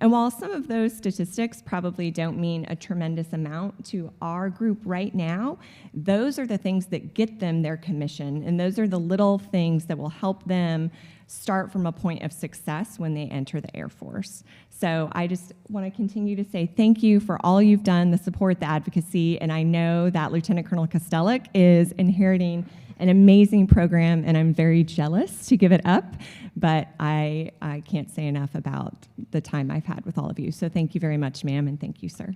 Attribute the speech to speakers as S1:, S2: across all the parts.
S1: And while some of those statistics probably don't mean a tremendous amount to our group right now, those are the things that get them their commission, and those are the little things that will help them start from a point of success when they enter the Air Force. So I just want to continue to say thank you for all you've done, the support, the advocacy, and I know that Lieutenant Colonel Kostelik is inheriting an amazing program, and I'm very jealous to give it up, but I can't say enough about the time I've had with all of you. So thank you very much, ma'am, and thank you, sir.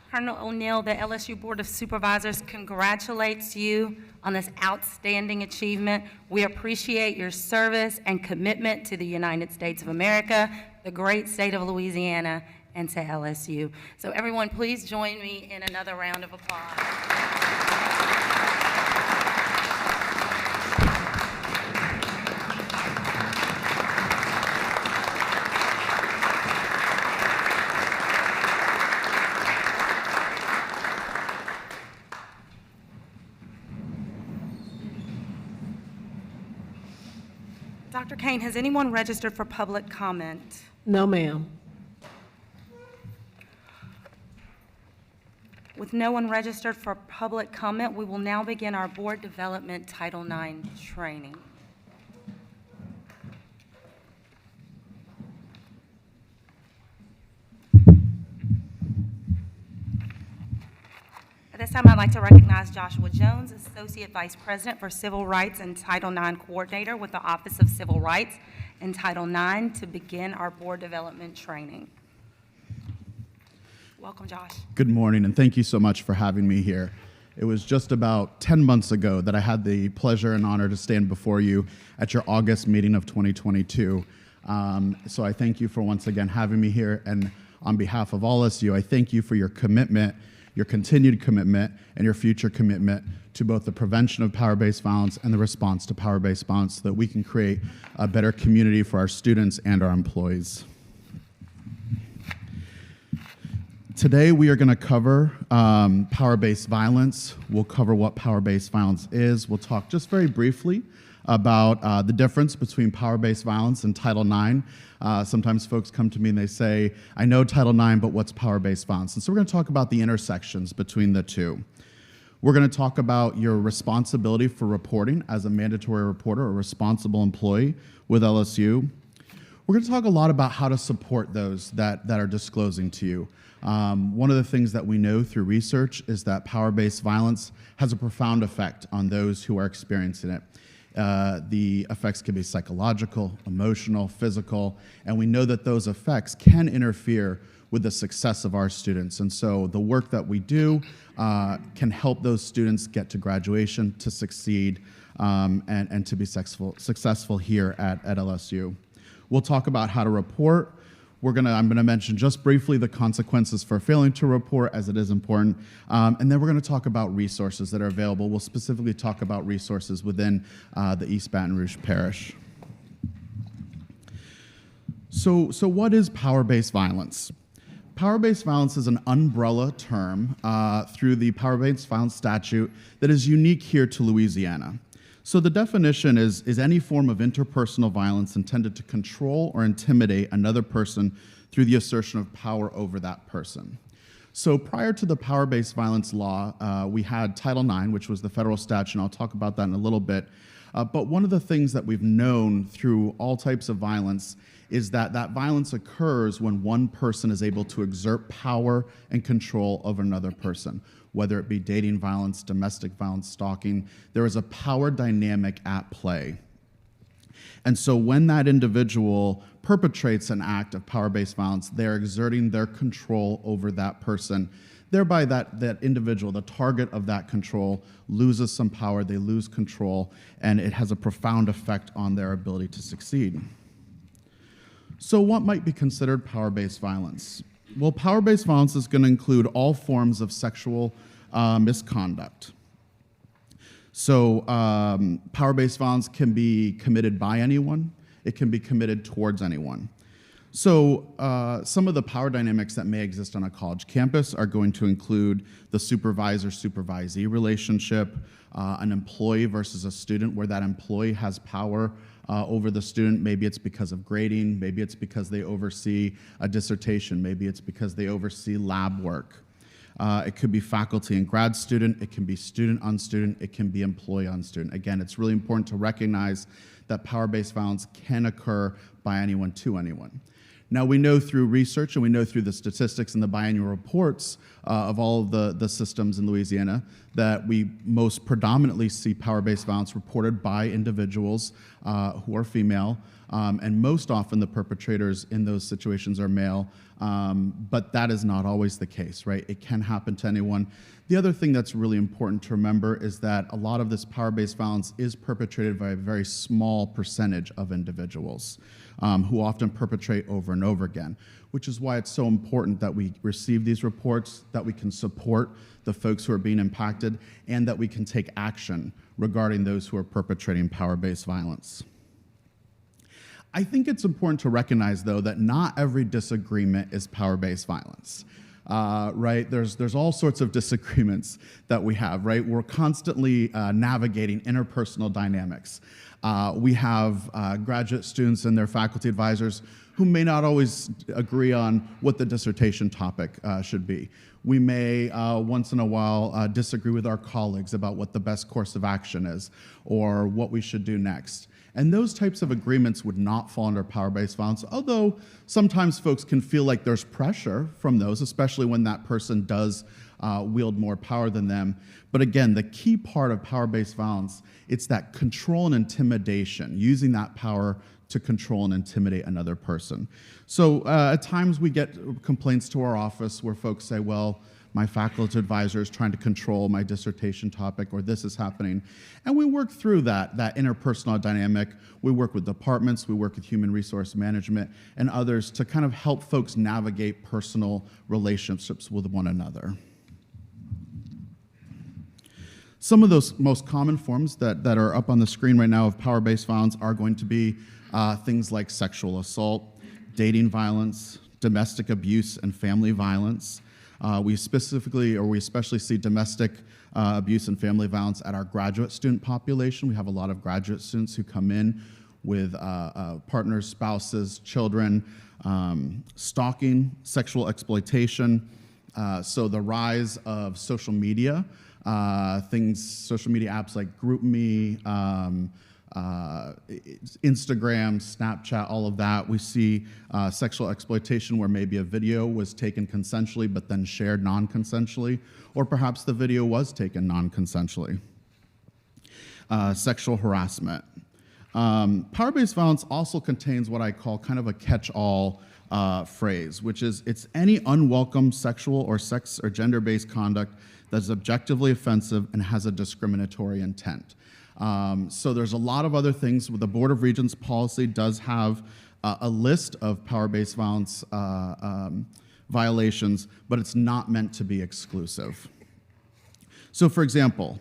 S2: Colonel O'Neill, the LSU Board of Supervisors congratulates you on this outstanding achievement. We appreciate your service and commitment to the United States of America, the great state of Louisiana, and to LSU. So everyone, please join me in another round of applause. Dr. Kane, has anyone registered for public comment?
S3: No, ma'am.
S2: With no one registered for public comment, we will now begin our Board Development Title IX training. At this time, I'd like to recognize Joshua Jones, Associate Vice President for Civil Rights and Title IX Coordinator with the Office of Civil Rights and Title IX, to begin our board development training. Welcome, Josh.
S4: Good morning, and thank you so much for having me here. It was just about 10 months ago that I had the pleasure and honor to stand before you at your August meeting of 2022. So I thank you for once again having me here, and on behalf of all LSU, I thank you for your commitment, your continued commitment, and your future commitment to both the prevention of power-based violence and the response to power-based violence so that we can create a better community for our students and our employees. Today we are going to cover power-based violence. We'll cover what power-based violence is. We'll talk just very briefly about the difference between power-based violence and Title IX. Sometimes folks come to me and they say, I know Title IX, but what's power-based violence? And so we're going to talk about the intersections between the two. We're going to talk about your responsibility for reporting as a mandatory reporter or responsible employee with LSU. We're going to talk a lot about how to support those that are disclosing to you. One of the things that we know through research is that power-based violence has a profound effect on those who are experiencing it. The effects can be psychological, emotional, physical, and we know that those effects can interfere with the success of our students. And so the work that we do can help those students get to graduation, to succeed, and to be successful here at LSU. We'll talk about how to report. I'm gonna mention just briefly the consequences for failing to report, as it is important, and then we're gonna talk about resources that are available. We'll specifically talk about resources within the East Baton Rouge Parish. So what is power-based violence? Power-based violence is an umbrella term through the power-based violence statute that is unique here to Louisiana. So the definition is any form of interpersonal violence intended to control or intimidate another person through the assertion of power over that person. So prior to the power-based violence law, we had Title IX, which was the federal statute, and I'll talk about that in a little bit. But one of the things that we've known through all types of violence is that violence occurs when one person is able to exert power and control over another person. Whether it be dating violence, domestic violence, stalking, there is a power dynamic at play. And so when that individual perpetrates an act of power-based violence, they're exerting their control over that person. Thereby that individual, the target of that control, loses some power, they lose control, and it has a profound effect on their ability to succeed. So what might be considered power-based violence? Well, power-based violence is going to include all forms of sexual misconduct. So power-based violence can be committed by anyone. It can be committed towards anyone. So some of the power dynamics that may exist on a college campus are going to include the supervisor-supervisee relationship, an employee versus a student, where that employee has power over the student. Maybe it's because of grading, maybe it's because they oversee a dissertation, maybe it's because they oversee lab work. It could be faculty and grad student, it can be student on student, it can be employee on student. Again, it's really important to recognize that power-based violence can occur by anyone to anyone. Now, we know through research and we know through the statistics and the biannual reports of all of the systems in Louisiana that we most predominantly see power-based violence reported by individuals who are female, and most often the perpetrators in those situations are male, but that is not always the case, right? It can happen to anyone. The other thing that's really important to remember is that a lot of this power-based violence is perpetrated by a very small percentage of individuals who often perpetrate over and over again, which is why it's so important that we receive these reports, that we can support the folks who are being impacted, and that we can take action regarding those who are perpetrating power-based violence. I think it's important to recognize, though, that not every disagreement is power-based violence. Right? There's all sorts of disagreements that we have, right? We're constantly navigating interpersonal dynamics. We have graduate students and their faculty advisors who may not always agree on what the dissertation topic should be. We may, once in a while, disagree with our colleagues about what the best course of action is or what we should do next. And those types of agreements would not fall under power-based violence, although sometimes folks can feel like there's pressure from those, especially when that person does wield more power than them. But again, the key part of power-based violence, it's that control and intimidation, using that power to control and intimidate another person. So at times we get complaints to our office where folks say, well, my faculty advisor is trying to control my dissertation topic, or this is happening. And we work through that interpersonal dynamic. We work with departments, we work with human resource management and others to kind of help folks navigate personal relationships with one another. Some of those most common forms that are up on the screen right now of power-based violence are going to be things like sexual assault, dating violence, domestic abuse, and family violence. We especially see domestic abuse and family violence at our graduate student population. We have a lot of graduate students who come in with partners, spouses, children, stalking, sexual exploitation. So the rise of social media, social media apps like GroupMe, Instagram, Snapchat, all of that. We see sexual exploitation where maybe a video was taken consensually but then shared non-consensually, or perhaps the video was taken non-consensually. Sexual harassment. Power-based violence also contains what I call kind of a catch-all phrase, which is it's any unwelcome sexual or sex or gender-based conduct that's objectively offensive and has a discriminatory intent. So there's a lot of other things. The Board of Regents policy does have a list of power-based violence violations, but it's not meant to be exclusive. So for example,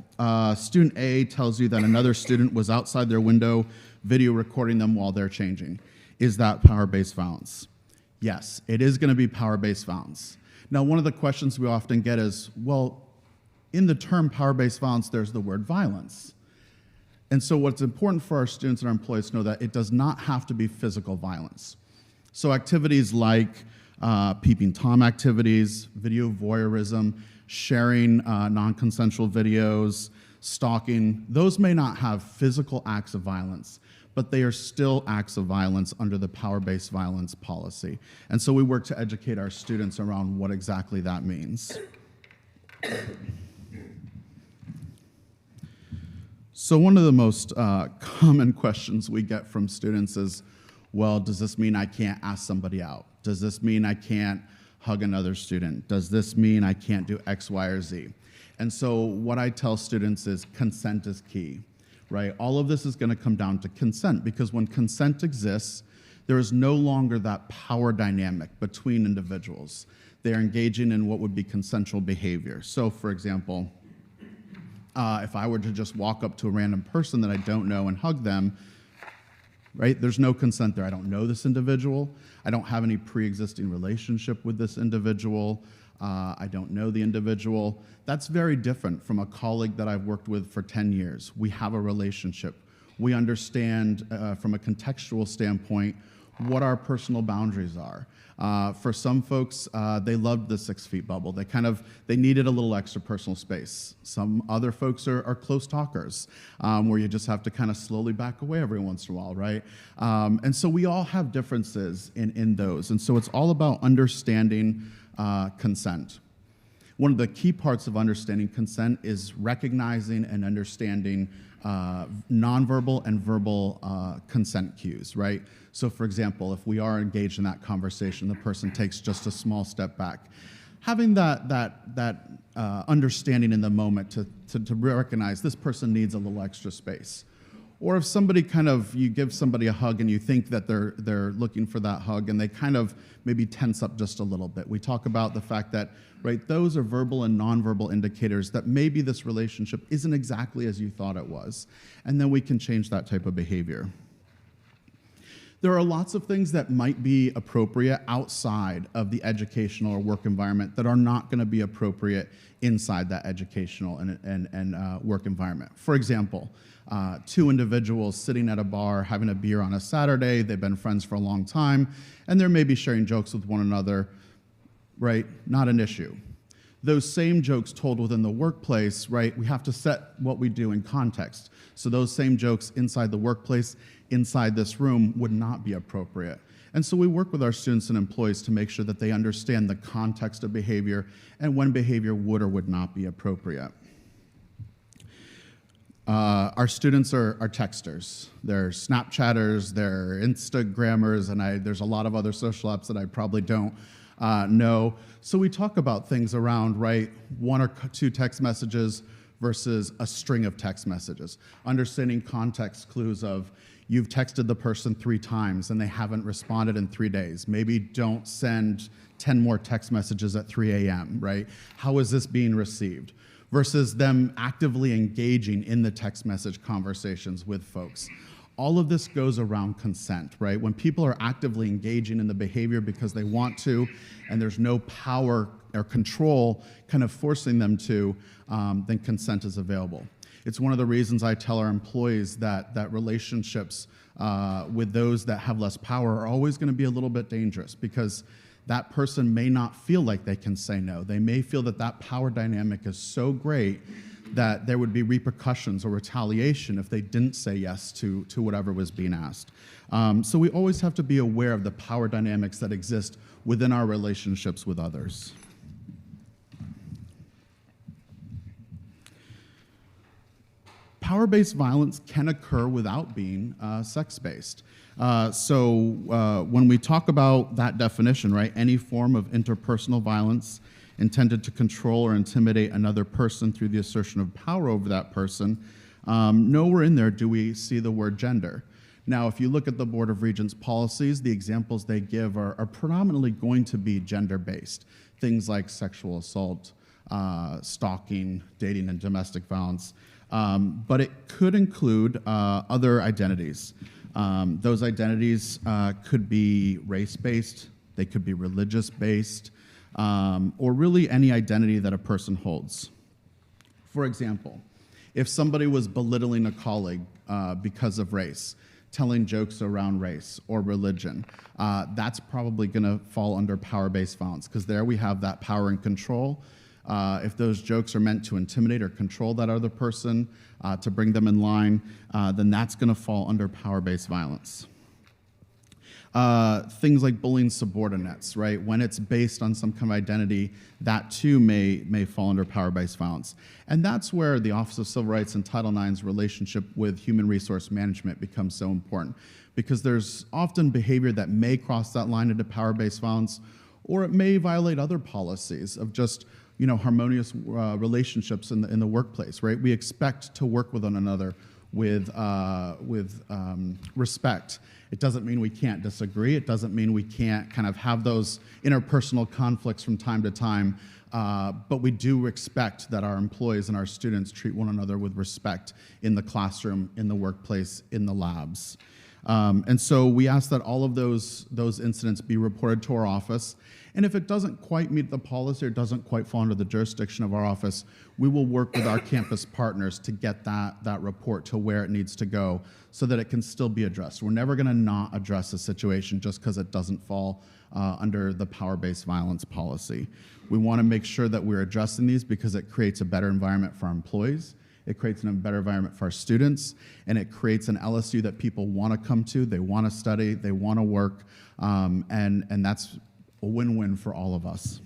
S4: student A tells you that another student was outside their window video recording them while they're changing. Is that power-based violence? Yes, it is going to be power-based violence. Now, one of the questions we often get is, well, in the term power-based violence, there's the word violence. And so what's important for our students and our employees to know that it does not have to be physical violence. So activities like peeping Tom activities, video voyeurism, sharing non-consensual videos, stalking, those may not have physical acts of violence, but they are still acts of violence under the power-based violence policy. And so we work to educate our students around what exactly that means. So one of the most common questions we get from students is, well, does this mean I can't ask somebody out? Does this mean I can't hug another student? Does this mean I can't do X, Y, or Z? And so what I tell students is consent is key, right? All of this is going to come down to consent, because when consent exists, there is no longer that power dynamic between individuals. They are engaging in what would be consensual behavior. So for example, if I were to just walk up to a random person that I don't know and hug them, right? There's no consent there. I don't know this individual. I don't have any pre-existing relationship with this individual. I don't know the individual. That's very different from a colleague that I've worked with for 10 years. We have a relationship. We understand from a contextual standpoint what our personal boundaries are. For some folks, they loved the 6 feet bubble. They needed a little extra personal space. Some other folks are close talkers, where you just have to kind of slowly back away every once in a while, right? And so we all have differences in those. And so it's all about understanding consent. One of the key parts of understanding consent is recognizing and understanding nonverbal and verbal consent cues, right? So for example, if we are engaged in that conversation, the person takes just a small step back. Having that understanding in the moment to recognize this person needs a little extra space. Or if somebody you give somebody a hug and you think that they're looking for that hug and they kind of maybe tense up just a little bit. We talk about the fact that, right, those are verbal and nonverbal indicators that maybe this relationship isn't exactly as you thought it was. And then we can change that type of behavior. There are lots of things that might be appropriate outside of the educational or work environment that are not going to be appropriate inside that educational and work environment. For example, 2 individuals sitting at a bar having a beer on a Saturday, they've been friends for a long time, and they're maybe sharing jokes with one another, right? Not an issue. Those same jokes told within the workplace, right, we have to set what we do in context. So those same jokes inside the workplace, inside this room, would not be appropriate. And so we work with our students and employees to make sure that they understand the context of behavior and when behavior would or would not be appropriate. Our students are texters. They're Snapchatters, they're Instagrammers, and there's a lot of other social apps that I probably don't know. So we talk about things around, right, 1 or 2 text messages versus a string of text messages. Understanding context clues of you've texted the person 3 times and they haven't responded in 3 days. Maybe don't send 10 more text messages at 3 a.m., right? How is this being received? Versus them actively engaging in the text message conversations with folks. All of this goes around consent, right? When people are actively engaging in the behavior because they want to, and there's no power or control kind of forcing them to, then consent is available. It's one of the reasons I tell our employees that relationships with those that have less power are always going to be a little bit dangerous, because that person may not feel like they can say no. They may feel that power dynamic is so great that there would be repercussions or retaliation if they didn't say yes to whatever was being asked. So we always have to be aware of the power dynamics that exist within our relationships with others. Power-based violence can occur without being sex-based. So when we talk about that definition, right, any form of interpersonal violence intended to control or intimidate another person through the assertion of power over that person, nowhere in there do we see the word gender. Now, if you look at the Board of Regents policies, the examples they give are predominantly going to be gender-based. Things like sexual assault, stalking, dating, and domestic violence. But it could include other identities. Those identities could be race-based, they could be religious-based, or really any identity that a person holds. For example, if somebody was belittling a colleague because of race, telling jokes around race or religion, that's probably going to fall under power-based violence, because there we have that power and control. If those jokes are meant to intimidate or control that other person, to bring them in line, then that's going to fall under power-based violence. Things like bullying subordinates, right? When it's based on some kind of identity, that too may fall under power-based violence. And that's where the Office of Civil Rights and Title IX's relationship with human resource management becomes so important, because there's often behavior that may cross that line into power-based violence, or it may violate other policies of just harmonious relationships in the workplace, right? We expect to work with one another with respect. It doesn't mean we can't disagree. It doesn't mean we can't kind of have those interpersonal conflicts from time to time, but we do expect that our employees and our students treat one another with respect in the classroom, in the workplace, in the labs. And so we ask that all of those incidents be reported to our office. And if it doesn't quite meet the policy or doesn't quite fall under the jurisdiction of our office, we will work with our campus partners to get that report to where it needs to go so that it can still be addressed. We're never going to not address a situation just because it doesn't fall under the power-based violence policy. We want to make sure that we're addressing these because it creates a better environment for our employees, it creates a better environment for our students, and it creates an LSU that people want to come to, they want to study, they want to work, and that's a win-win for all of us.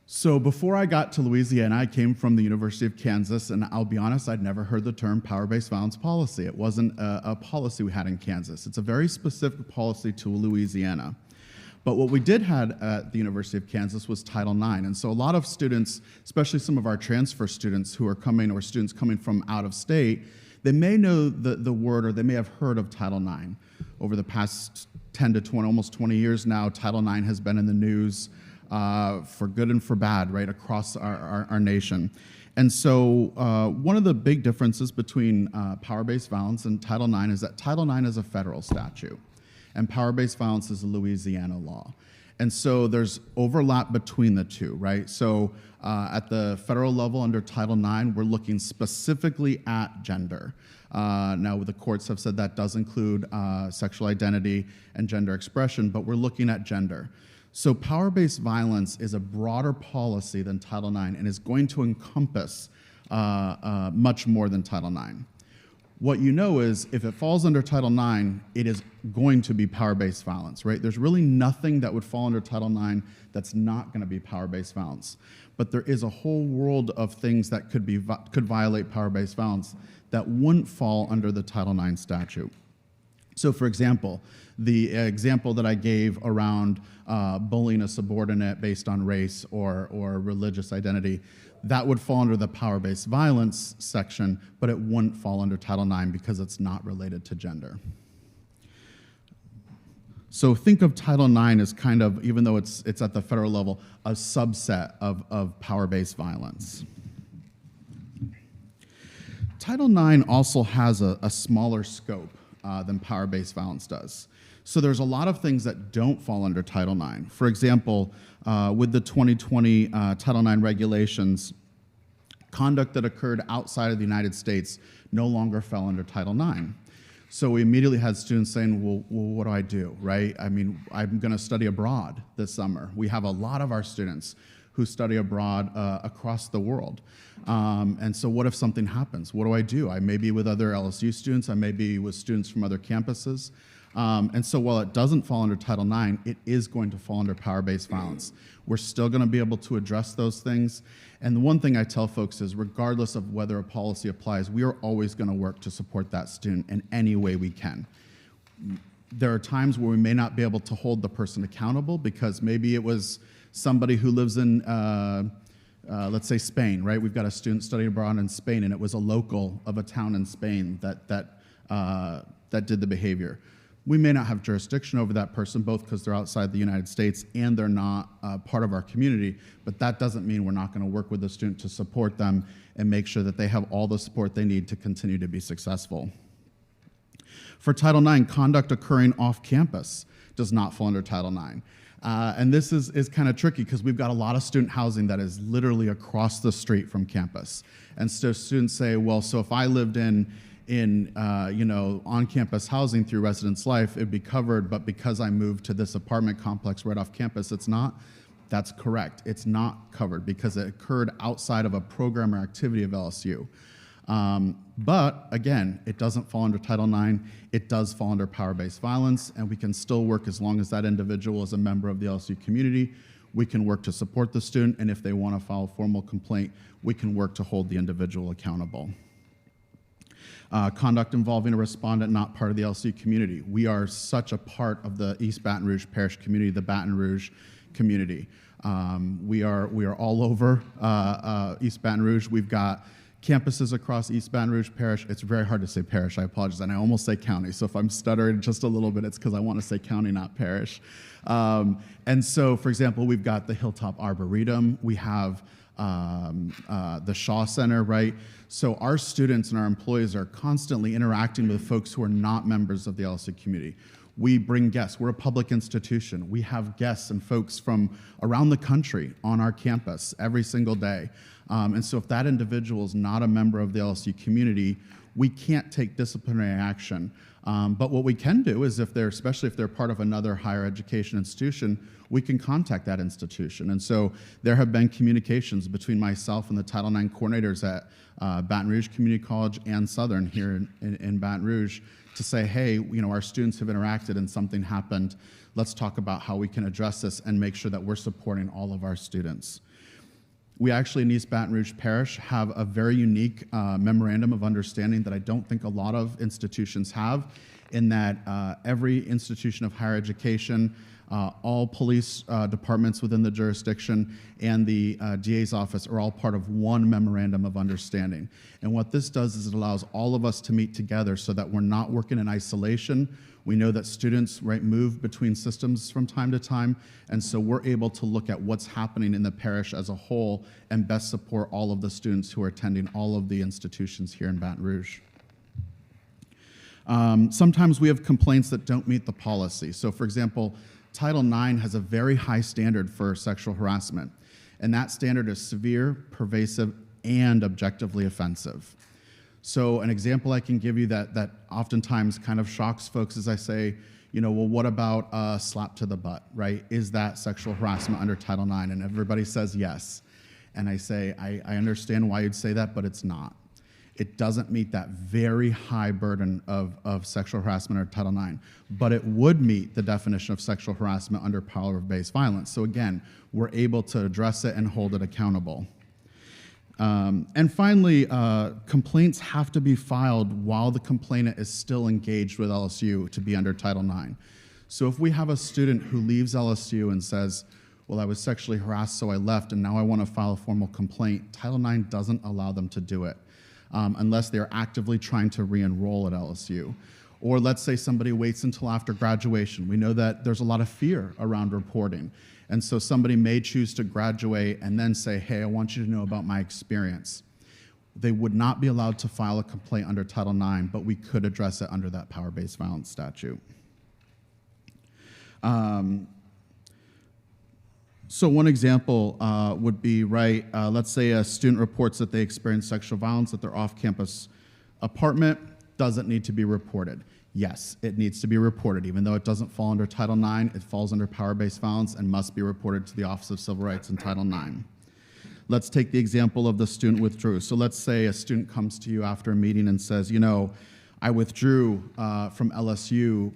S4: So before I got to Louisiana, I came from the University of Kansas, and I'll be honest, I'd never heard the term power-based violence policy. It wasn't a policy we had in Kansas. It's a very specific policy to Louisiana. But what we did have at the University of Kansas was Title IX. And so a lot of students, especially some of our transfer students who are coming, or students coming from out of state, they may know the word, or they may have heard of Title IX. Over the past 10 to 20, almost 20 years now, Title IX has been in the news for good and for bad, right, across our nation. And so one of the big differences between power-based violence and Title IX is that Title IX is a federal statute, and power-based violence is a Louisiana law. And so there's overlap between the two, right? So at the federal level under Title IX, we're looking specifically at gender. Now, the courts have said that does include sexual identity and gender expression, but we're looking at gender. So power-based violence is a broader policy than Title IX and is going to encompass much more than Title IX. What you know is if it falls under Title IX, it is going to be power-based violence, right? There's really nothing that would fall under Title IX that's not going to be power-based violence. But there is a whole world of things that could violate power-based violence that wouldn't fall under the Title IX statute. So for example, the example that I gave around bullying a subordinate based on race or religious identity, that would fall under the power-based violence section, but it wouldn't fall under Title IX because it's not related to gender. So think of Title IX as kind of, even though it's at the federal level, a subset of power-based violence. Title IX also has a smaller scope than power-based violence does. So there's a lot of things that don't fall under Title IX. For example, with the 2020 Title IX regulations, conduct that occurred outside of the United States no longer fell under Title IX. So we immediately had students saying, well, what do I do, right? I mean, I'm going to study abroad this summer. We have a lot of our students who study abroad across the world. And so what if something happens? What do I do? I may be with other LSU students. I may be with students from other campuses. And so while it doesn't fall under Title IX, it is going to fall under power-based violence. We're still going to be able to address those things. And the one thing I tell folks is, regardless of whether a policy applies, we are always going to work to support that student in any way we can. There are times where we may not be able to hold the person accountable because maybe it was somebody who lives in, let's say, Spain, right? We've got a student studying abroad in Spain, and it was a local of a town in Spain that did the behavior. We may not have jurisdiction over that person, both because they're outside the United States and they're not part of our community, but that doesn't mean we're not going to work with the student to support them and make sure that they have all the support they need to continue to be successful. For Title IX, conduct occurring off campus does not fall under Title IX. And this is kind of tricky because we've got a lot of student housing that is literally across the street from campus. And so students say, well, so if I lived in on-campus housing through residence life, it'd be covered, but because I moved to this apartment complex right off campus, it's not. That's correct. It's not covered because it occurred outside of a program or activity of LSU. But again, it doesn't fall under Title IX. It does fall under power-based violence, and we can still work as long as that individual is a member of the LSU community. We can work to support the student, and if they want to file a formal complaint, we can work to hold the individual accountable. Conduct involving a respondent not part of the LSU community. We are such a part of the East Baton Rouge Parish community, the Baton Rouge community. We are all over East Baton Rouge. We've got campuses across East Baton Rouge Parish. It's very hard to say parish, I apologize, and I almost say county, so if I'm stuttering just a little bit, it's because I want to say county, not parish. And so, for example, we've got the Hilltop Arboretum, we have the Shaw Center, right? So our students and our employees are constantly interacting with folks who are not members of the LSU community. We bring guests. We're a public institution. We have guests and folks from around the country on our campus every single day. And so if that individual is not a member of the LSU community, we can't take disciplinary action. But what we can do is especially if they're part of another higher education institution, we can contact that institution. And so there have been communications between myself and the Title IX coordinators at Baton Rouge Community College and Southern here in Baton Rouge to say, hey, our students have interacted and something happened. Let's talk about how we can address this and make sure that we're supporting all of our students. We actually in East Baton Rouge Parish have a very unique memorandum of understanding that I don't think a lot of institutions have, in that every institution of higher education, all police departments within the jurisdiction, and the DA's office are all part of one memorandum of understanding. And what this does is it allows all of us to meet together so that we're not working in isolation. We know that students move between systems from time to time, and so we're able to look at what's happening in the parish as a whole and best support all of the students who are attending all of the institutions here in Baton Rouge. Sometimes we have complaints that don't meet the policy. So for example, Title IX has a very high standard for sexual harassment, and that standard is severe, pervasive, and objectively offensive. So an example I can give you that oftentimes kind of shocks folks is I say, well, what about a slap to the butt, right? Is that sexual harassment under Title IX? And everybody says yes. And I say, I understand why you'd say that, but it's not. It doesn't meet that very high burden of sexual harassment under Title IX, but it would meet the definition of sexual harassment under power-based violence. So again, we're able to address it and hold it accountable. And finally, complaints have to be filed while the complainant is still engaged with LSU to be under Title IX. So if we have a student who leaves LSU and says, well, I was sexually harassed, so I left, and now I want to file a formal complaint, Title IX doesn't allow them to do it unless they're actively trying to re-enroll at LSU. Or let's say somebody waits until after graduation. We know that there's a lot of fear around reporting. And so somebody may choose to graduate and then say, hey, I want you to know about my experience. They would not be allowed to file a complaint under Title IX, but we could address it under that power-based violence statute. So one example would be, let's say a student reports that they experienced sexual violence at their off-campus apartment, doesn't need to be reported. Yes, it needs to be reported. Even though it doesn't fall under Title IX, it falls under power-based violence and must be reported to the Office of Civil Rights in Title IX. Let's take the example of the student withdrew. So let's say a student comes to you after a meeting and says, I withdrew from LSU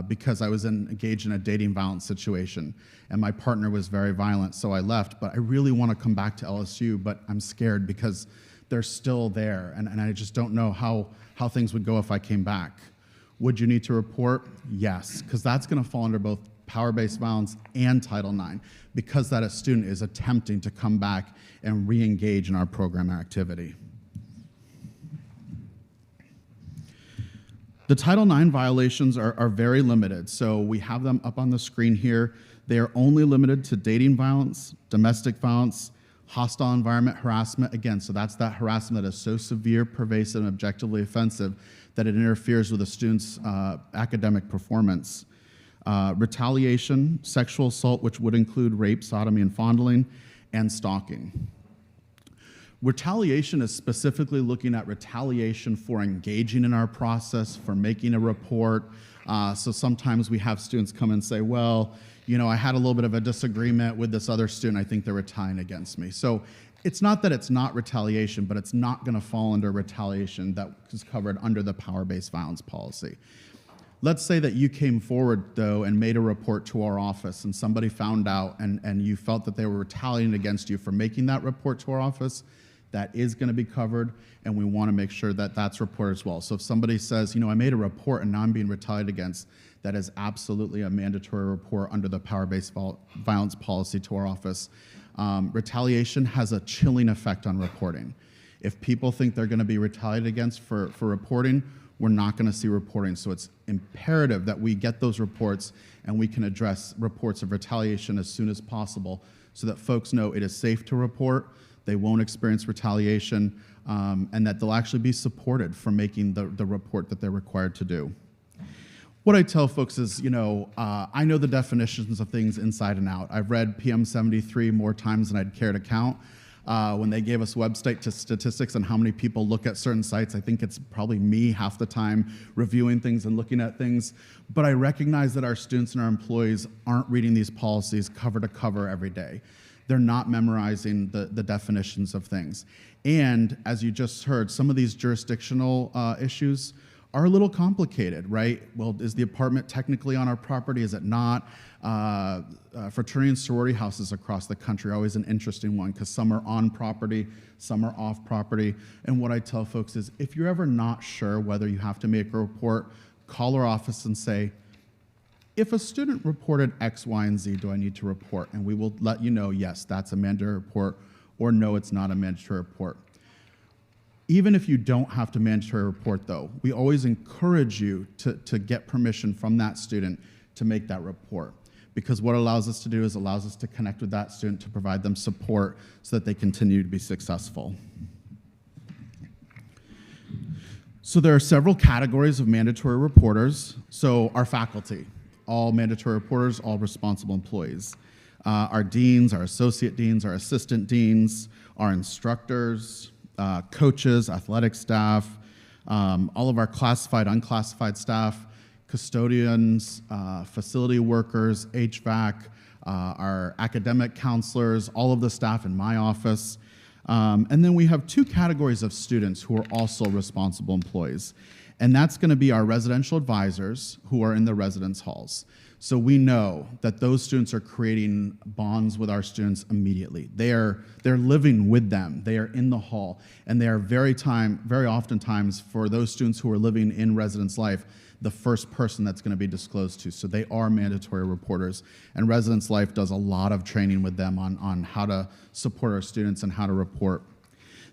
S4: because I was engaged in a dating violence situation, and my partner was very violent, so I left, but I really want to come back to LSU, but I'm scared because they're still there, and I just don't know how things would go if I came back. Would you need to report? Yes, because that's going to fall under both power-based violence and Title IX, because that a student is attempting to come back and re-engage in our program activity. The Title IX violations are very limited, so we have them up on the screen here. They are only limited to dating violence, domestic violence, hostile environment harassment. Again, so that's that harassment that is so severe, pervasive, and objectively offensive that it interferes with a student's academic performance. Retaliation, sexual assault, which would include rape, sodomy, and fondling, and stalking. Retaliation is specifically looking at retaliation for engaging in our process, for making a report. So sometimes we have students come and say, well, I had a little bit of a disagreement with this other student. I think they're retaliating against me. So it's not that it's not retaliation, but it's not going to fall under retaliation that is covered under the power-based violence policy. Let's say that you came forward, though, and made a report to our office, and somebody found out, and you felt that they were retaliating against you for making that report to our office. That is going to be covered, and we want to make sure that that's reported as well. So if somebody says, I made a report and now I'm being retaliated against, that is absolutely a mandatory report under the power-based violence policy to our office. Retaliation has a chilling effect on reporting. If people think they're going to be retaliated against for reporting, we're not going to see reporting. So it's imperative that we get those reports and we can address reports of retaliation as soon as possible so that folks know it is safe to report, they won't experience retaliation, and that they'll actually be supported for making the report that they're required to do. What I tell folks is, I know the definitions of things inside and out. I've read PM 73 more times than I'd care to count. When they gave us website statistics on how many people look at certain sites, I think it's probably me half the time reviewing things and looking at things. But I recognize that our students and our employees aren't reading these policies cover to cover every day. They're not memorizing the definitions of things. And as you just heard, some of these jurisdictional issues are a little complicated, right? Well, is the apartment technically on our property? Is it not? Fraternity and sorority houses across the country are always an interesting one because some are on property, some are off property. And what I tell folks is if you're ever not sure whether you have to make a report, call our office and say, if a student reported X, Y, and Z, do I need to report? And we will let you know, yes, that's a mandatory report, or no, it's not a mandatory report. Even if you don't have to mandatory report, though, we always encourage you to get permission from that student to make that report. Because what it allows us to do is allows us to connect with that student to provide them support so that they continue to be successful. So there are several categories of mandatory reporters. So our faculty, all mandatory reporters, all responsible employees. Our deans, our associate deans, our assistant deans, our instructors, coaches, athletic staff, all of our classified, unclassified staff, custodians, facility workers, HVAC, our academic counselors, all of the staff in my office. And then we have two categories of students who are also responsible employees. And that's going to be our residential advisors who are in the residence halls. So we know that those students are creating bonds with our students immediately. They're living with them. They are in the hall. And they are very oftentimes, for those students who are living in residence life, the first person that's going to be disclosed to. So they are mandatory reporters. And Residence Life does a lot of training with them on how to support our students and how to report.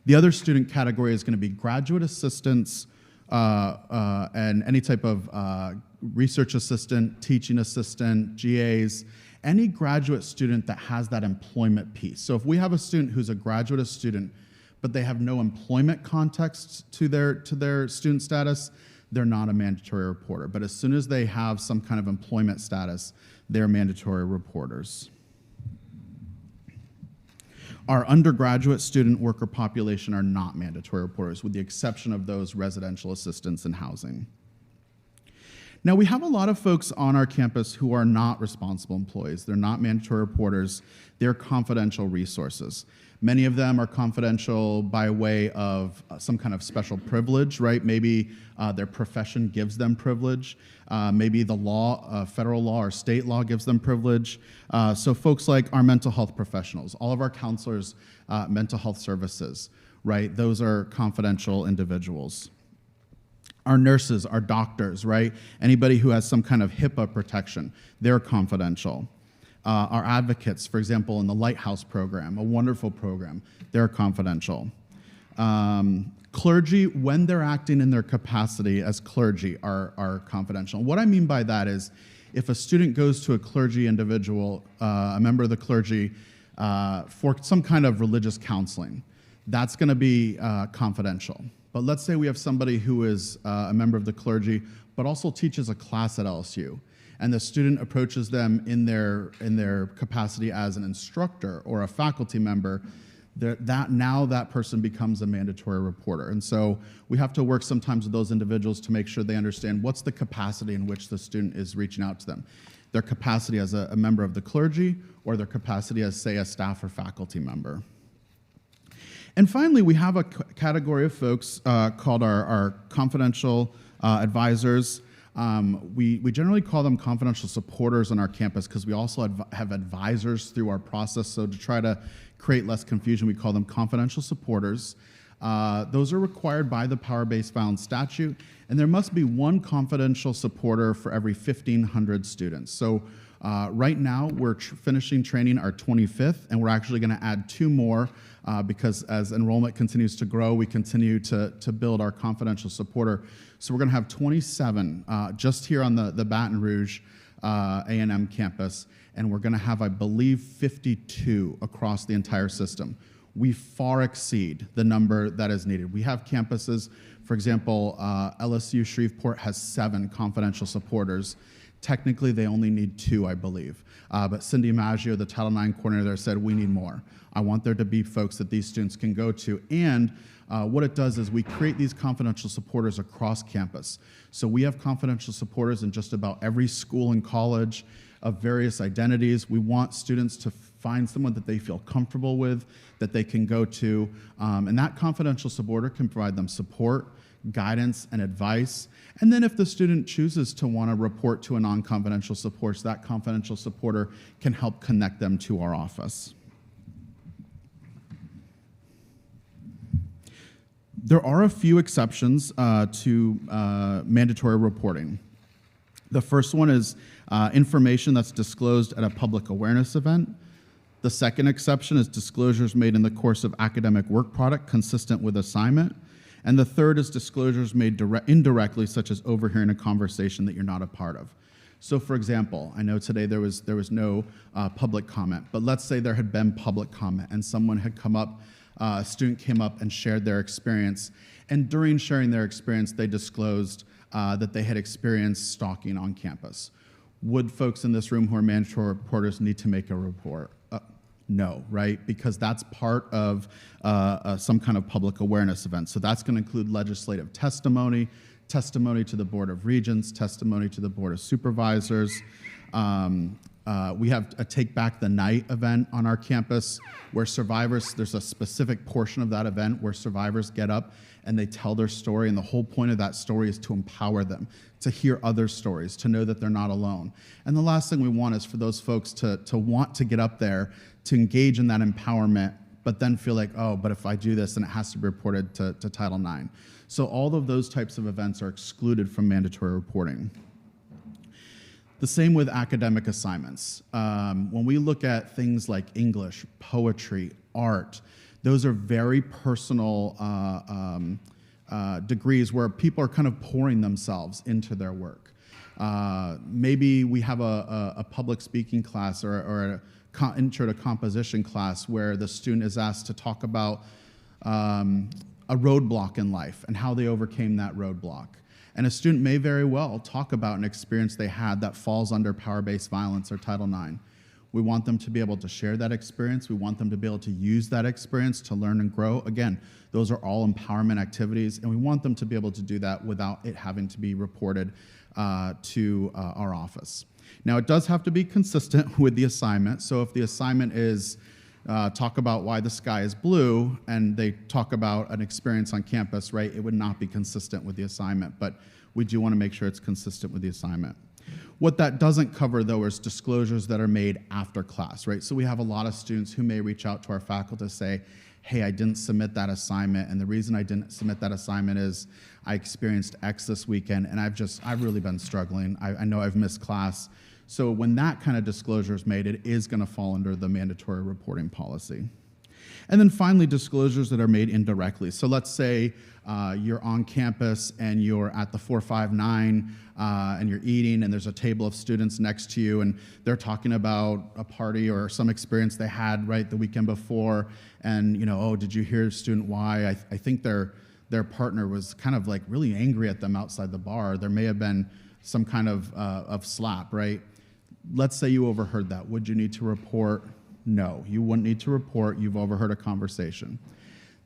S4: The other student category is going to be graduate assistants and any type of research assistant, teaching assistant, GAs, any graduate student that has that employment piece. So if we have a student who's a graduate student, but they have no employment context to their student status, they're not a mandatory reporter. But as soon as they have some kind of employment status, they're mandatory reporters. Our undergraduate student worker population are not mandatory reporters, with the exception of those residential assistants in housing. Now, we have a lot of folks on our campus who are not responsible employees. They're not mandatory reporters. They're confidential resources. Many of them are confidential by way of some kind of special privilege, right? Maybe their profession gives them privilege. Maybe the law, federal law or state law gives them privilege. So folks like our mental health professionals, all of our counselors, mental health services, right? Those are confidential individuals. Our nurses, our doctors, right? Anybody who has some kind of HIPAA protection, they're confidential. Our advocates, for example, in the Lighthouse program, a wonderful program, they're confidential. Clergy, when they're acting in their capacity as clergy, are confidential. And what I mean by that is if a student goes to a clergy individual, a member of the clergy, for some kind of religious counseling, that's going to be confidential. But let's say we have somebody who is a member of the clergy, but also teaches a class at LSU, and the student approaches them in their capacity as an instructor or a faculty member, that person becomes a mandatory reporter. And so we have to work sometimes with those individuals to make sure they understand what's the capacity in which the student is reaching out to them. Their capacity as a member of the clergy, or their capacity as, say, a staff or faculty member. And finally, we have a category of folks called our confidential advisors. We generally call them confidential supporters on our campus because we also have advisors through our process. So to try to create less confusion, we call them confidential supporters. Those are required by the power-based violence statute, and there must be one confidential supporter for every 1,500 students. So Right now, we're finishing training our 25th, and we're actually going to add 2 more because as enrollment continues to grow, we continue to build our confidential supporter. So we're going to have 27 just here on the Baton Rouge A&M campus, and we're going to have, I believe, 52 across the entire system. We far exceed the number that is needed. We have campuses, for example, LSU Shreveport has 7 confidential supporters. Technically, they only need 2, I believe. But Cindy Maggio, the Title IX coordinator there, said, we need more. I want there to be folks that these students can go to. And what it does is we create these confidential supporters across campus. So we have confidential supporters in just about every school and college of various identities. We want students to find someone that they feel comfortable with, that they can go to. And that confidential supporter can provide them support, guidance, and advice. And then if the student chooses to want to report to a non-confidential supporter, that confidential supporter can help connect them to our office. There are a few exceptions to mandatory reporting. The first one is information that's disclosed at a public awareness event. The second exception is disclosures made in the course of academic work product consistent with assignment. And the third is disclosures made indirectly, such as overhearing a conversation that you're not a part of. So for example, I know today there was no public comment, but let's say there had been public comment and someone had come up, a student came up and shared their experience. And during sharing their experience, they disclosed that they had experienced stalking on campus. Would folks in this room who are mandatory reporters need to make a report? No, right? Because that's part of some kind of public awareness event. So that's going to include legislative testimony, testimony to the Board of Regents, testimony to the Board of Supervisors. We have a Take Back the Night event on our campus where survivors, there's a specific portion of that event where survivors get up and they tell their story, and the whole point of that story is to empower them, to hear other stories, to know that they're not alone. And the last thing we want is for those folks to want to get up there, to engage in that empowerment, but then feel like, oh, but if I do this, then it has to be reported to Title IX. So all of those types of events are excluded from mandatory reporting. The same with academic assignments. When we look at things like English, poetry, art, those are very personal degrees where people are kind of pouring themselves into their work. Maybe we have a public speaking class or a intro to composition class where the student is asked to talk about a roadblock in life and how they overcame that roadblock. And a student may very well talk about an experience they had that falls under power-based violence or Title IX. We want them to be able to share that experience. We want them to be able to use that experience to learn and grow. Again, those are all empowerment activities, and we want them to be able to do that without it having to be reported to our office. Now, it does have to be consistent with the assignment. So if the assignment is talk about why the sky is blue, and they talk about an experience on campus, right, it would not be consistent with the assignment, but we do want to make sure it's consistent with the assignment. What that doesn't cover, though, is disclosures that are made after class, right? So we have a lot of students who may reach out to our faculty to say, hey, I didn't submit that assignment, and the reason I didn't submit that assignment is I experienced X this weekend, and I've really been struggling. I know I've missed class. So when that kind of disclosure is made, it is going to fall under the mandatory reporting policy. And then finally, disclosures that are made indirectly. So let's say you're on campus and you're at the 459 and you're eating, and there's a table of students next to you, and they're talking about a party or some experience they had right the weekend before, and oh, did you hear student Y? I think their partner was kind of like really angry at them outside the bar. There may have been some kind of slap, right? Let's say you overheard that. Would you need to report? No, you wouldn't need to report. You've overheard a conversation.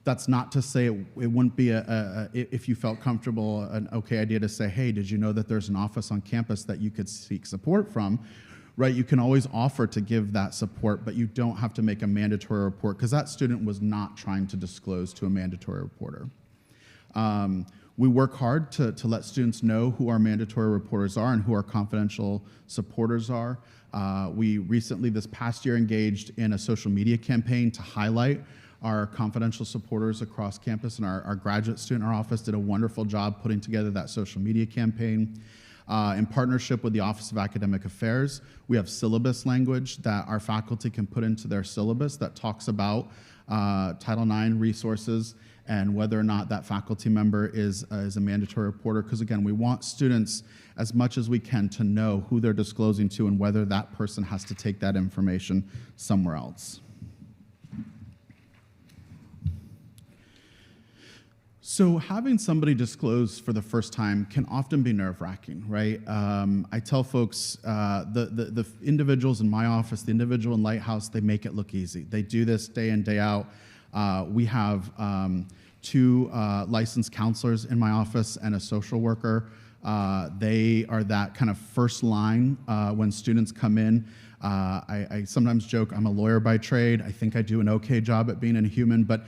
S4: That's not to say it wouldn't be if you felt comfortable, an okay idea to say, hey, did you know that there's an office on campus that you could seek support from, right? You can always offer to give that support, but you don't have to make a mandatory report because that student was not trying to disclose to a mandatory reporter. We work hard to let students know who our mandatory reporters are and who our confidential supporters are. We recently, this past year, engaged in a social media campaign to highlight our confidential supporters across campus, and our graduate student in our office did a wonderful job putting together that social media campaign. In partnership with the Office of Academic Affairs, we have syllabus language that our faculty can put into their syllabus that talks about Title IX resources and whether or not that faculty member is a mandatory reporter, because again, we want students as much as we can to know who they're disclosing to and whether that person has to take that information somewhere else. So having somebody disclose for the first time can often be nerve-wracking, right? I tell folks, the individuals in my office, the individual in Lighthouse, they make it look easy. They do this day in, day out. We have 2 licensed counselors in my office and a social worker. They are that kind of first line when students come in. I sometimes joke I'm a lawyer by trade. I think I do an okay job at being a human, but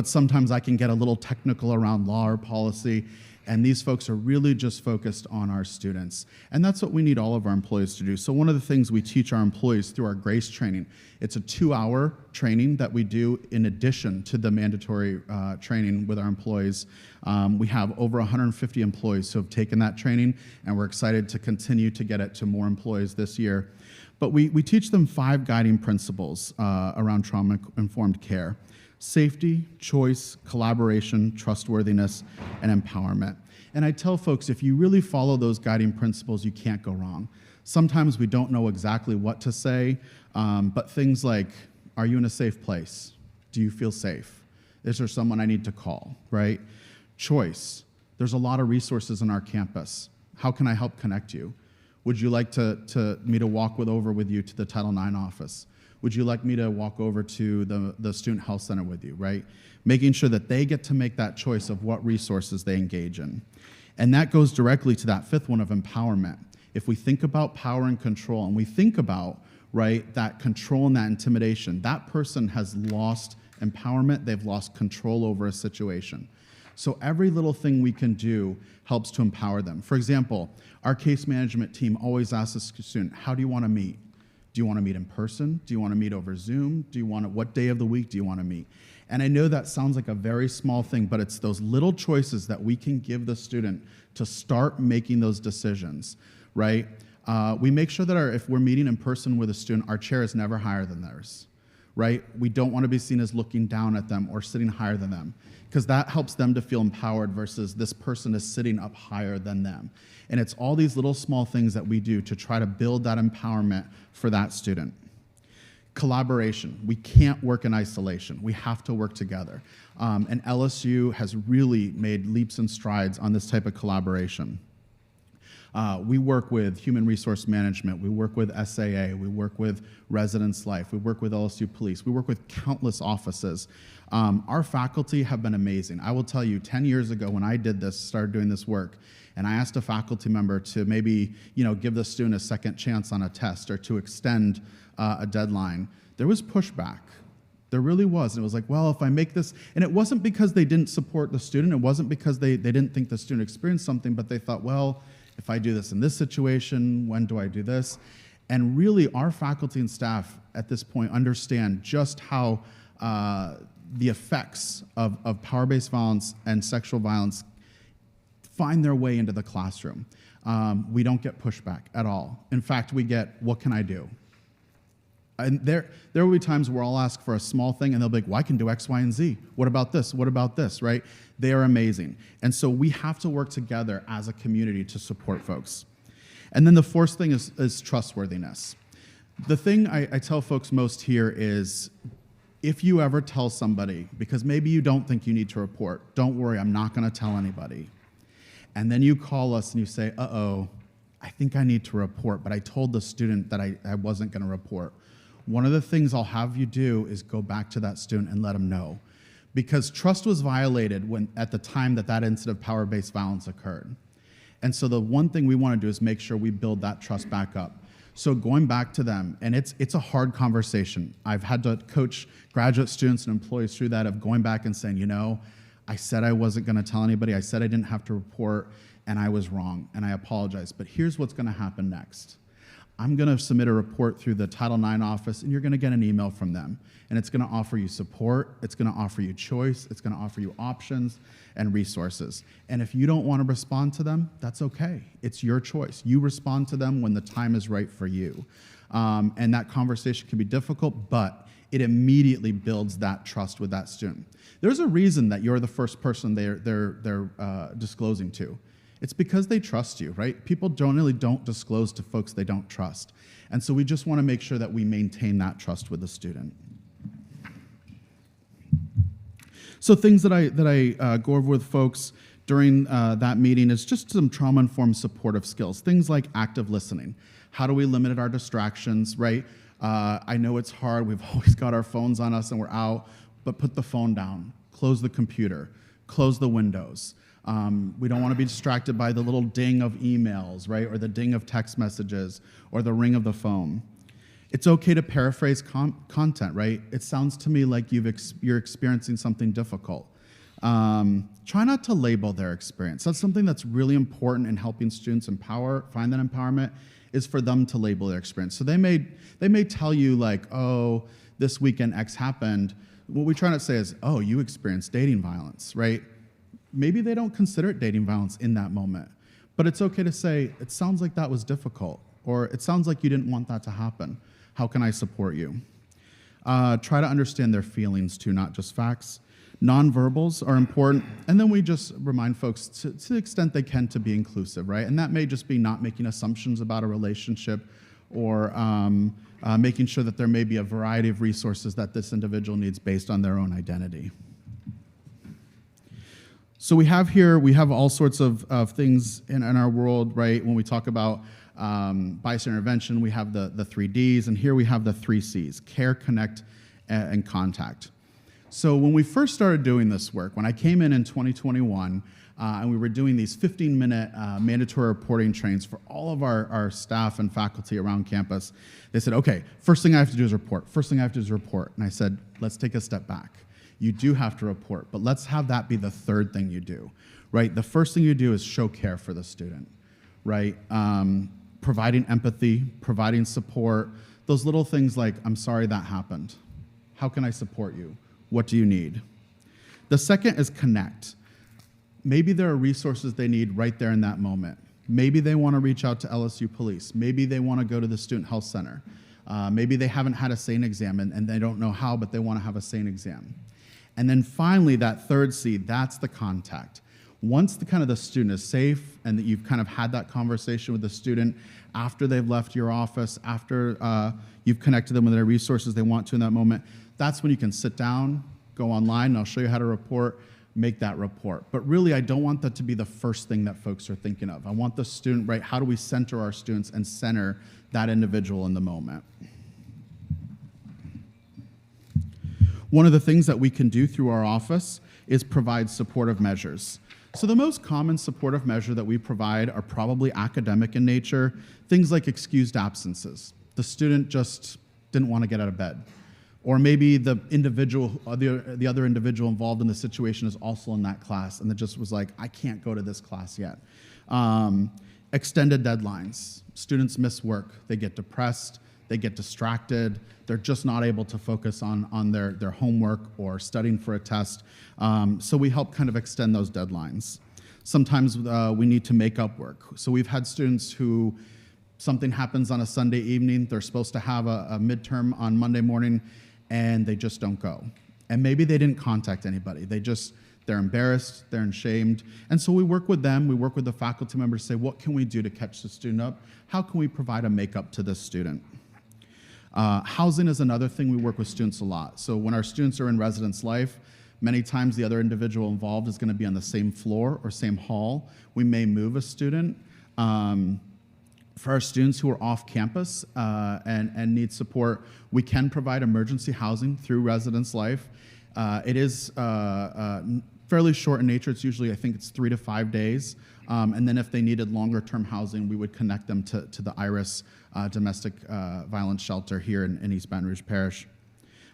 S4: sometimes I can get a little technical around law or policy, and these folks are really just focused on our students. And that's what we need all of our employees to do. So one of the things we teach our employees through our GRACE training, it's a 2-hour training that we do in addition to the mandatory training with our employees. We have over 150 employees who have taken that training, and we're excited to continue to get it to more employees this year. But we teach them 5 guiding principles around trauma-informed care: safety, choice, collaboration, trustworthiness, and empowerment. And I tell folks, if you really follow those guiding principles, you can't go wrong. Sometimes we don't know exactly what to say, but things like, are you in a safe place? Do you feel safe? Is there someone I need to call, right? Choice. There's a lot of resources on our campus. How can I help connect you? Would you like me to walk over with you to the Title IX office? Would you like me to walk over to the Student Health Center with you, right? Making sure that they get to make that choice of what resources they engage in. And that goes directly to that 5th one of empowerment. If we think about power and control, and we think about, right, that control and that intimidation, that person has lost empowerment, they've lost control over a situation. So every little thing we can do helps to empower them. For example, our case management team always asks a student, how do you want to meet? Do you want to meet in person? Do you want to meet over Zoom? What day of the week do you want to meet? And I know that sounds like a very small thing, but it's those little choices that we can give the student to start making those decisions, right? We make sure that if we're meeting in person with a student, our chair is never higher than theirs, right? We don't want to be seen as looking down at them or sitting higher than them, because that helps them to feel empowered versus this person is sitting up higher than them. And it's all these little small things that we do to try to build that empowerment for that student. Collaboration. We can't work in isolation. We have to work together. And LSU has really made leaps and strides on this type of collaboration. We work with Human Resource Management, we work with SAA, we work with Residence Life, we work with LSU Police, we work with countless offices. Our faculty have been amazing. I will tell you, 10 years ago when I started doing this work, and I asked a faculty member to maybe give the student a second chance on a test or to extend a deadline, there was pushback. There really was. And it was like, well, if I make this, and it wasn't because they didn't support the student, it wasn't because they didn't think the student experienced something, but they thought, well, if I do this in this situation, when do I do this? And really, our faculty and staff at this point understand just how the effects of power-based violence and sexual violence find their way into the classroom. We don't get pushback at all. In fact, we get, what can I do? And there will be times where I'll ask for a small thing and they'll be like, well, I can do X, Y, and Z. What about this? What about this, right? They are amazing. And so we have to work together as a community to support folks. And then the 4th thing is trustworthiness. The thing I tell folks most here is, if you ever tell somebody, because maybe you don't think you need to report, don't worry, I'm not gonna tell anybody. And then you call us and you say, uh-oh, I think I need to report, but I told the student that I wasn't gonna report. One of the things I'll have you do is go back to that student and let them know. Because trust was violated at the time that incident of power-based violence occurred. And so the one thing we want to do is make sure we build that trust back up. So going back to them, and it's a hard conversation. I've had to coach graduate students and employees through that of going back and saying, I said I wasn't going to tell anybody. I said I didn't have to report, and I was wrong, and I apologize. But here's what's going to happen next. I'm going to submit a report through the Title IX office, and you're going to get an email from them. And it's going to offer you support, it's going to offer you choice, it's going to offer you options and resources. And if you don't want to respond to them, that's okay. It's your choice. You respond to them when the time is right for you. And that conversation can be difficult, but it immediately builds that trust with that student. There's a reason that you're the first person they're disclosing to. It's because they trust you, right? People generally don't disclose to folks they don't trust. And so we just want to make sure that we maintain that trust with the student. So things that I go over with folks during that meeting is just some trauma-informed supportive skills. Things like active listening. How do we limit our distractions, right? I know it's hard. We've always got our phones on us and we're out, but put the phone down. Close the computer. Close the windows. We don't want to be distracted by the little ding of emails, right? Or the ding of text messages or the ring of the phone. It's okay to paraphrase content, right? It sounds to me like you're experiencing something difficult. Try not to label their experience. That's something that's really important in helping students find that empowerment, is for them to label their experience. So they may tell you like, oh, this weekend X happened. What we try to say is, oh, you experienced dating violence, right? Maybe they don't consider it dating violence in that moment, but it's okay to say, it sounds like that was difficult, or it sounds like you didn't want that to happen. How can I support you? Try to understand their feelings too, not just facts. Nonverbals are important, and then we just remind folks to the extent they can to be inclusive, right? And that may just be not making assumptions about a relationship, or making sure that there may be a variety of resources that this individual needs based on their own identity. So we have all sorts of things in our world, right? When we talk about bystander intervention, we have the 3 Ds, and here we have the 3 Cs: care, connect, and contact. So when we first started doing this work, when I came in 2021, and we were doing these 15-minute mandatory reporting trainings for all of our staff and faculty around campus, they said, okay, first thing I have to do is report. First thing I have to do is report. And I said, let's take a step back. You do have to report, but let's have that be the third thing you do, right? The first thing you do is show care for the student, right? Providing empathy, providing support, those little things like, I'm sorry that happened. How can I support you? What do you need? The second is connect. Maybe there are resources they need right there in that moment. Maybe they want to reach out to LSU police. Maybe they want to go to the student health center. Maybe they haven't had a SANE exam and they don't know how, but they want to have a SANE exam. And then finally, that third C, that's the contact. Once the student is safe and that you've kind of had that conversation with the student after they've left your office, after you've connected them with their resources they want to in that moment, that's when you can sit down, go online, and I'll show you how to report, make that report. But really, I don't want that to be the first thing that folks are thinking of. I want the student, right, how do we center our students and center that individual in the moment? One of the things that we can do through our office is provide supportive measures. So the most common supportive measure that we provide are probably academic in nature, things like excused absences. The student just didn't want to get out of bed. Or maybe the other individual involved in the situation is also in that class and it just was like, I can't go to this class yet. Extended deadlines. Students miss work. They get depressed. They get distracted. They're just not able to focus on their homework or studying for a test. So we help kind of extend those deadlines. Sometimes we need to make up work. So we've had students who something happens on a Sunday evening. They're supposed to have a midterm on Monday morning, and they just don't go. And maybe they didn't contact anybody. They're embarrassed, they're ashamed. And so we work with them, we work with the faculty members to say, what can we do to catch the student up? How can we provide a makeup to this student? Housing is another thing we work with students a lot. So when our students are in residence life, many times the other individual involved is going to be on the same floor or same hall. We may move a student. For our students who are off campus and need support, we can provide emergency housing through residence life. It is fairly short in nature. It's usually, I think it's 3 to 5 days. And then if they needed longer term housing, we would connect them to the IRIS domestic violence shelter here in East Baton Rouge Parish.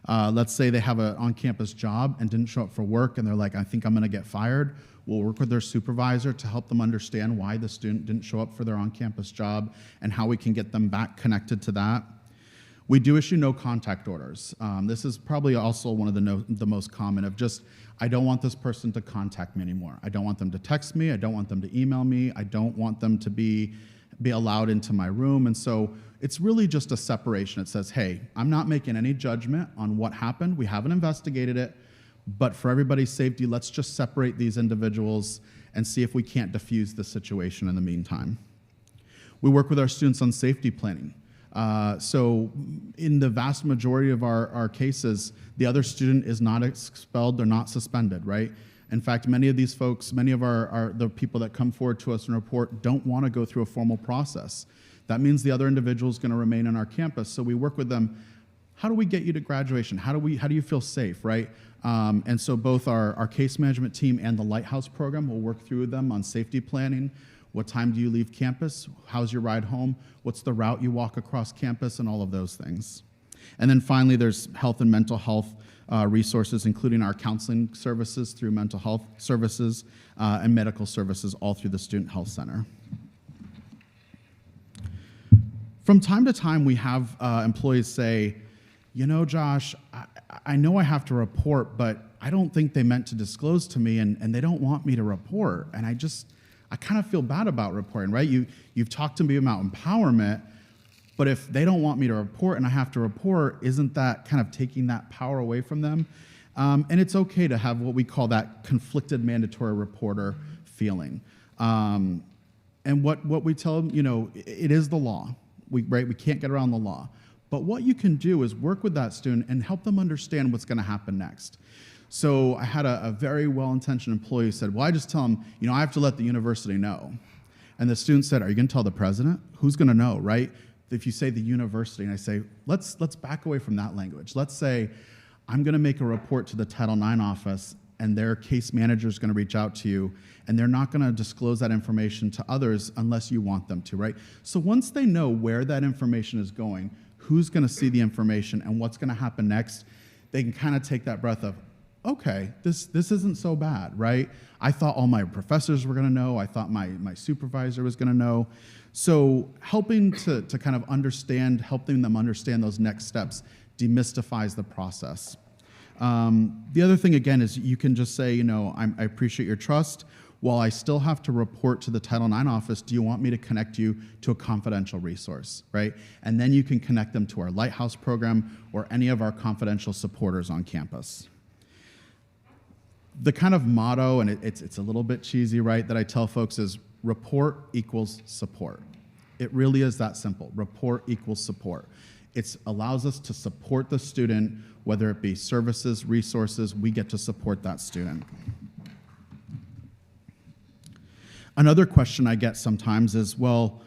S4: Let's say they have an on-campus job and didn't show up for work, and they're like, I think I'm going to get fired. We'll work with their supervisor to help them understand why the student didn't show up for their on-campus job and how we can get them back connected to that. We do issue no contact orders. This is probably also one of the most common of just, I don't want this person to contact me anymore. I don't want them to text me. I don't want them to email me. I don't want them to be allowed into my room. And so it's really just a separation. It says, hey, I'm not making any judgment on what happened. We haven't investigated it. But for everybody's safety, let's just separate these individuals and see if we can't diffuse the situation in the meantime. We work with our students on safety planning. So in the vast majority of our cases, the other student is not expelled, they're not suspended, right? In fact, many of these folks, many of the people that come forward to us and report don't want to go through a formal process. That means the other individual is going to remain on our campus. So we work with them. How do we get you to graduation? How do you feel safe, right? And so both our case management team and the Lighthouse program will work through them on safety planning. What time do you leave campus? How's your ride home? What's the route you walk across campus, and all of those things. And then finally, there's health and mental health resources, including our counseling services through mental health services and medical services all through the Student Health Center. From time to time, we have employees say, you know, Josh, I know I have to report, but I don't think they meant to disclose to me, and they don't want me to report. And I kind of feel bad about reporting, right? You've talked to me about empowerment, but if they don't want me to report and I have to report, isn't that kind of taking that power away from them? And it's okay to have what we call that conflicted mandatory reporter feeling. And what we tell them, you know, it is the law, we can't get around the law. But what you can do is work with that student and help them understand what's going to happen next. So I had a very well-intentioned employee who said, well, I just tell them, you know, I have to let the university know. And the student said, are you going to tell the president? Who's going to know, right? If you say the university, and I say, let's back away from that language. Let's say, I'm going to make a report to the Title IX office, and their case manager is going to reach out to you, and they're not going to disclose that information to others unless you want them to, right? So once they know where that information is going, who's going to see the information, and what's going to happen next, they can kind of take that breath of, okay, this isn't so bad, right? I thought all my professors were going to know. I thought my supervisor was going to know. So helping to kind of helping them understand those next steps demystifies the process. The other thing, again, is you can just say, you know, I appreciate your trust. While I still have to report to the Title IX office, do you want me to connect you to a confidential resource, right? And then you can connect them to our Lighthouse program or any of our confidential supporters on campus. The kind of motto, and it's a little bit cheesy, right, that I tell folks is report equals support. It really is that simple. Report equals support. It allows us to support the student, whether it be services, resources, we get to support that student. Another question I get sometimes is, well,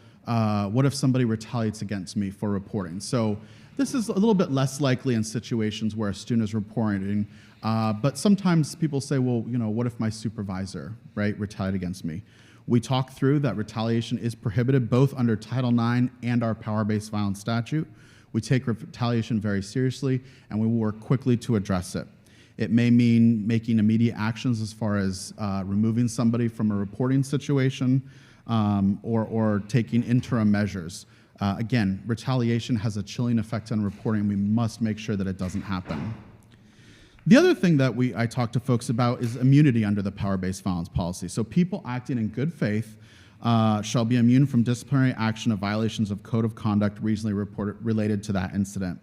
S4: what if somebody retaliates against me for reporting? So this is a little bit less likely in situations where a student is reporting, but sometimes people say, well, you know, what if my supervisor, right, retaliated against me? We talk through that retaliation is prohibited both under Title IX and our power-based violence statute. We take retaliation very seriously, and we will work quickly to address it. It may mean making immediate actions as far as removing somebody from a reporting situation or taking interim measures. Again, retaliation has a chilling effect on reporting. We must make sure that it doesn't happen. The other thing that I talk to folks about is immunity under the power-based violence policy. So people acting in good faith shall be immune from disciplinary action of violations of code of conduct reasonably related to that incident.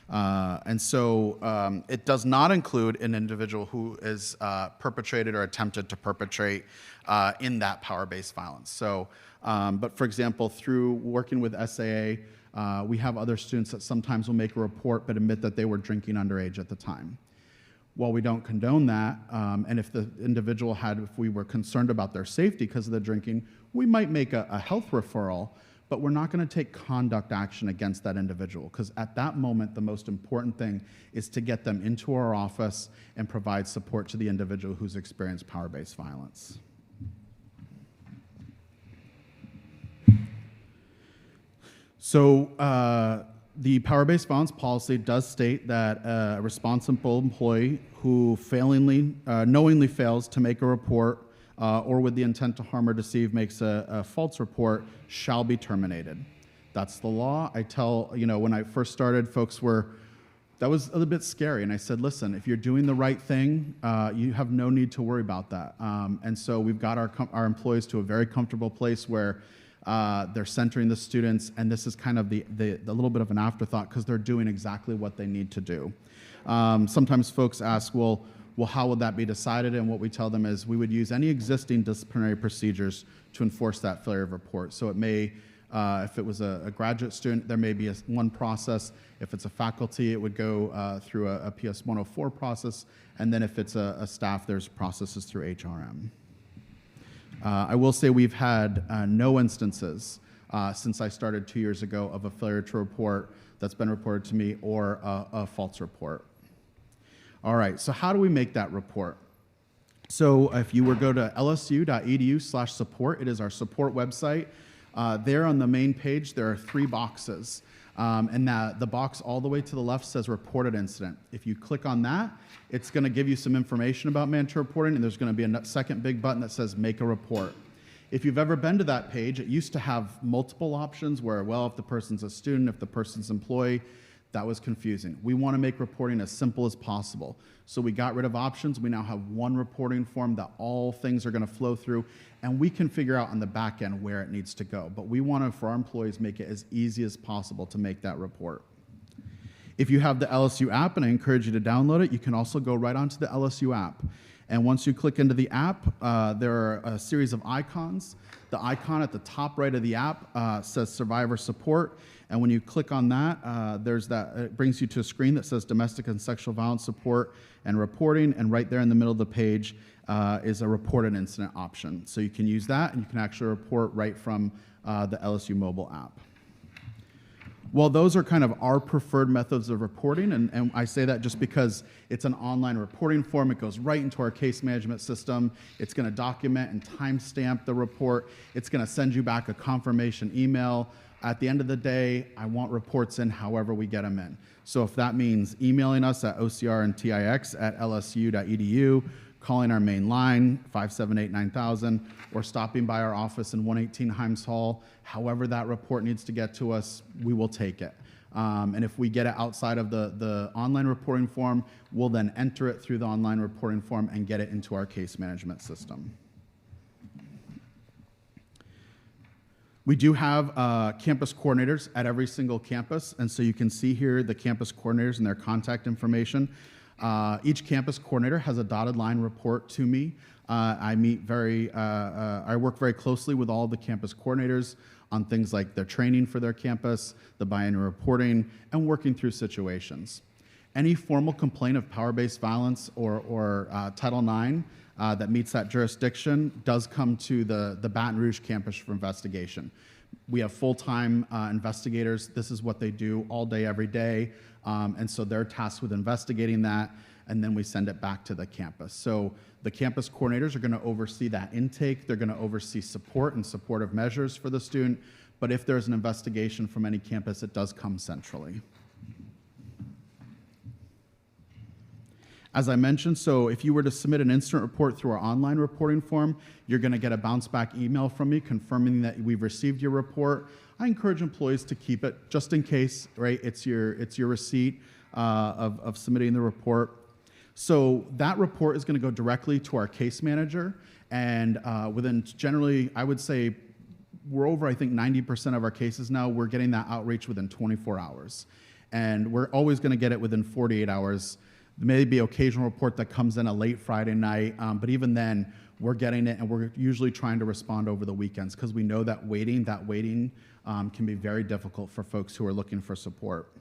S4: And so it does not include an individual who is perpetrated or attempted to perpetrate in that power-based violence. So, but for example, through working with SAA, we have other students that sometimes will make a report but admit that they were drinking underage at the time. While we don't condone that, and if the individual if we were concerned about their safety because of the drinking, we might make a health referral, but we're not going to take conduct action against that individual because at that moment, the most important thing is to get them into our office and provide support to the individual who's experienced power-based violence. So The power-based violence policy does state that a responsible employee who knowingly fails to make a report or with the intent to harm or deceive makes a false report shall be terminated. That's the law. I tell, when I first started, that was a little bit scary. And I said, listen, if you're doing the right thing, you have no need to worry about that. And so we've got our employees to a very comfortable place where they're centering the students, and this is kind of the little bit of an afterthought because they're doing exactly what they need to do. Sometimes folks ask, well, how would that be decided? And what we tell them is we would use any existing disciplinary procedures to enforce that failure of report. So it may, if it was a graduate student, there may be one process. If it's a faculty, it would go through a PS 104 process. And then if it's a staff, there's processes through HRM. I will say we've had no instances since I started 2 years ago of a failure to report that's been reported to me or a false report. All right, so how do we make that report? So if you were to go to lsu.edu/support, it is our support website. There on the main page, there are 3 boxes. And the box all the way to the left says reported incident. If you click on that, it's going to give you some information about mandatory reporting, and there's going to be a second big button that says make a report. If you've ever been to that page, it used to have multiple options where, well, if the person's a student, if the person's employee, that was confusing. We want to make reporting as simple as possible. So we got rid of options. We now have one reporting form that all things are going to flow through, and we can figure out on the back end where it needs to go. But we want to, for our employees, make it as easy as possible to make that report. If you have the LSU app, and I encourage you to download it, you can also go right onto the LSU app. And once you click into the app, there are a series of icons. The icon at the top right of the app says Survivor Support. And when you click on that, it brings you to a screen that says Domestic and Sexual Violence Support and Reporting. And right there in the middle of the page is a reported incident option. So you can use that, and you can actually report right from the LSU mobile app. Well, those are kind of our preferred methods of reporting, and I say that just because it's an online reporting form. It goes right into our case management system. It's going to document and timestamp the report. It's going to send you back a confirmation email. At the end of the day, I want reports in however we get them in. So if that means emailing us at ocrandtix@lsu.edu, calling our main line, 578-9000, or stopping by our office in 118 Himes Hall, however that report needs to get to us, we will take it. And if we get it outside of the online reporting form, we'll then enter it through the online reporting form and get it into our case management system. We do have campus coordinators at every single campus, and so you can see here the campus coordinators and their contact information. Each campus coordinator has a dotted line report to me. I work very closely with all the campus coordinators on things like their training for their campus, the biannual reporting, and working through situations. Any formal complaint of power-based violence or Title IX that meets that jurisdiction does come to the Baton Rouge campus for investigation. We have full-time investigators. This is what they do all day, every day. And so they're tasked with investigating that, and then we send it back to the campus. So the campus coordinators are going to oversee that intake. They're going to oversee support and supportive measures for the student. But if there's an investigation from any campus, it does come centrally. As I mentioned, so if you were to submit an incident report through our online reporting form, you're going to get a bounce back email from me confirming that we've received your report. I encourage employees to keep it just in case, right? It's your receipt of submitting the report. So that report is going to go directly to our case manager, and within generally, I would say we're over, I think, 90% of our cases now, we're getting that outreach within 24 hours. And we're always going to get it within 48 hours. There may be an occasional report that comes in a late Friday night, but even then, we're getting it, and we're usually trying to respond over the weekends because we know that waiting can be very difficult for folks who are looking for support.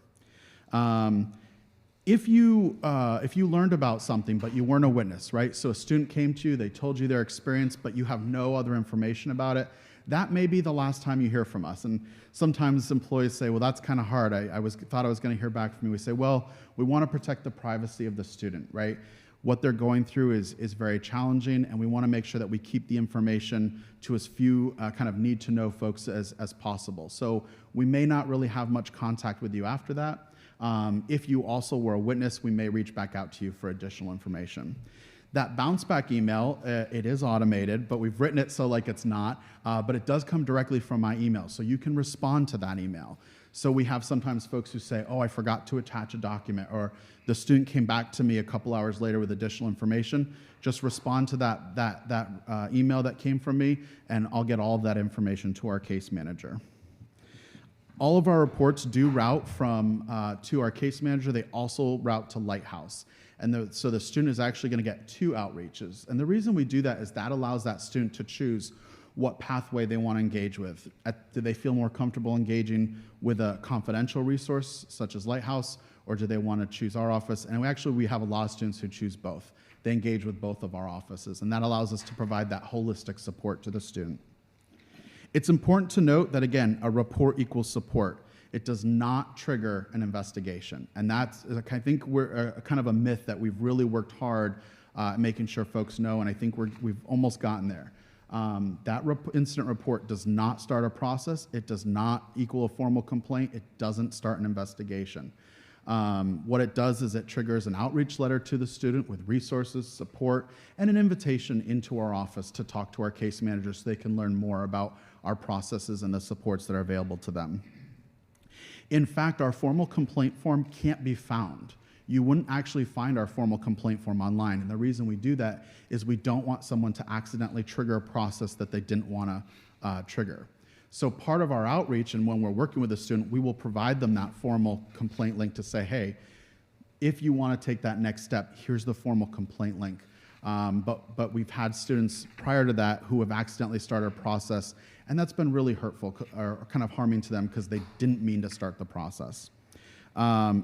S4: If you learned about something but you weren't a witness, right? So a student came to you, they told you their experience, but you have no other information about it, that may be the last time you hear from us. And sometimes employees say, well, that's kind of hard. I thought I was going to hear back from you. We say, well, we want to protect the privacy of the student, right? What they're going through is very challenging, and we want to make sure that we keep the information to as few kind of need-to-know folks as possible. So we may not really have much contact with you after that. If you also were a witness, we may reach back out to you for additional information. That bounce back email, it is automated, but we've written it so like it's not, but it does come directly from my email, so you can respond to that email. So we have sometimes folks who say, oh, I forgot to attach a document, or the student came back to me a couple hours later with additional information. Just respond to that email that came from me, and I'll get all of that information to our case manager. All of our reports do route from to our case manager. They also route to Lighthouse. And so the student is actually going to get 2 outreaches. And the reason we do that is that allows that student to choose what pathway they want to engage with. Do they feel more comfortable engaging with a confidential resource such as Lighthouse, or do they want to choose our office? And we have a lot of students who choose both. They engage with both of our offices, and that allows us to provide that holistic support to the student. It's important to note that, again, a report equals support. It does not trigger an investigation, and that's, I think, we're kind of a myth that we've really worked hard at making sure folks know, and I think we've almost gotten there. That incident report does not start a process. It does not equal a formal complaint. It doesn't start an investigation. What it does is it triggers an outreach letter to the student with resources, support, and an invitation into our office to talk to our case managers so they can learn more about our processes and the supports that are available to them. In fact, our formal complaint form can't be found. You wouldn't actually find our formal complaint form online, and the reason we do that is we don't want someone to accidentally trigger a process that they didn't want to trigger. So part of our outreach, and when we're working with a student, we will provide them that formal complaint link to say, hey, if you want to take that next step, here's the formal complaint link. But we've had students prior to that who have accidentally started a process, and that's been really hurtful or kind of harming to them because they didn't mean to start the process.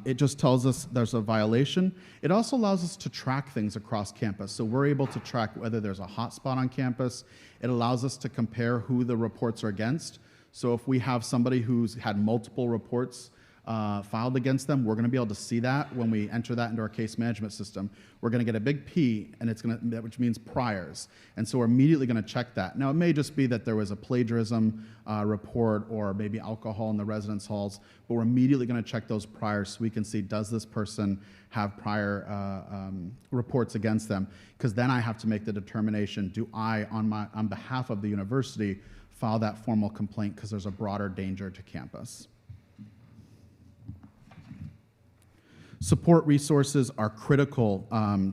S4: It just tells us there's a violation. It also allows us to track things across campus. So we're able to track whether there's a hotspot on campus. It allows us to compare who the reports are against. So if we have somebody who's had multiple reports filed against them, we're going to be able to see that when we enter that into our case management system. We're going to get a big P, and which means priors. And so we're immediately going to check that. Now, it may just be that there was a plagiarism report or maybe alcohol in the residence halls, but we're immediately going to check those priors so we can see, does this person have prior reports against them? Because then I have to make the determination, do I, on behalf of the university, file that formal complaint because there's a broader danger to campus. Support resources are critical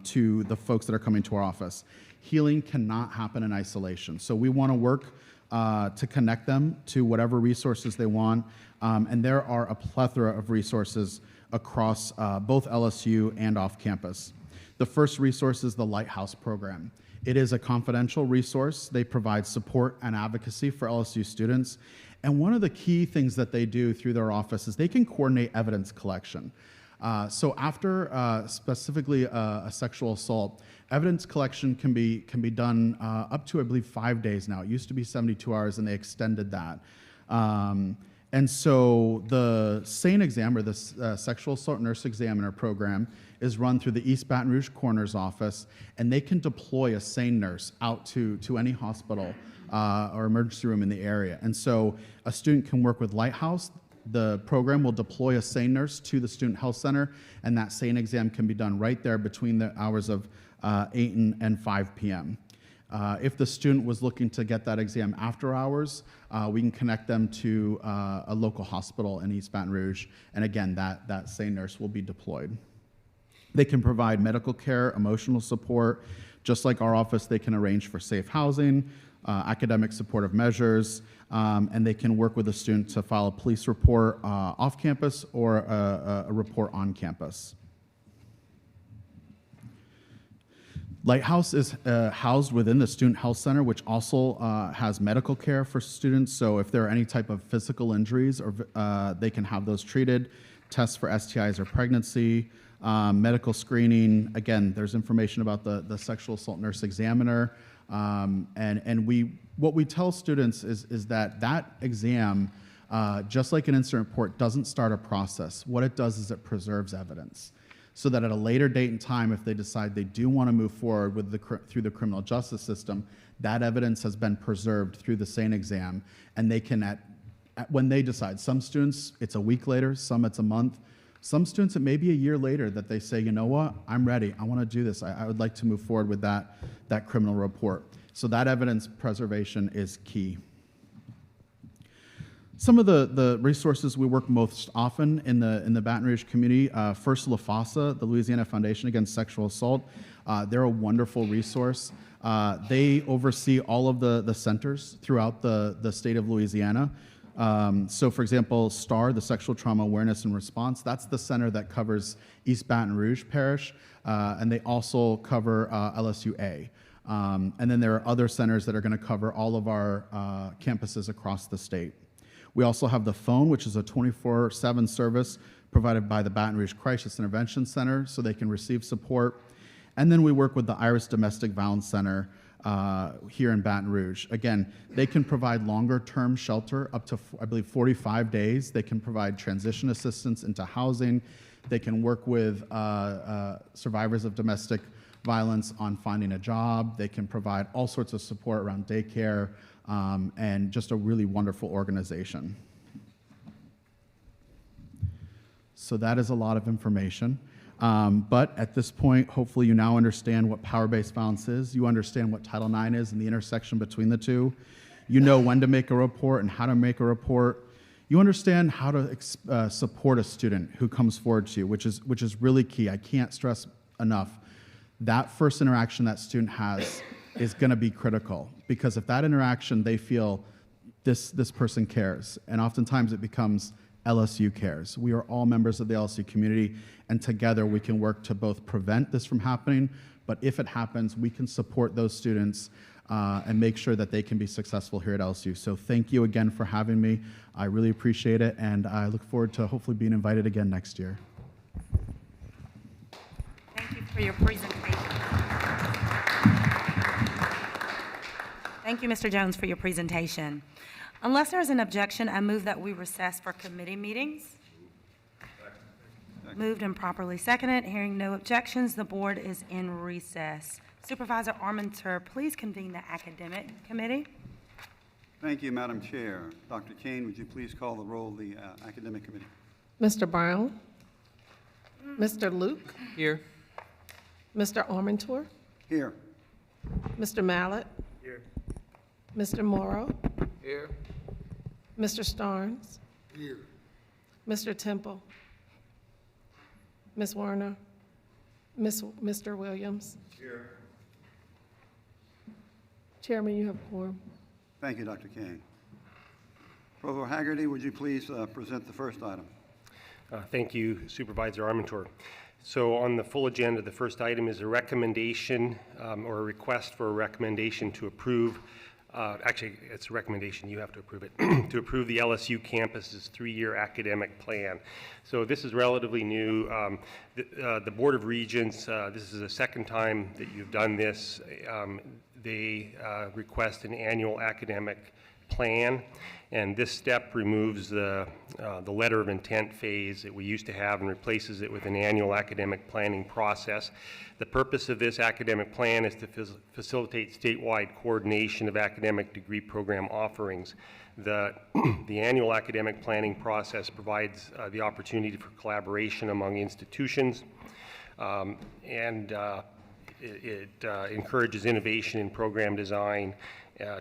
S4: to the folks that are coming to our office. Healing cannot happen in isolation. So we want to work to connect them to whatever resources they want. And there are a plethora of resources across both LSU and off campus. The first resource is the Lighthouse program. It is a confidential resource. They provide support and advocacy for LSU students. And one of the key things that they do through their office is they can coordinate evidence collection. So after specifically a sexual assault, evidence collection can be done up to, I believe, 5 days now. It used to be 72 hours, and they extended that. And so the SANE exam, or the Sexual Assault Nurse Examiner program, is run through the East Baton Rouge Coroner's Office, and they can deploy a SANE nurse out to any hospital or emergency room in the area. And so a student can work with Lighthouse. The program will deploy a SANE nurse to the Student Health Center, and that SANE exam can be done right there between the hours of 8 and 5 p.m. If the student was looking to get that exam after hours, we can connect them to a local hospital in East Baton Rouge, and again, that SANE nurse will be deployed. They can provide medical care, emotional support. Just like our office, they can arrange for safe housing, academic supportive measures, and they can work with a student to file a police report off campus or a report on campus. Lighthouse is housed within the Student Health Center, which also has medical care for students. So if there are any type of physical injuries, or they can have those treated, tests for STIs or pregnancy, medical screening. Again, there's information about the Sexual Assault Nurse Examiner. What we tell students is that exam, just like an incident report, doesn't start a process. What it does is it preserves evidence. so that at a later date and time, if they decide they do want to move forward with through the criminal justice system, that evidence has been preserved through the SANE exam, and they can, when they decide, some students, it's a week later, some it's a month, some students, it may be a year later that they say, you know what, I'm ready, I want to do this, I would like to move forward with that criminal report. So that evidence preservation is key. Some of the resources we work most often in the Baton Rouge community, first LaFossa, the Louisiana Foundation Against Sexual Assault, they're a wonderful resource. They oversee all of the centers throughout the state of Louisiana. So for example, STAR, the Sexual Trauma Awareness and Response, that's the center that covers East Baton Rouge Parish, and they also cover LSUA. And then there are other centers that are going to cover all of our campuses across the state. We also have the phone, which is a 24/7 service provided by the Baton Rouge Crisis Intervention Center, so they can receive support. And then we work with the Iris Domestic Violence Center here in Baton Rouge. Again, they can provide longer-term shelter up to, I believe, 45 days. They can provide transition assistance into housing. They can work with survivors of domestic violence on finding a job. They can provide all sorts of support around daycare, and just a really wonderful organization. So that is a lot of information. But at this point, hopefully you now understand what power-based violence is. You understand what Title IX is and the intersection between the two. You know when to make a report and how to make a report. You understand how to support a student who comes forward to you, which is really key. I can't stress enough. That first interaction that student has is going to be critical, because if that interaction, they feel this person cares, and oftentimes it becomes LSU cares. We are all members of the LSU community, and together we can work to both prevent this from happening, but if it happens, we can support those students and make sure that they can be successful here at LSU. So thank you again for having me. I really appreciate it, and I look forward to hopefully being invited again next year.
S2: Thank you for your presentation. Thank you, Mr. Jones, for your presentation. Unless there is an objection, I move that we recess for committee meetings. Moved and properly seconded. Hearing no objections, the board is in recess. Supervisor Armenteur, please convene the academic committee.
S3: Thank you, Madam Chair. Dr. Kane, would you please call the roll of the academic committee?
S5: Mr. Brown? Mr. Luke?
S6: Here.
S5: Mr. Armenteur?
S3: Here.
S5: Mr. Mallett?
S6: Here.
S5: Mr. Morrow?
S6: Here.
S5: Mr. Starnes?
S6: Here.
S5: Mr. Temple? Ms. Werner? Mr. Williams?
S6: Here.
S5: Chairman, you have quorum.
S3: Thank you, Dr. Kane. Provost Haggerty, would you please present the first item?
S7: Thank you, Supervisor Armenteur. So on the full agenda, the first item is a recommendation or a request for a recommendation to approve. Actually, it's a recommendation, you have to approve it, to approve the LSU campus's 3-year academic plan. So this is relatively new. The Board of Regents, this is the second time that you've done this. They request an annual academic plan, and this step removes the letter of intent phase that we used to have and replaces it with an annual academic planning process. The purpose of this academic plan is to facilitate statewide coordination of academic degree program offerings. The annual academic planning process provides the opportunity for collaboration among institutions, and it encourages innovation in program design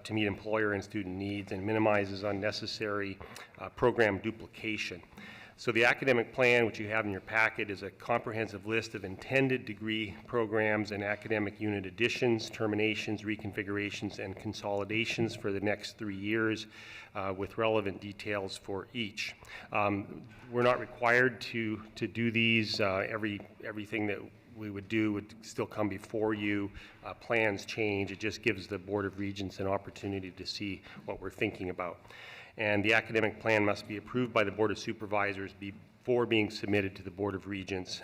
S7: to meet employer and student needs and minimizes unnecessary program duplication. So the academic plan, which you have in your packet, is a comprehensive list of intended degree programs and academic unit additions, terminations, reconfigurations, and consolidations for the next 3 years with relevant details for each. We're not required to do these. Everything that we would do would still come before you. Plans change. It just gives the Board of Regents an opportunity to see what we're thinking about. And the academic plan must be approved by the Board of Supervisors before being submitted to the Board of Regents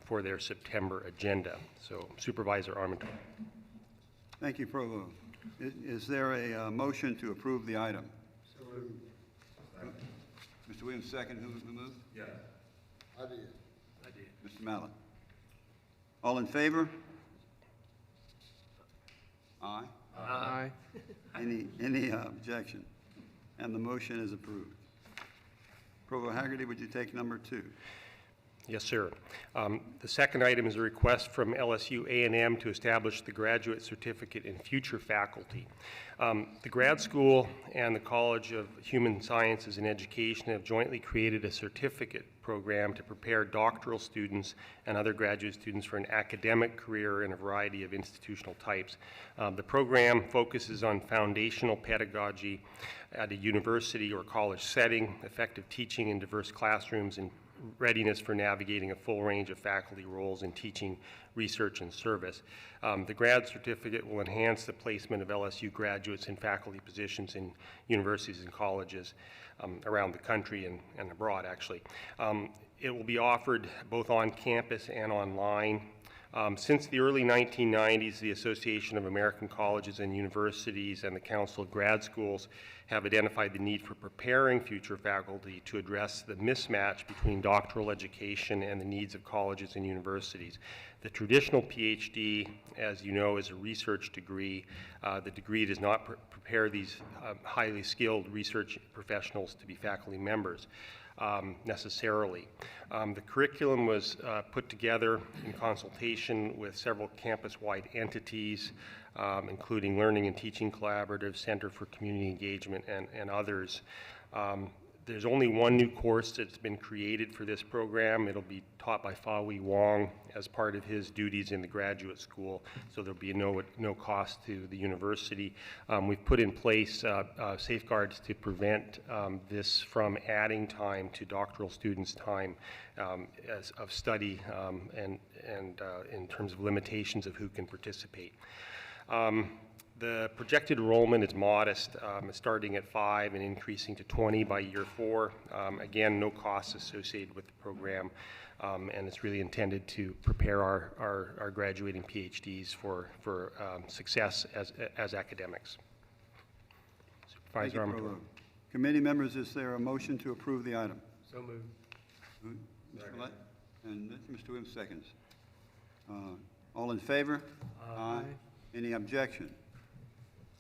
S7: for their September agenda. So, Supervisor Armenteur.
S3: Thank you, Provost. Is there a motion to approve the item?
S6: So moved.
S3: Mr. Williams, second. Who moved?
S6: Yeah. I did.
S3: Mr. Mallett. All in favor? Aye.
S5: Aye.
S3: Any objection? And the motion is approved. Provost Haggerty, would you take number 2?
S7: Yes, sir. The second item is a request from LSU A&M to establish the graduate certificate in future faculty. The grad school and the College of Human Sciences and Education have jointly created a certificate program to prepare doctoral students and other graduate students for an academic career in a variety of institutional types. The program focuses on foundational pedagogy at a university or college setting, effective teaching in diverse classrooms, and readiness for navigating a full range of faculty roles in teaching, research, and service. The grad certificate will enhance the placement of LSU graduates in faculty positions in universities and colleges around the country and abroad, actually. It will be offered both on campus and online. Since the early 1990s, the Association of American Colleges and Universities and the Council of Grad Schools have identified the need for preparing future faculty to address the mismatch between doctoral education and the needs of colleges and universities. The traditional PhD, as you know, is a research degree. The degree does not prepare these highly skilled research professionals to be faculty members. Necessarily. The curriculum was put together in consultation with several campus-wide entities, including Learning and Teaching Collaborative, Center for Community Engagement, and others. There's only one new course that's been created for this program. It'll be taught by Fa-Wee Wong as part of his duties in the graduate school, so there'll be no cost to the university. We've put in place safeguards to prevent this from adding time to doctoral students' time of study and in terms of limitations of who can participate. The projected enrollment is modest, starting at 5 and increasing to 20 by year 4. Again, no costs associated with the program, and it's really intended to prepare our graduating PhDs for success as academics.
S3: Thank you,
S7: Supervisor Armentrout.
S3: Provost. Committee members, is there a motion to approve the item?
S6: So moved.
S3: Mr. Millett? And Mr. Williams seconds. All in favor? Aye. Any objection?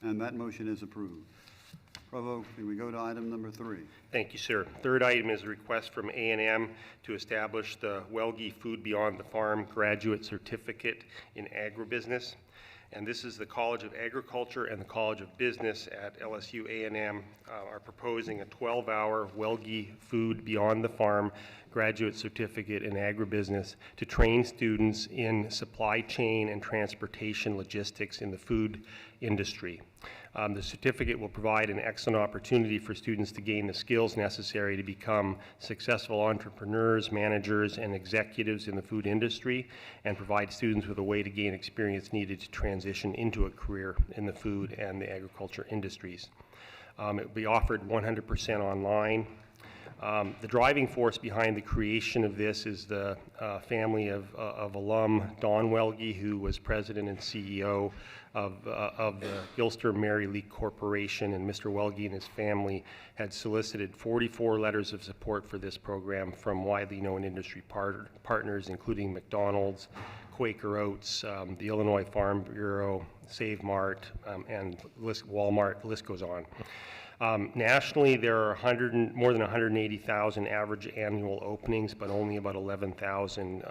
S3: And that motion is approved. Provost, can we go to item number 3?
S7: Thank you, sir. Third item is a request from A&M to establish the Welge Food Beyond the Farm Graduate Certificate in Agribusiness. And this is the College of Agriculture and the College of Business at LSU A&M are proposing a 12-hour Welge Food Beyond the Farm Graduate Certificate in Agribusiness to train students in supply chain and transportation logistics in the food industry. The certificate will provide an excellent opportunity for students to gain the skills necessary to become successful entrepreneurs, managers, and executives in the food industry, and provide students with a way to gain experience needed to transition into a career in the food and the agriculture industries. It will be offered 100% online. The driving force behind the creation of this is the family of alum Don Welge, who was president and CEO of the Gilster Mary Lee Corporation, and Mr. Welge and his family had solicited 44 letters of support for this program from widely known industry partners, including McDonald's, Quaker Oats, the Illinois Farm Bureau, Save Mart, and Walmart. The list goes on. Nationally, there are more than 180,000 average annual openings, but only about 11,000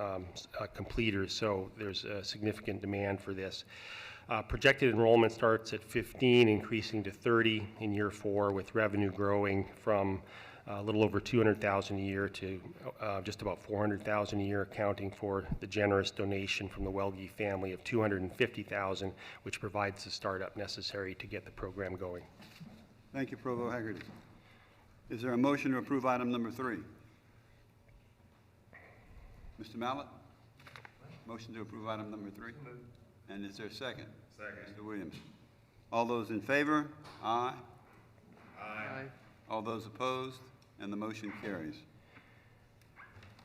S7: completers, so there's a significant demand for this. Projected enrollment starts at 15, increasing to 30 in year 4, with revenue growing from a little over $200,000 a year to just about $400,000 a year, accounting for the generous donation from the Welge family of $250,000, which provides the startup necessary to get the program going.
S3: Thank you, Provost Haggerty. Is there a motion to approve item number 3? Mr. Mallett? Motion to approve item number 3? And is there a second? Second. Mr. Williams. All those in favor? Aye.
S6: Aye.
S3: All those opposed? And the motion carries.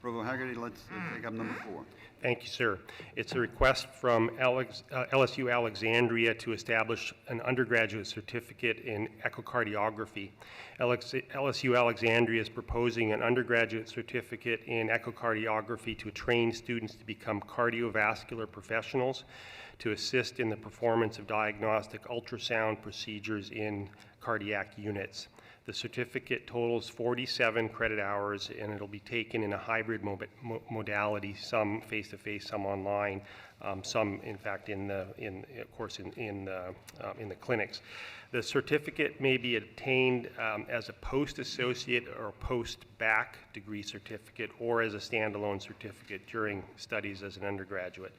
S3: Provo Hagerty, let's take up number 4.
S7: Thank you, sir. It's a request from LSU Alexandria to establish an undergraduate certificate in echocardiography. LSU Alexandria is proposing an undergraduate certificate in echocardiography to train students to become cardiovascular professionals to assist in the performance of diagnostic ultrasound procedures in cardiac units. The certificate totals 47 credit hours, and it'll be taken in a hybrid modality, some face-to-face, some online, some, in fact, in the clinics. The certificate may be obtained as a post-associate or post-bac degree certificate or as a standalone certificate during studies as an undergraduate.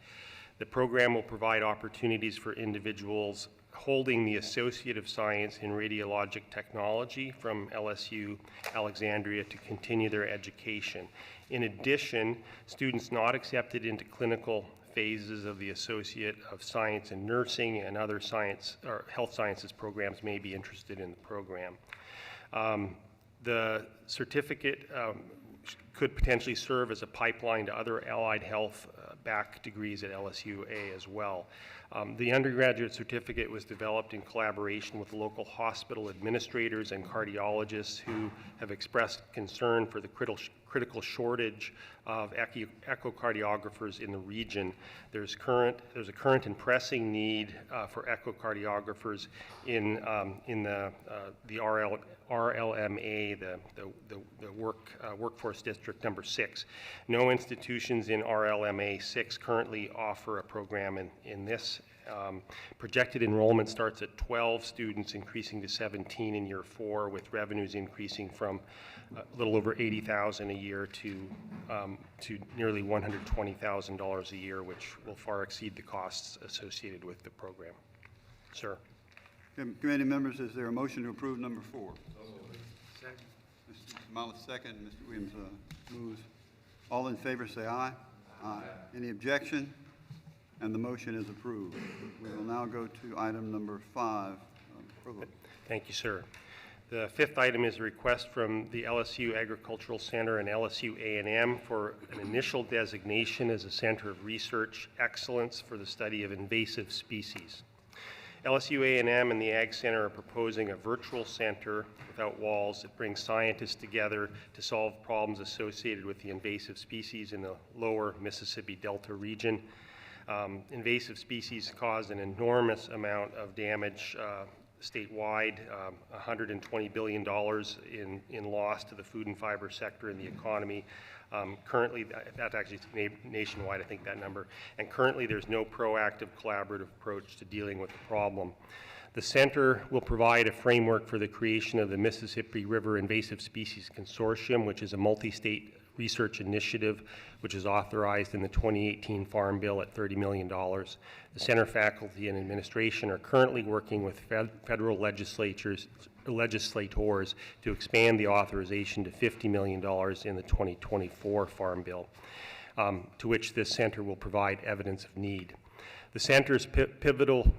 S7: The program will provide opportunities for individuals holding the Associate of Science in Radiologic Technology from LSU Alexandria to continue their education. In addition, students not accepted into clinical phases of the Associate of Science in Nursing and other science or health sciences programs may be interested in the program. The certificate could potentially serve as a pipeline to other allied health bac degrees at LSUA as well. The undergraduate certificate was developed in collaboration with local hospital administrators and cardiologists who have expressed concern for the critical shortage of echocardiographers in the region. There's a current and pressing need for echocardiographers in the RLMA, the Workforce District number 6. No institutions in RLMA 6 currently offer a program in this. Projected enrollment starts at 12 students, increasing to 17 in year 4, with revenues increasing from a little over $80,000 a year to nearly $120,000 a year, which will far exceed the costs associated with the program. Sir.
S3: Committee members, is there a motion to approve number 4? Second. Mr. Smollett, second. Mr. Williams moves. All in favor say aye. Aye. Any objection? And the motion is approved. We will now go to item number 5. Provost.
S7: Thank you, sir. The 5th item is a request from the LSU Agricultural Center and LSU A&M for an initial designation as a center of research excellence for the study of invasive species. LSU A&M and the Ag Center are proposing a virtual center without walls that brings scientists together to solve problems associated with the invasive species in the lower Mississippi Delta region. Invasive species cause an enormous amount of damage statewide, $120 billion in loss to the food and fiber sector in the economy. Currently, that's actually nationwide, I think, that number. And currently, there's no proactive collaborative approach to dealing with the problem. The center will provide a framework for the creation of the Mississippi River Invasive Species Consortium, which is a multi-state research initiative which is authorized in the 2018 Farm Bill at $30 million. The center faculty and administration are currently working with federal legislators to expand the authorization to $50 million in the 2024 Farm Bill, to which this center will provide evidence of need. The center is pivotal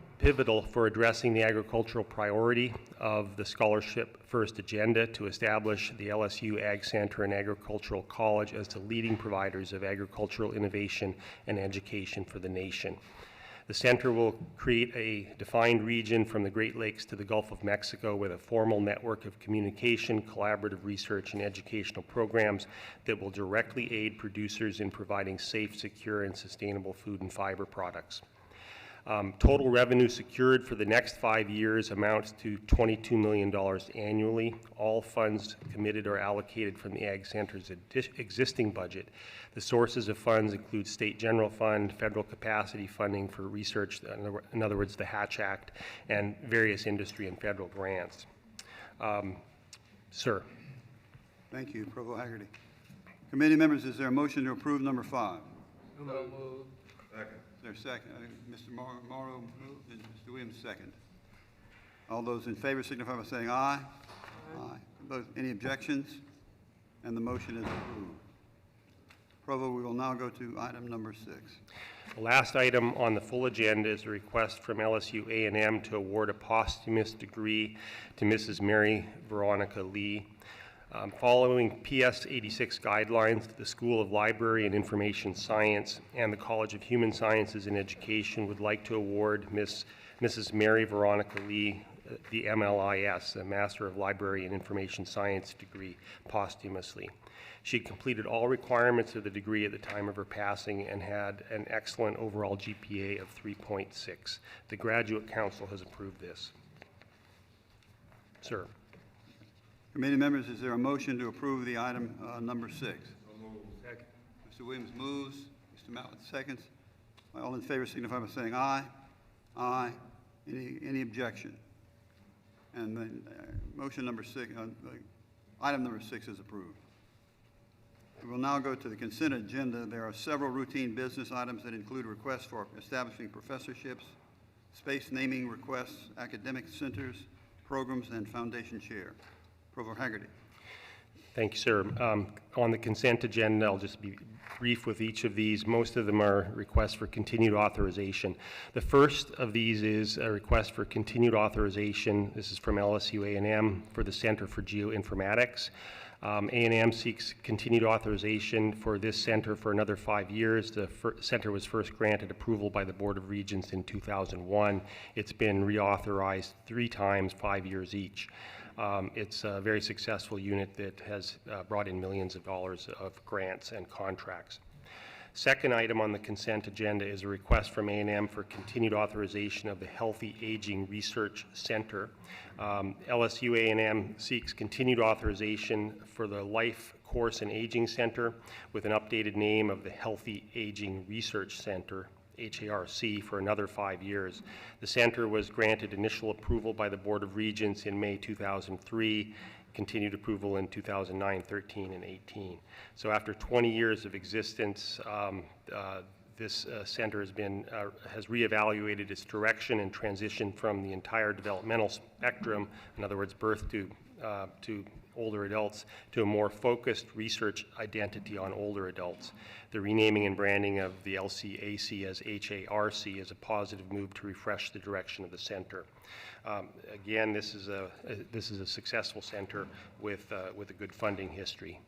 S7: for addressing the agricultural priority of the Scholarship First agenda to establish the LSU Ag Center and Agricultural College as the leading providers of agricultural innovation and education for the nation. The center will create a defined region from the Great Lakes to the Gulf of Mexico with a formal network of communication, collaborative research, and educational programs that will directly aid producers in providing safe, secure, and sustainable food and fiber products. Total revenue secured for the next 5 years amounts to $22 million annually. All funds committed are allocated from the Ag Center's existing budget. The sources of funds include state general fund, federal capacity funding for research, in other words, the Hatch Act, and various industry and federal grants. Sir.
S3: Thank you, Provost Hagerty. Committee members, is there a motion to approve number 5?
S6: So moved.
S3: Second. Is there a second? Mr. Morrow moved and Mr. Williams second. All those in favor signify by saying aye. Aye. Any objections? And the motion is approved. Provo, we will now go to item number 6.
S7: The last item on the full agenda is a request from LSU A&M to award a posthumous degree to Mrs. Mary Veronica Lee. Following PS 86 guidelines, the School of Library and Information Science and the College of Human Sciences and Education would like to award Mrs. Mary Veronica Lee the MLIS, a Master of Library and Information Science degree, posthumously. She completed all requirements of the degree at the time of her passing and had an excellent overall GPA of 3.6. The Graduate Council has approved this. Sir.
S3: Committee members, is there a motion to approve the item number 6?
S7: Second.
S3: Mr. Williams moves. Mr. Mallett seconds. All in favor signify by saying aye. Aye. Any objection? And then motion number 6, item number 6 is approved. We will now go to the consent agenda. There are several routine business items that include requests for establishing professorships, space naming requests, academic centers, programs, and foundation chair. Provost Haggerty.
S7: Thank you, sir. On the consent agenda, I'll just be brief with each of these. Most of them are requests for continued authorization. The first of these is a request for continued authorization. This is from LSU A&M for the Center for Geoinformatics. A&M seeks continued authorization for this center for another 5 years. The center was first granted approval by the Board of Regents in 2001. It's been reauthorized 3 times, 5 years each. It's a very successful unit that has brought in millions of dollars of grants and contracts. Second item on the consent agenda is a request from A&M for continued authorization of the Healthy Aging Research Center. LSU A&M seeks continued authorization for the Life Course and Aging Center with an updated name of the Healthy Aging Research Center, HARC, for another 5 years. The center was granted initial approval by the Board of Regents in May 2003, continued approval in 2009, 13, and 18. So after 20 years of existence, this center has reevaluated its direction and transitioned from the entire developmental spectrum, in other words, birth to older adults, to a more focused research identity on older adults. The renaming and branding of the LCAC as HARC is a positive move to refresh the direction of the center. Again, this is a successful center with a good funding history.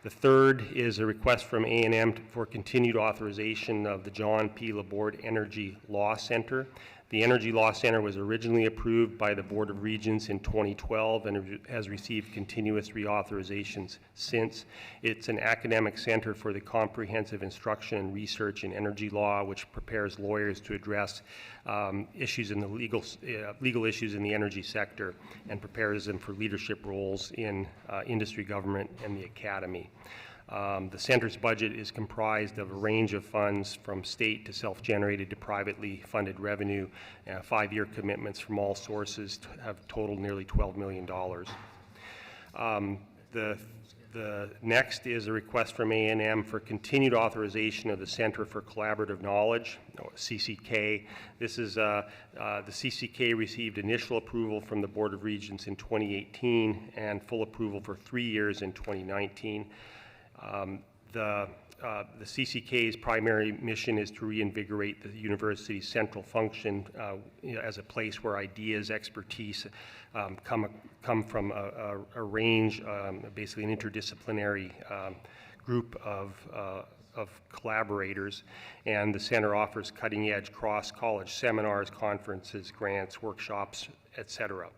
S7: The third is a request from A&M for continued authorization of the John P. Laborde Energy Law Center. The Energy Law Center was originally approved by the Board of Regents in 2012 and has received continuous reauthorizations since. It's an academic center for the comprehensive instruction and research in energy law, which prepares lawyers to address issues in the legal issues in the energy sector and prepares them for leadership roles in industry, government, and the academy. The center's budget is comprised of a range of funds from state to self-generated to privately funded revenue. 5-year commitments from all sources have totaled nearly $12 million. The next is a request from A&M for continued authorization of the Center for Collaborative Knowledge, CCK. This is the CCK received initial approval from the Board of Regents in 2018 and full approval for 3 years in 2019. The CCK's primary mission is to reinvigorate the university's central function as a place where ideas, expertise come from a range, basically an interdisciplinary group of collaborators, and the center offers cutting-edge cross-college seminars, conferences, grants, workshops, etc.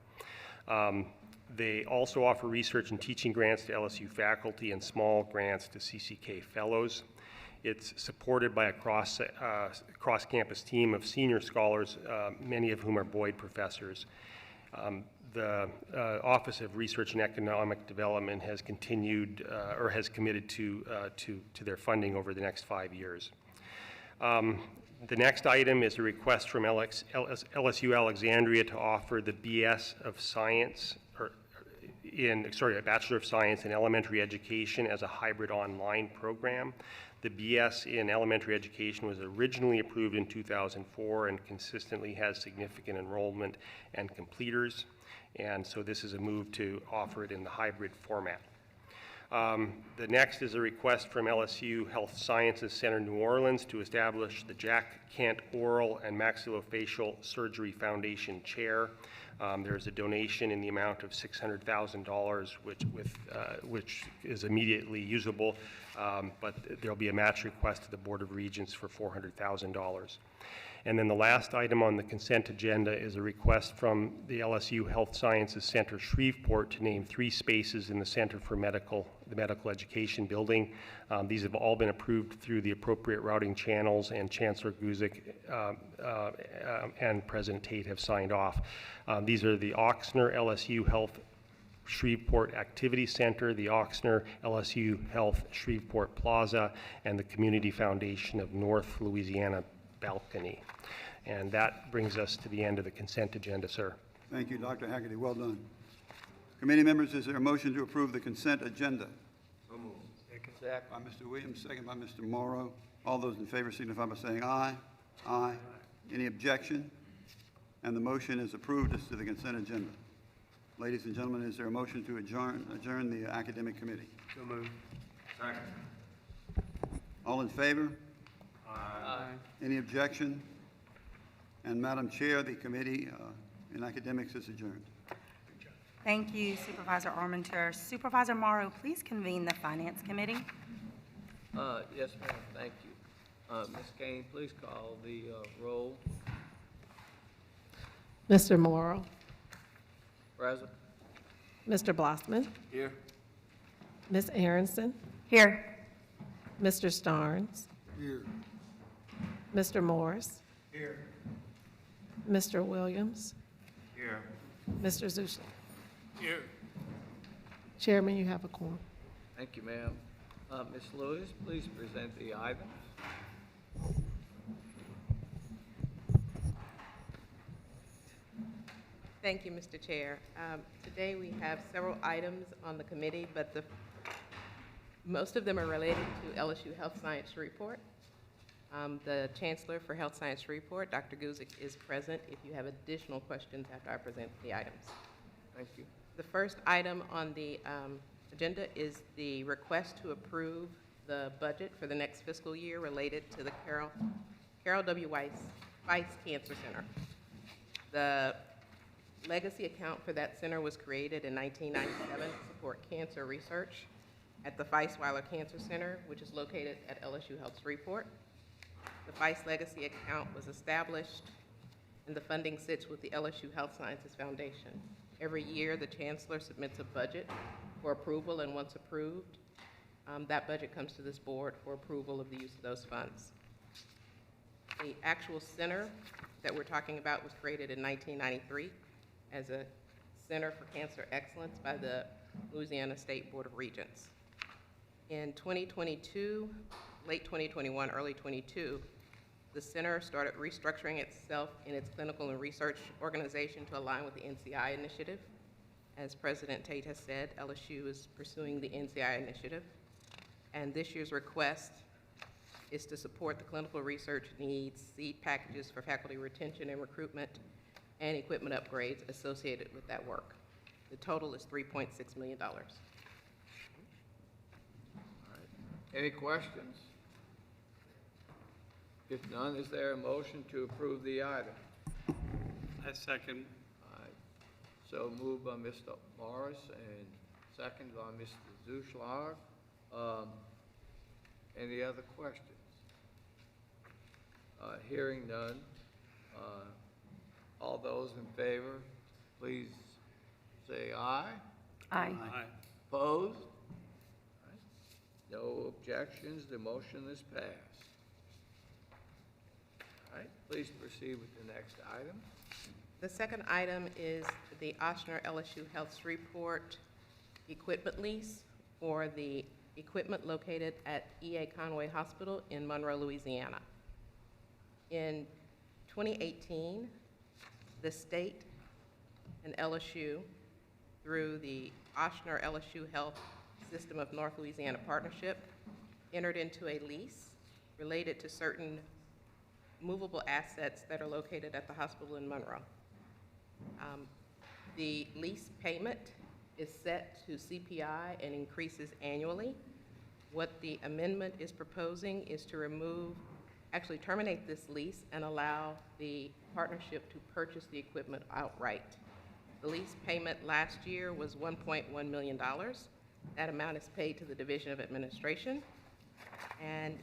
S7: They also offer research and teaching grants to LSU faculty and small grants to CCK fellows. It's supported by a cross-campus team of senior scholars, many of whom are Boyd professors. The Office of Research and Economic Development has continued or has committed to their funding over the next 5 years. The next item is a request from LSU Alexandria to offer the BS of Science, a Bachelor of Science in Elementary Education as a hybrid online program. The BS in Elementary Education was originally approved in 2004 and consistently has significant enrollment and completers, and so this is a move to offer it in the hybrid format. The next is a request from LSU Health Sciences Center New Orleans to establish the Jack Kent Oral and Maxillofacial Surgery Foundation Chair. There's a donation in the amount of $600,000, which is immediately usable, but there'll be a match request to the Board of Regents for $400,000. And then the last item on the consent agenda is a request from the LSU Health Sciences Center Shreveport to name 3 spaces in the Center for the Medical Education building. These have all been approved through the appropriate routing channels, and Chancellor Guzik and President Tate have signed off. These are the Oxnard LSU Health Shreveport Activity Center, the Oxnard LSU Health Shreveport Plaza, and the Community Foundation of North Louisiana Balcony. And that brings us to the end of the consent agenda, sir.
S3: Thank you, Dr. Haggerty. Well done. Committee members, is there a motion to approve the consent agenda? So moved. Second. By Mr. Williams, second by Mr. Morrow. All those in favor signify by saying aye. Aye. Any objection? And the motion is approved as to the consent agenda. Ladies and gentlemen, is there a motion to adjourn the academic committee? So moved. Second. All in favor? Aye. Any objection? And Madam Chair, the Committee in Academics is adjourned.
S2: Thank you, Supervisor Armenteur. Supervisor Morrow, please convene the Finance Committee.
S6: Yes, ma'am. Thank you. Ms. Kane, please call the roll.
S5: Mr. Morrow,
S6: Present.
S5: Mr. Blossman,
S6: Here.
S5: Ms. Aronson,
S2: Here.
S5: Mr. Starnes,
S6: Here.
S5: Mr. Morris,
S6: Here.
S5: Mr. Williams,
S6: Here.
S5: Mr. Zuschler.
S6: Here.
S5: Chairman, you have a quorum.
S6: Thank you, ma'am. Ms. Lewis, please present the items.
S8: Thank you, Mr. Chair. Today we have several items on the committee, but most of them are related to LSU Health Science Report. The Chancellor for Health Science Report, Dr. Guzik, is present if you have additional questions after I present the items.
S6: Thank you.
S8: The first item on the agenda is the request to approve the budget for the next fiscal year related to the Carol W. Weiss Cancer Center. The legacy account for that center was created in 1997 to support cancer research at the Feisweiler Cancer Center, which is located at LSU Health Shreveport. The Feist Legacy account was established, and the funding sits with the LSU Health Sciences Foundation. Every year, the Chancellor submits a budget for approval, and once approved, that budget comes to this board for approval of the use of those funds. The actual center that we're talking about was created in 1993 as a Center for Cancer Excellence by the Louisiana State Board of Regents. In 2022, late 2021, early 22, the center started restructuring itself in its clinical and research organization to align with the NCI initiative. As President Tate has said, LSU is pursuing the NCI initiative, and this year's request is to support the clinical research needs, seed packages for faculty retention and recruitment, and equipment upgrades associated with that work. The total is $3.6 million.
S6: All right. Any questions? If none, is there a motion to approve the item?
S9: I second.
S6: All right. So moved by Mr. Morris and second by Mr. Zuschler. Any other questions? Hearing none. All those in favor, please say aye.
S2: Aye.
S9: Aye.
S6: Opposed? All right. No objections. The motion is passed. All right. Please proceed with the next item.
S8: The second item is the Oshner LSU Health Shreveport equipment lease for the equipment located at E.A. Conway Hospital in Monroe, Louisiana. In 2018, the state and LSU, through the Oshner LSU Health System of North Louisiana Partnership, entered into a lease related to certain movable assets that are located at the hospital in Monroe. The lease payment is set to CPI and increases annually. What the amendment is proposing is to terminate this lease and allow the partnership to purchase the equipment outright. The lease payment last year was $1.1 million. That amount is paid to the Division of Administration. And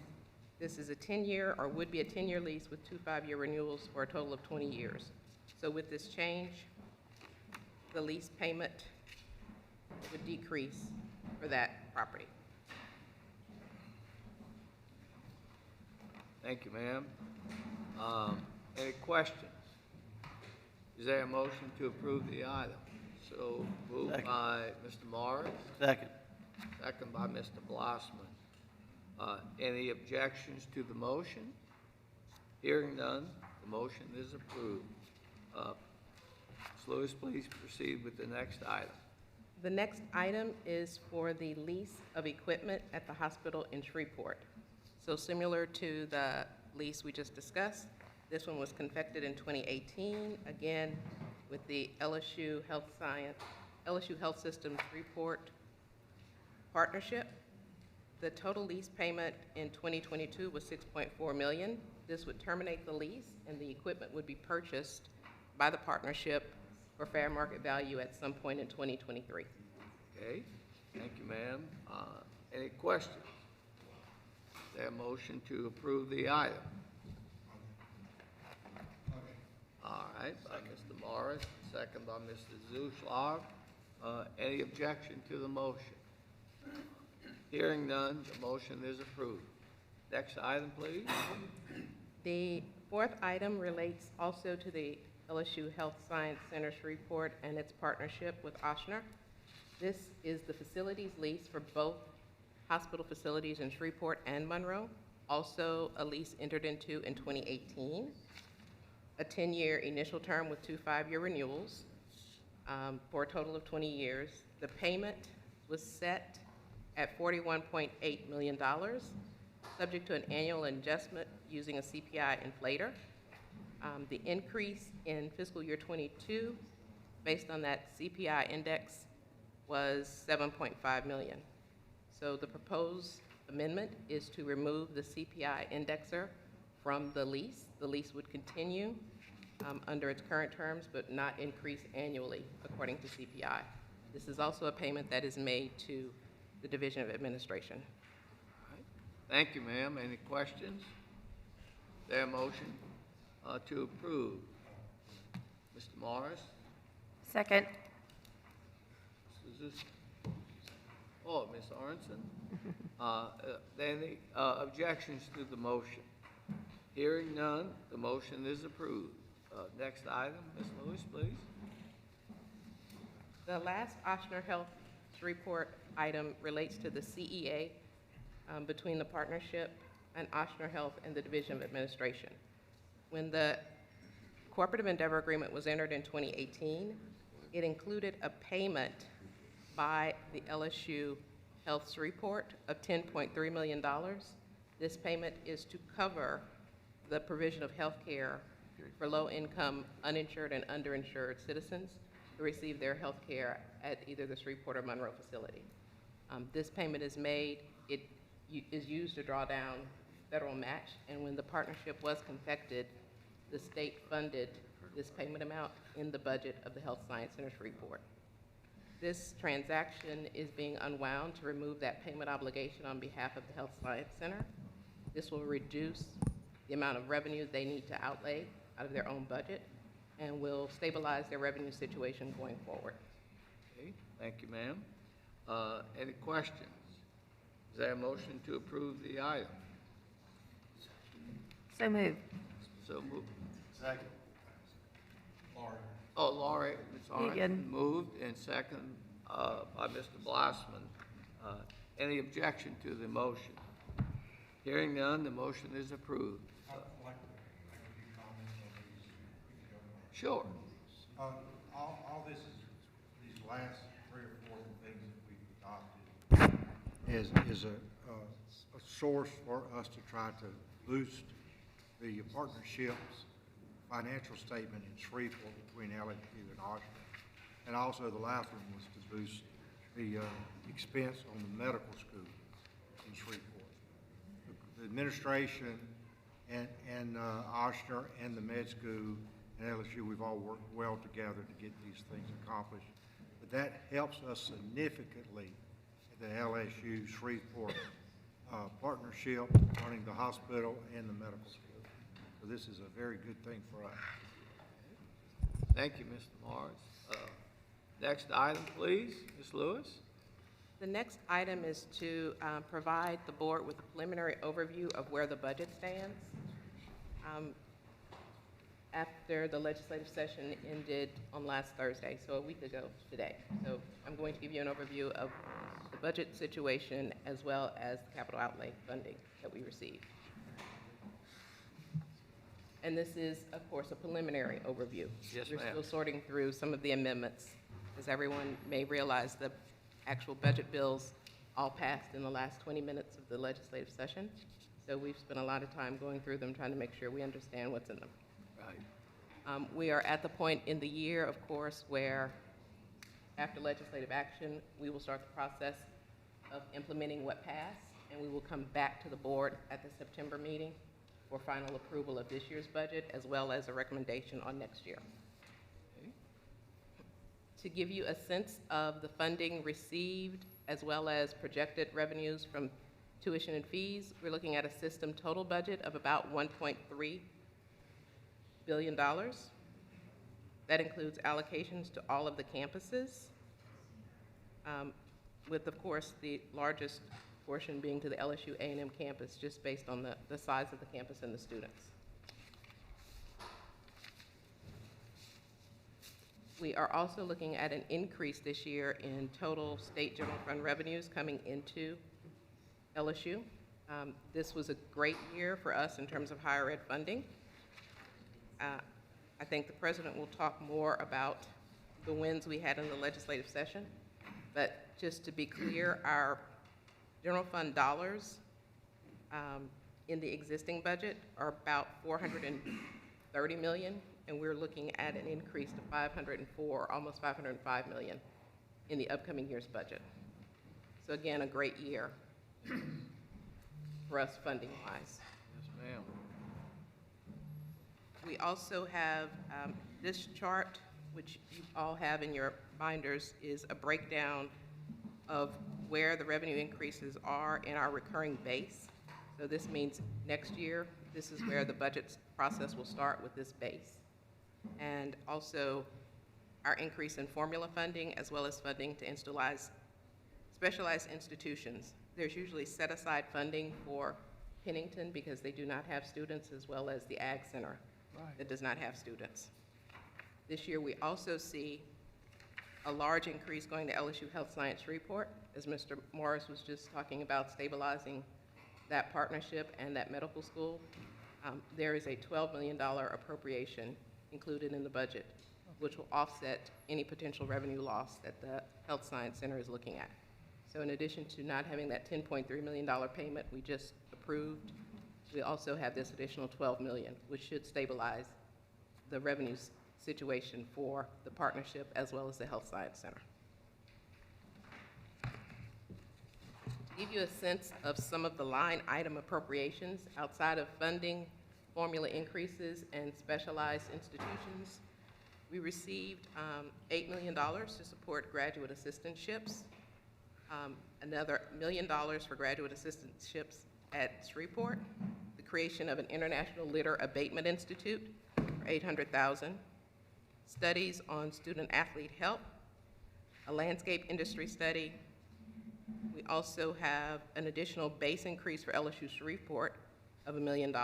S8: this is a 10-year, or would be a 10-year lease with 2 5-year renewals for a total of 20 years. So with this change, the lease payment would decrease for that property.
S6: Thank you, ma'am. Any questions? Is there a motion to approve the item? So moved
S9: Second.
S6: by Mr. Morris,
S9: Second.
S6: second by Mr. Blossman. Any objections to the motion? Hearing none, the motion is approved. Ms. Lewis, please proceed with the next item.
S8: The next item is for the lease of equipment at the hospital in Shreveport. So similar to the lease we just discussed, this one was confected in 2018, again, with the LSU Health Systems Shreveport partnership. The total lease payment in 2022 was $6.4 million. This would terminate the lease, and the equipment would be purchased by the partnership for fair market value at some point in 2023.
S6: Okay, thank you, ma'am. Any questions? Is there a motion to approve the item? All right, by Mr. Morris, second by Mr. Zuschlag. Any objection to the motion? Hearing none, the motion is approved. Next item, please.
S8: The fourth item relates also to the LSU Health Science Center Shreveport and its partnership with Ochsner. This is the facilities lease for both hospital facilities in Shreveport and Monroe. Also a lease entered into in 2018. A 10-year initial term with 2 5-year renewals for a total of 20 years. The payment was set at $41.8 million, subject to an annual adjustment using a CPI inflator. The increase in fiscal year 22, based on that CPI index, was $7.5 million. So the proposed amendment is to remove the CPI indexer from the lease. The lease would continue under its current terms, but not increase annually according to CPI. This is also a payment that is made to the Division of Administration.
S6: All right. Thank you, ma'am. Any questions? Is there a motion to approve? Mr. Morris?
S2: Second.
S6: Ms. Aronson? Any objections to the motion? Hearing none, the motion is approved. Next item, Ms. Lewis, please.
S8: The last Ochsner Health Shreveport item relates to the CEA between the partnership and Ochsner Health and the Division of Administration. When the Cooperative Endeavor Agreement was entered in 2018, it included a payment by the LSU Health Shreveport of $10.3 million. This payment is to cover the provision of health care for low-income, uninsured, and underinsured citizens who receive their health care at either the Shreveport or Monroe facility. This payment is made, it is used to draw down federal match, and when the partnership was confected, the state funded this payment amount in the budget of the Health Science Center Shreveport. This transaction is being unwound to remove that payment obligation on behalf of the Health Science Center. This will reduce the amount of revenue they need to outlay out of their own budget and will stabilize their revenue situation going forward.
S6: Okay, thank you, ma'am. Any questions? Is there a motion to approve the item?
S2: So moved.
S6: So moved.
S9: Second.
S6: Oh, Laurie, Ms. Aronson,
S2: Egan.
S6: moved, and second by Mr. Blossman. Any objection to the motion? Hearing none, the motion is approved.
S10: I'd like to make a few comments on these, if you don't mind.
S6: Sure.
S10: All this is, these last 3 or 4 things that we've adopted is a source for us to try to boost the partnership's financial statement in Shreveport between LSU and Ochsner. And also the last one was to boost the expense on the medical school in Shreveport. The administration and Oshner and the med school and LSU, we've all worked well together to get these things accomplished. But that helps us significantly at the LSU Shreveport partnership, running the hospital and the medical school. So this is a very good thing for us.
S6: Thank you, Mr. Morris. Next item, please, Ms. Lewis.
S8: The next item is to provide the board with a preliminary overview of where the budget stands. After the legislative session ended on last Thursday, so a week ago today. So I'm going to give you an overview of the budget situation as well as the capital outlay funding that we received. And this is, of course, a preliminary overview.
S6: Yes,
S8: We're
S6: ma'am.
S8: still sorting through some of the amendments. As everyone may realize, the actual budget bills all passed in the last 20 minutes of the legislative session. So we've spent a lot of time going through them, trying to make sure we understand what's in them.
S6: Right.
S8: We are at the point in the year, of course, where after legislative action, we will start the process of implementing what passed, and we will come back to the board at the September meeting for final approval of this year's budget, as well as a recommendation on next year. To give you a sense of the funding received, as well as projected revenues from tuition and fees, we're looking at a system total budget of about $1.3 billion. That includes allocations to all of the campuses, with, of course, the largest portion being to the LSU A&M campus, just based on the size of the campus and the students. We are also looking at an increase this year in total state general fund revenues coming into LSU. This was a great year for us in terms of higher ed funding. I think the president will talk more about the wins we had in the legislative session, but just to be clear, our general fund dollars in the existing budget are about $430 million, and we're looking at an increase to 504, almost 505 million in the upcoming year's budget. So again, a great year for us funding-wise.
S6: Yes, ma'am.
S8: We also have this chart, which you all have in your binders, is a breakdown of where the revenue increases are in our recurring base. So this means next year, this is where the budget process will start, with this base. And also our increase in formula funding, as well as funding to specialized institutions. There's usually set-aside funding for Pennington because they do not have students, as well as the Ag Center that does not have students. This year, we also see a large increase going to LSU Health Science Shreveport, as Mr. Morris was just talking about stabilizing that partnership and that medical school. There is a $12 million appropriation included in the budget, which will offset any potential revenue loss that the Health Science Center is looking at. So in addition to not having that $10.3 million payment we just approved, we also have this additional $12 million, which should stabilize the revenues situation for the partnership as well as the Health Science Center. To give you a sense of some of the line item appropriations outside of funding, formula increases, and specialized institutions, we received $8 million to support graduate assistantships, another $1 million for graduate assistantships at Shreveport, the creation of an International Litter Abatement Institute for $800,000, studies on student-athlete health, a landscape industry study. We also have an additional base increase for LSU Shreveport of $1 million.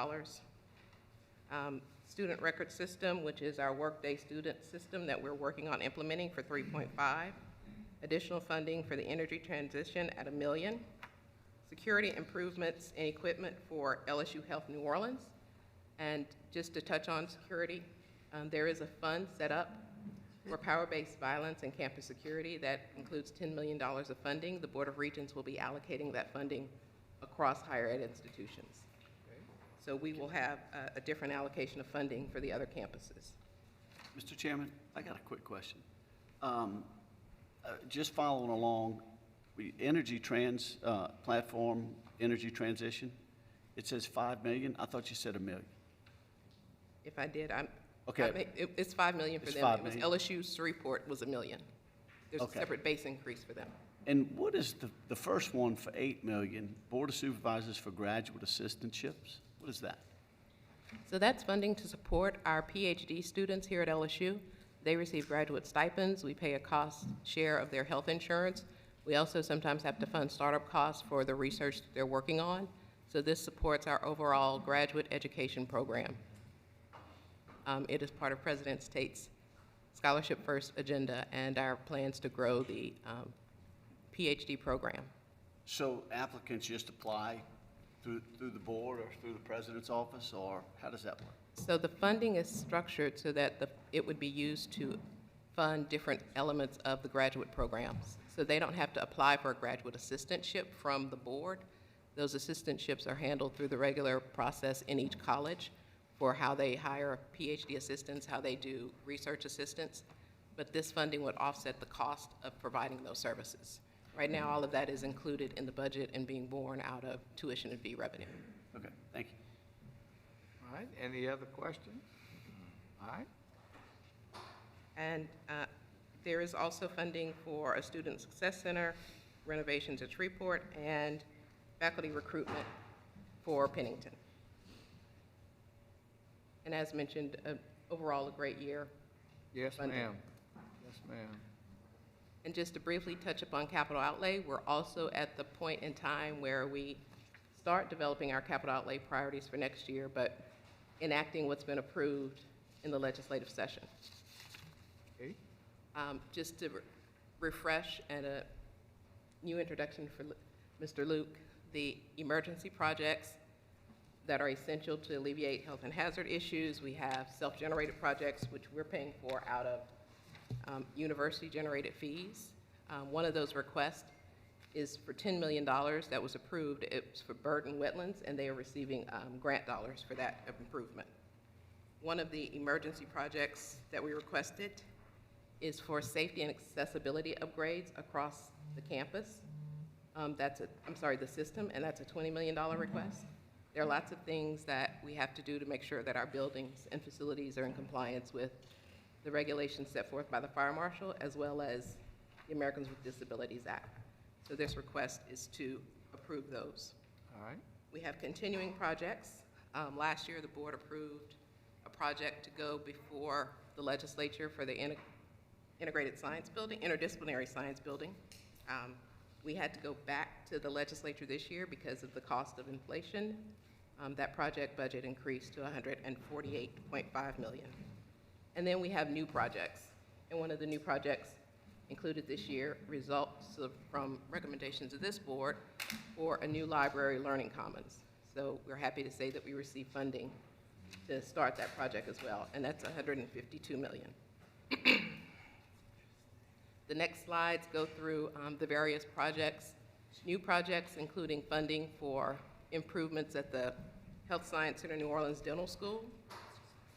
S8: Student record system, which is our workday student system that we're working on implementing, for 3.5. Additional funding for the energy transition at $1 million. Security improvements and equipment for LSU Health New Orleans. And just to touch on security, there is a fund set up for power-based violence and campus security that includes $10 million of funding. The Board of Regents will be allocating that funding across higher ed institutions. So we will have a different allocation of funding for the other campuses.
S9: Mr. Chairman, I got a quick question.
S11: Just following along, energy platform, energy transition, it says 5 million. I thought you said $1 million.
S8: If I did,
S11: Okay.
S8: it's 5 million for
S11: It's
S8: them.
S11: 5
S8: It was
S11: million?
S8: LSU's report was $1 million. There's a
S11: Okay.
S8: separate base increase for them.
S11: And what is the first one for 8 million, Board of Supervisors for Graduate Assistantships? What is that?
S8: So that's funding to support our PhD students here at LSU. They receive graduate stipends. We pay a cost share of their health insurance. We also sometimes have to fund startup costs for the research that they're working on. So this supports our overall graduate education program. It is part of President Tate's Scholarship First agenda and our plans to grow the PhD program.
S11: So applicants just apply through the board or through the president's office, or how does that work?
S8: So the funding is structured so that it would be used to fund different elements of the graduate programs. So they don't have to apply for a graduate assistantship from the board. Those assistantships are handled through the regular process in each college for how they hire PhD assistants, how they do research assistants. But this funding would offset the cost of providing those services. Right now, all of that is included in the budget and being borne out of tuition and fee revenue.
S11: Okay, thank you.
S6: All right, any other questions? All right,
S8: And there is also funding for a Student Success Center, renovations at Shreveport, and faculty recruitment for Pennington. And as mentioned, overall a great year.
S6: yes,
S8: Funding.
S6: ma'am. Yes, ma'am.
S8: And just to briefly touch upon capital outlay, we're also at the point in time where we start developing our capital outlay priorities for next year, but enacting what's been approved in the legislative session.
S6: Okay,
S8: Just to refresh and a new introduction for Mr. Luke, the emergency projects that are essential to alleviate health and hazard issues. We have self-generated projects, which we're paying for out of university-generated fees. One of those requests is for $10 million that was approved. It's for Burton Wetlands, and they are receiving grant dollars for that improvement. One of the emergency projects that we requested is for safety and accessibility upgrades across the campus. The system, and that's a $20 million request. There are lots of things that we have to do to make sure that our buildings and facilities are in compliance with the regulations set forth by the Fire Marshal, as well as the Americans with Disabilities Act. So this request is to approve those.
S6: all right,
S8: We have continuing projects. Last year, the board approved a project to go before the legislature for the integrated science building, interdisciplinary science building. We had to go back to the legislature this year because of the cost of inflation. That project budget increased to $148.5 million. And then we have new projects. And one of the new projects included this year results from recommendations of this board for a new library learning commons. So we're happy to say that we received funding to start that project as well, and that's $152 million. The next slides go through the various projects, new projects including funding for improvements at the Health Science Center New Orleans Dental School,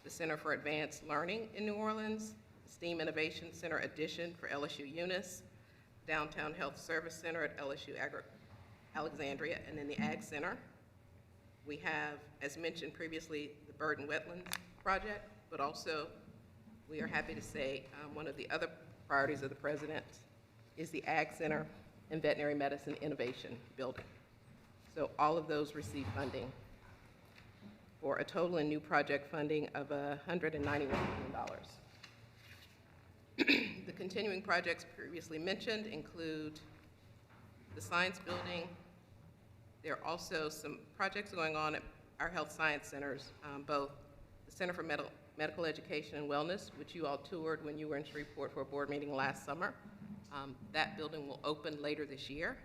S8: the Center for Advanced Learning in New Orleans, STEAM Innovation Center addition for LSU Eunice, Downtown Health Service Center at LSU Alexandria, and then the Ag Center. We have, as mentioned previously, the Burton Wetlands project, but also we are happy to say one of the other priorities of the president is the Ag Center and Veterinary Medicine Innovation Building. So all of those receive funding for a total in new project funding of $191 million. The continuing projects previously mentioned include the science building. There are also some projects going on at our health science centers, both the Center for Medical Education and Wellness, which you all toured when you were in Shreveport for a board meeting last summer. That building will open later this year,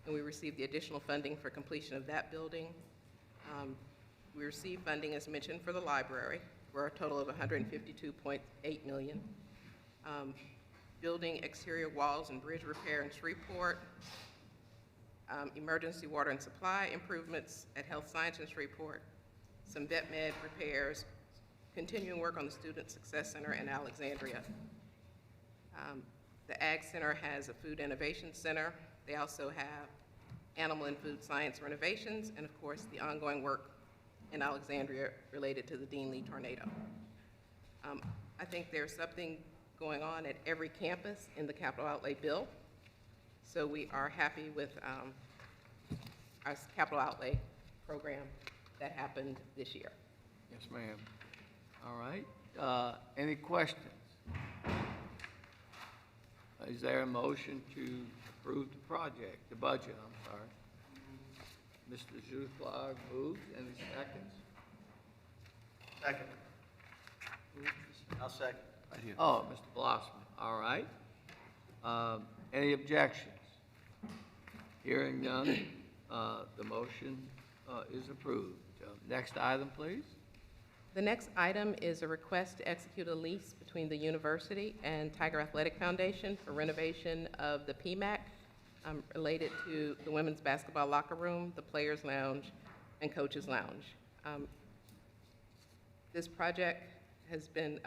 S8: and we received the additional funding for completion of that building. We received funding, as mentioned, for the library for a total of $152.8 million. Building exterior walls and bridge repair in Shreveport, emergency water and supply improvements at Health Science in Shreveport, some vet med repairs, continuing work on the Student Success Center in Alexandria. The Ag Center has a Food Innovation Center. They also have Animal and Food Science renovations, and of course, the ongoing work in Alexandria related to the Dean Lee tornado. I think there's something going on at every campus in the capital outlay bill. So we are happy with our capital outlay program that happened this year.
S6: Yes, ma'am. All right. Any questions? Is there a motion to approve the project, the budget, I'm sorry? Mr. Zuslag moves. Any seconds?
S11: Second. I'll second. Right here.
S6: Oh, Mr. Blossman, all right. Any objections? Hearing none, the motion is approved. Next item, please.
S8: The next item is a request to execute a lease between the university and Tiger Athletic Foundation for renovation of the PMAC related to the women's basketball locker room, the players' lounge, and coaches' lounge. This project has been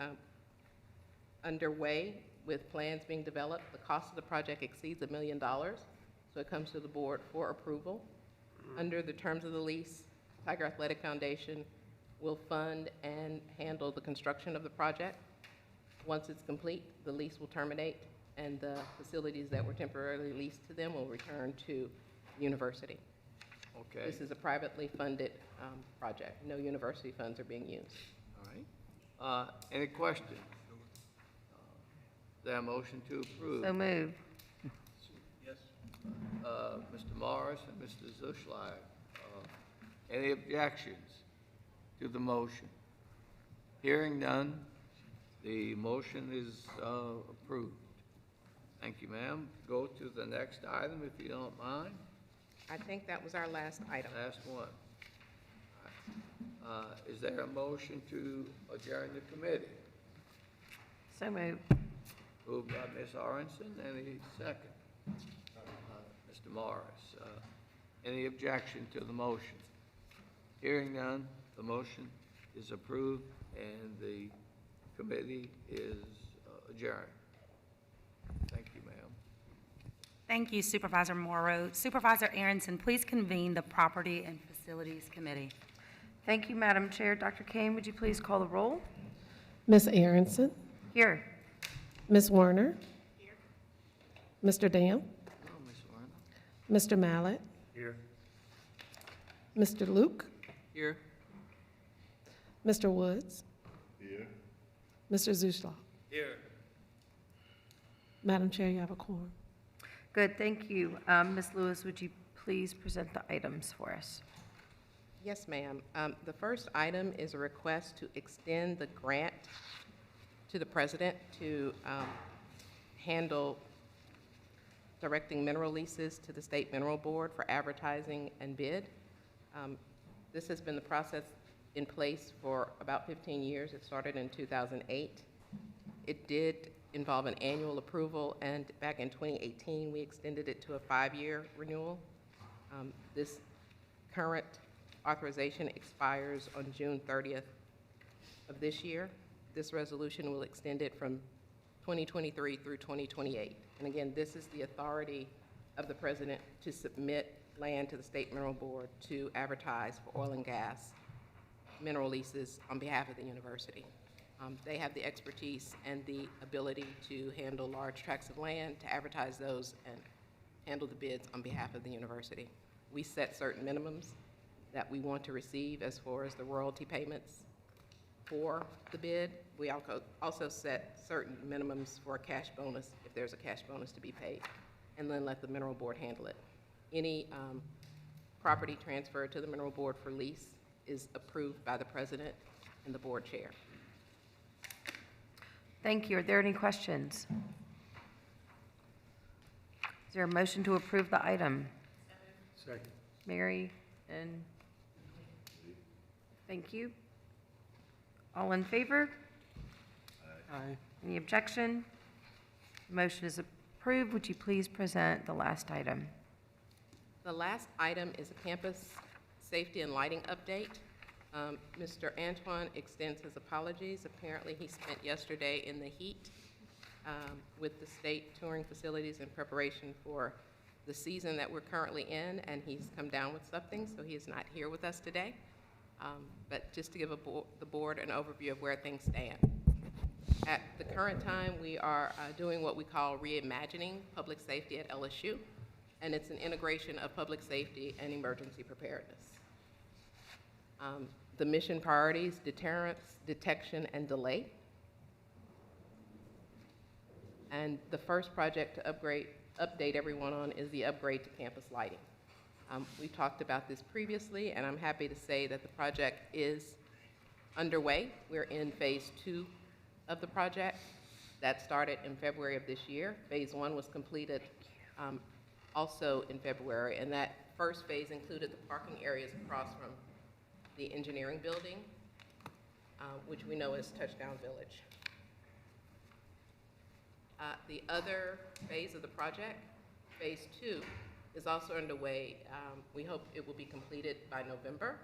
S8: underway with plans being developed. The cost of the project exceeds $1 million, so it comes to the board for approval. Under the terms of the lease, Tiger Athletic Foundation will fund and handle the construction of the project. Once it's complete, the lease will terminate, and the facilities that were temporarily leased to them will return to the university.
S6: Okay.
S8: This is a privately funded project. No university funds are being used.
S6: All right. Any questions? Is there a motion to approve?
S2: So moved.
S6: Yes. Mr. Morris and Mr. Zuslag. Any objections to the motion? Hearing none, the motion is approved. Thank you, ma'am. Go to the next item, if you don't mind.
S8: I think that was our last item.
S6: Last one. All right. Is there a motion to adjourn the committee?
S2: So moved.
S6: Moved by Ms. Aronson. Any second? Mr. Morris. Any objection to the motion? Hearing none, the motion is approved and the committee is adjourned. Thank you, ma'am.
S2: Thank you, Supervisor Morrow. Supervisor Aronson, please convene the Property and Facilities Committee.
S12: Thank you, Madam Chair. Dr. Kane, would you please call the roll?
S5: Ms. Aronson,
S12: Here.
S5: Ms. Werner, Mr. Dam,
S6: Oh, Ms. Warner.
S5: Mr. Mallett,
S7: Here.
S5: Mr. Luke,
S6: Here.
S5: Mr. Woods. Here. Mr. Zuslag.
S6: Here.
S5: Madam Chair, you have a quorum.
S12: Good, thank you. Ms. Lewis, would you please present the items for us?
S8: Yes, ma'am. The first item is a request to extend the grant to the president to handle directing mineral leases to the State Mineral Board for advertising and bid. This has been the process in place for about 15 years. It started in 2008. It did involve an annual approval, and back in 2018, we extended it to a 5-year renewal. This current authorization expires on June 30th of this year. This resolution will extend it from 2023 through 2028. And again, this is the authority of the president to submit land to the State Mineral Board to advertise for oil and gas mineral leases on behalf of the university. They have the expertise and the ability to handle large tracts of land, to advertise those, and handle the bids on behalf of the university. We set certain minimums that we want to receive as far as the royalty payments for the bid. We also set certain minimums for a cash bonus, if there's a cash bonus to be paid, and then let the Mineral Board handle it. Any property transferred to the Mineral Board for lease is approved by the president and the board chair.
S12: Thank you. Are there any questions? Is there a motion to approve the item?
S7: Second.
S12: Mary and thank you. All in favor?
S9: Aye.
S12: Any objection? The motion is approved. Would you please present the last item?
S8: The last item is a campus safety and lighting update. Mr. Antoine extends his apologies. Apparently, he spent yesterday in the heat with the state touring facilities in preparation for the season that we're currently in, and he's come down with something, so he is not here with us today. But just to give the board an overview of where things stand. At the current time, we are doing what we call reimagining public safety at LSU, and it's an integration of public safety and emergency preparedness. The mission priorities: deterrence, detection, and delay. And the first project to update everyone on is the upgrade to campus lighting. We talked about this previously, and I'm happy to say that the project is underway. We're in phase 2 of the project. That started in February of this year. Phase 1 was completed also in February, and that first phase included the parking areas across from the engineering building, which we know as Touchdown Village. The other phase of the project, phase 2, is also underway. We hope it will be completed by November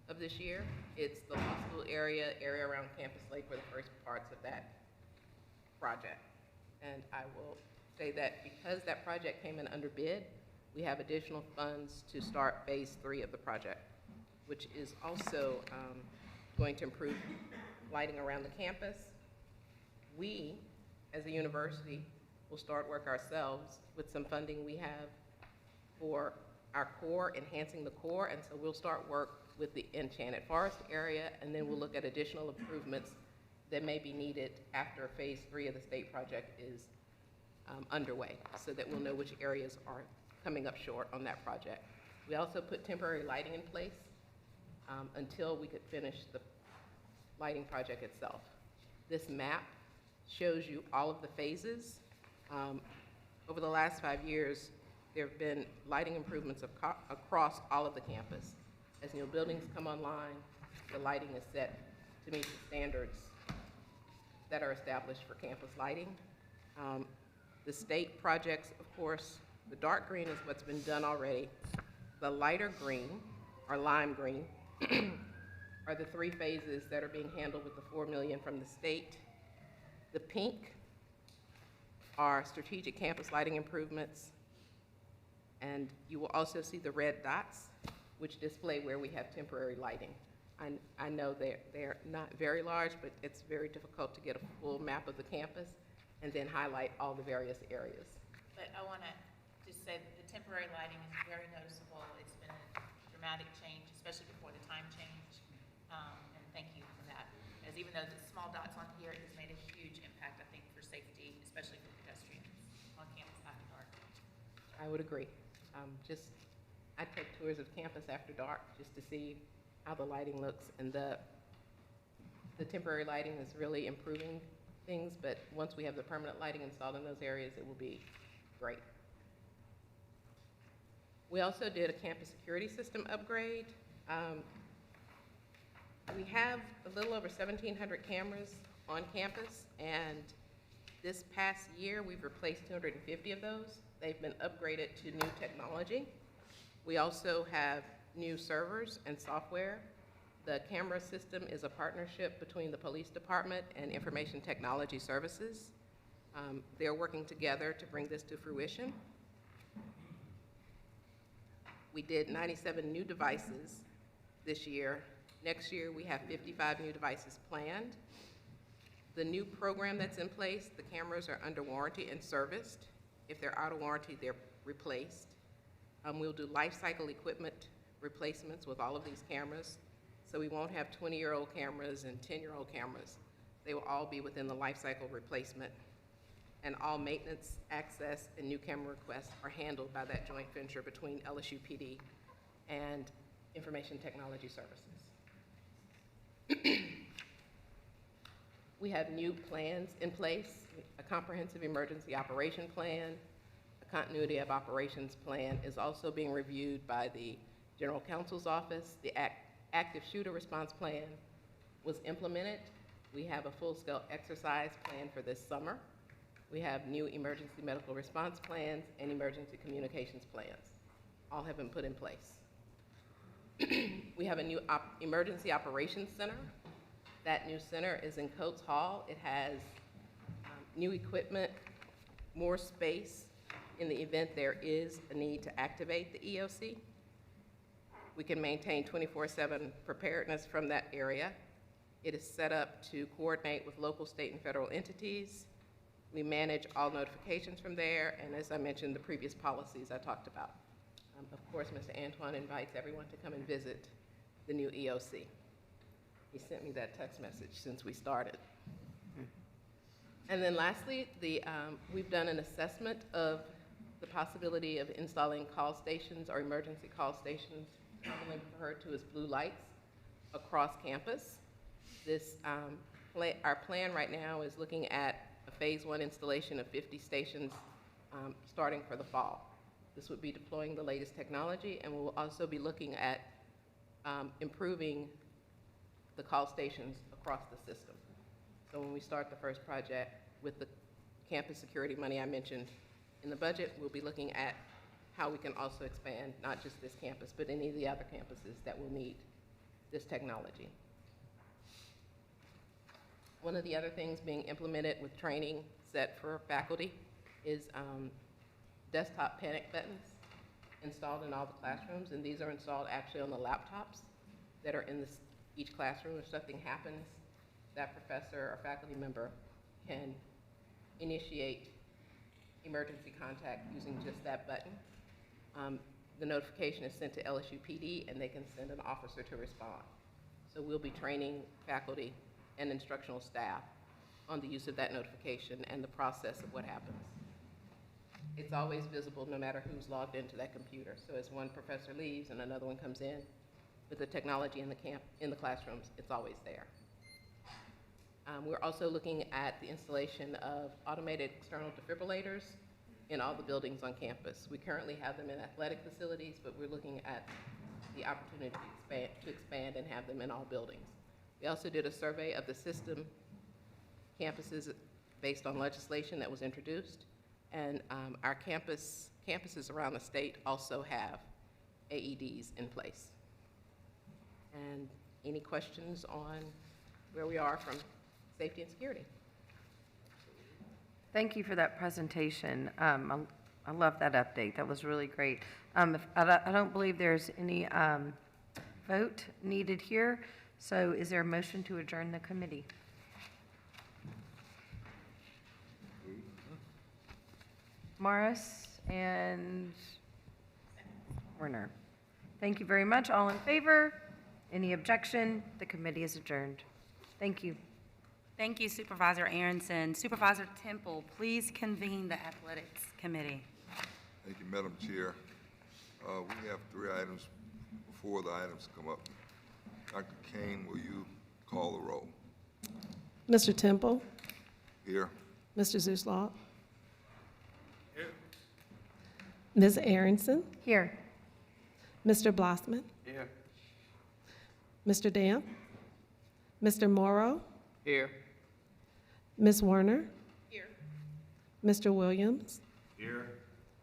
S8: of this year. It's the law school area around Campus Lake were the first parts of that project. And I will say that because that project came in under bid, we have additional funds to start phase 3 of the project, which is also going to improve lighting around the campus. We, as a university, will start work ourselves with some funding we have for our core, enhancing the core, and so we'll start work with the Enchanted Forest area, and then we'll look at additional improvements that may be needed after phase 3 of the state project is underway, so that we'll know which areas are coming up short on that project. We also put temporary lighting in place until we could finish the lighting project itself. This map shows you all of the phases. Over the last 5 years, there have been lighting improvements across all of the campus. As new buildings come online, the lighting is set to meet the standards that are established for campus lighting. The state projects, of course, the dark green is what's been done already. The lighter green, or lime green, are the 3 phases that are being handled with the $4 million from the state. The pink are strategic campus lighting improvements, and you will also see the red dots, which display where we have temporary lighting. I know they're not very large, but it's very difficult to get a full map of the campus and then highlight all the various areas.
S13: But I want to just say that the temporary lighting is very noticeable. It's been a dramatic change, especially before the time change, and thank you for that. As even though the small dots on here, it has made a huge impact, I think, for safety, especially for pedestrians on campus after dark.
S8: I would agree. I take tours of campus after dark just to see how the lighting looks, and the temporary lighting is really improving things, but once we have the permanent lighting installed in those areas, it will be great. We also did a campus security system upgrade. We have a little over 1,700 cameras on campus, and this past year, we've replaced 250 of those. They've been upgraded to new technology. We also have new servers and software. The camera system is a partnership between the police department and information technology services. They're working together to bring this to fruition. We did 97 new devices this year. Next year, we have 55 new devices planned. The new program that's in place, the cameras are under warranty and serviced. If they're out of warranty, they're replaced. We'll do life cycle equipment replacements with all of these cameras. So we won't have 20-year-old cameras and 10-year-old cameras. They will all be within the life cycle replacement. And all maintenance, access, and new camera requests are handled by that joint venture between LSU PD and Information Technology Services. We have new plans in place, a comprehensive emergency operation plan. A continuity of operations plan is also being reviewed by the General Counsel's Office. The active shooter response plan was implemented. We have a full-scale exercise plan for this summer. We have new emergency medical response plans and emergency communications plans. All have been put in place. We have a new emergency operations center. That new center is in Coates Hall. It has new equipment, more space in the event there is a need to activate the EOC. We can maintain 24/7 preparedness from that area. It is set up to coordinate with local, state, and federal entities. We manage all notifications from there, and as I mentioned, the previous policies I talked about. Of course, Mr. Antoine invites everyone to come and visit the new EOC. He sent me that text message since we started. And then lastly, we've done an assessment of the possibility of installing call stations or emergency call stations, commonly referred to as blue lights, across campus. Our plan right now is looking at a phase 1 installation of 50 stations starting for the fall. This would be deploying the latest technology, and we'll also be looking at improving the call stations across the system. So when we start the first project with the campus security money I mentioned in the budget, we'll be looking at how we can also expand not just this campus, but any of the other campuses that will need this technology. One of the other things being implemented with training set for faculty is desktop panic buttons installed in all the classrooms, and these are installed actually on the laptops that are in each classroom. If something happens, that professor or faculty member can initiate emergency contact using just that button. The notification is sent to LSU PD, and they can send an officer to respond. So we'll be training faculty and instructional staff on the use of that notification and the process of what happens. It's always visible no matter who's logged into that computer. So as one professor leaves and another one comes in, with the technology in the classrooms, it's always there. We're also looking at the installation of automated external defibrillators in all the buildings on campus. We currently have them in athletic facilities, but we're looking at the opportunity to expand and have them in all buildings. We also did a survey of the system campuses based on legislation that was introduced, and our campuses around the state also have AEDs in place. And any questions on where we are from safety and security?
S12: Thank you for that presentation. I love that update. That was really great. I don't believe there's any vote needed here, so is there a motion to adjourn the committee? Morris and Werner. Thank you very much. All in favor? Any objection? The committee is adjourned. Thank you.
S2: Thank you, Supervisor Aronson. Supervisor Temple, please convene the Athletics Committee.
S14: Thank you, Madam Chair. We have 3 items. Before the items come up, Dr. Kane, will you call the roll?
S5: Mr. Temple?
S14: Here.
S5: Mr. Zuslaw? Here. Ms. Aronson?
S12: Here.
S5: Mr. Blossman?
S6: Here.
S5: Mr. Damp? Mr. Morrow?
S6: Here.
S5: Ms. Werner?
S8: Here.
S5: Mr. Williams?
S14: Here.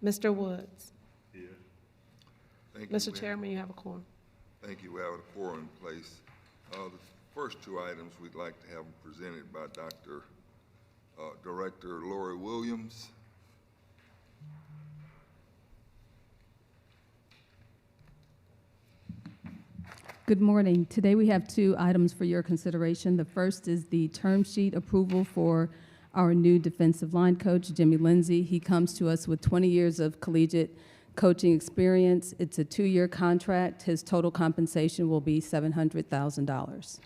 S5: Mr. Woods?
S14: Here. Thank you.
S5: Mr. Chairman, you have a quorum.
S14: Thank you. We have a quorum in place. The first 2 items we'd like to have presented by Director Lori Williams.
S15: Good morning. Today we have 2 items for your consideration. The first is the term sheet approval for our new defensive line coach, Jimmy Lindsay. He comes to us with 20 years of collegiate coaching experience. It's a 2-year contract. His total compensation will be $700,000.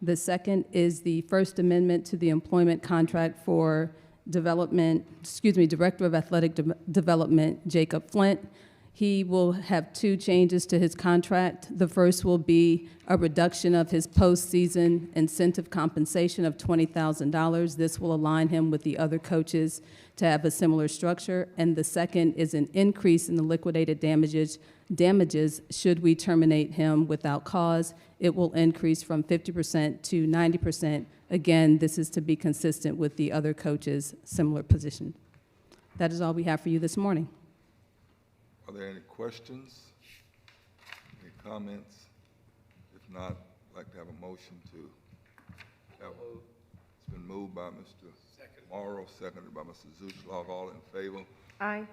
S15: The second is the First Amendment to the employment contract for Director of Athletic Development, Jacob Flint. He will have 2 changes to his contract. The first will be a reduction of his postseason incentive compensation of $20,000. This will align him with the other coaches to have a similar structure. And the second is an increase in the liquidated damages should we terminate him without cause. It will increase from 50% to 90%. Again, this is to be consistent with the other coaches' similar position. That is all we have for you this morning.
S14: Are there any questions? Any comments? If not, I'd like to have a motion to have. It's been moved by Mr. Second. Morrow, seconded by Mr. Zuchlock. All in favor?
S12: Aye.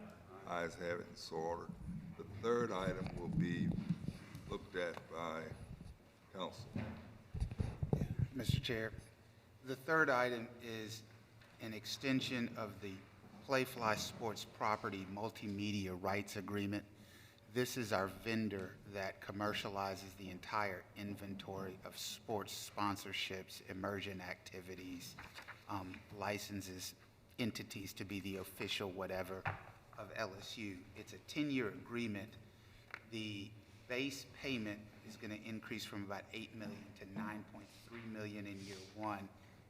S14: Ayes have it, and so ordered. The third item will be looked at by council.
S16: Mr. Chair, the third item is an extension of the Playfly Sports Property Multimedia Rights Agreement. This is our vendor that commercializes the entire inventory of sports sponsorships, immersion activities, licenses entities to be the official whatever of LSU. It's a 10-year agreement. The base payment is going to increase from about $8 million to $9.3 million in year one,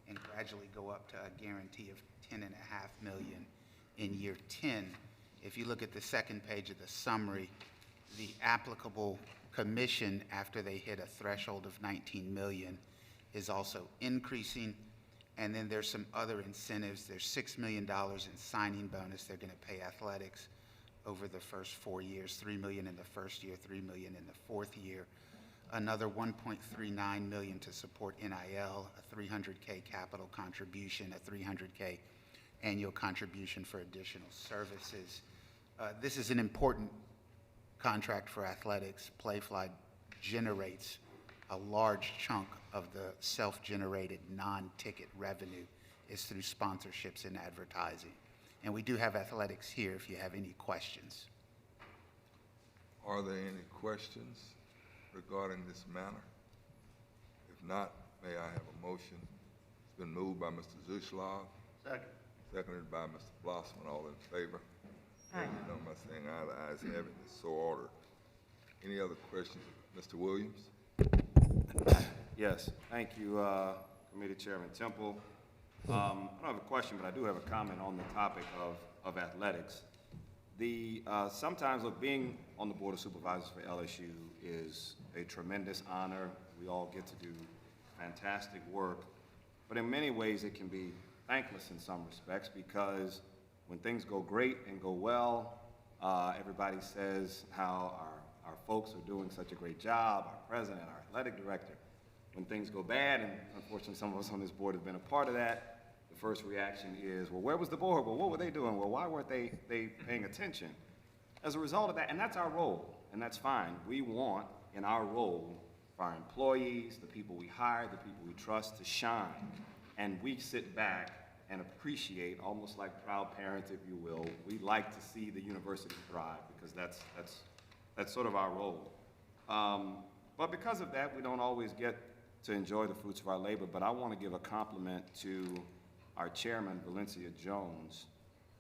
S16: and gradually go up to a guarantee of $10.5 million in year 10. If you look at the second page of the summary, the applicable commission after they hit a threshold of $19 million is also increasing. And then there's some other incentives. There's $6 million in signing bonus they're going to pay athletics over the first 4 years, $3 million in the first year, $3 million in the fourth year. Another $1.39 million to support NIL, a $300K capital contribution, a $300K annual contribution for additional services. This is an important contract for athletics. Playfly generates a large chunk of the self-generated non-ticket revenue is through sponsorships and advertising. And we do have athletics here if you have any questions.
S14: Are there any questions regarding this matter? If not, may I have a motion? It's been moved by Mr. Zuchlock.
S6: Second.
S14: Seconded by Mr. Blossman. All in favor?
S12: Aye.
S14: You know, by saying aye, the ayes have it, it's so ordered. Any other questions? Mr. Williams?
S17: Yes, thank you, Committee Chairman Temple. I don't have a question, but I do have a comment on the topic of athletics. Sometimes being on the Board of Supervisors for LSU is a tremendous honor. We all get to do fantastic work, but in many ways it can be thankless in some respects, because when things go great and go well, everybody says how our folks are doing such a great job, our president, our athletic director. When things go bad, and unfortunately some of us on this board have been a part of that, the first reaction is, well, where was the board? Well, what were they doing? Well, why weren't they paying attention? As a result of that, and that's our role, and that's fine. We want, in our role, for our employees, the people we hire, the people we trust to shine, and we sit back and appreciate, almost like proud parents, if you will. We like to see the university thrive, because that's sort of our role. But because of that, we don't always get to enjoy the fruits of our labor. But I want to give a compliment to our chairman, Valencia Jones,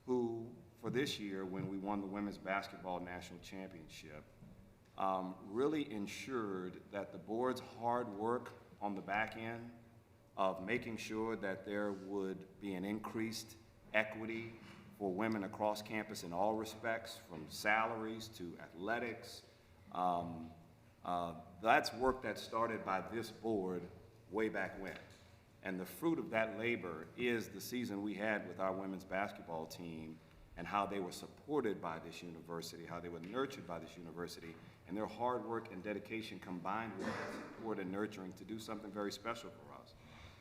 S17: who, for this year, when we won the women's basketball national championship, really ensured that the board's hard work on the back end of making sure that there would be an increased equity for women across campus in all respects, from salaries to athletics. That's work that started by this board way back when. And the fruit of that labor is the season we had with our women's basketball team, and how they were supported by this university, how they were nurtured by this university, and their hard work and dedication combined with support and nurturing to do something very special for us.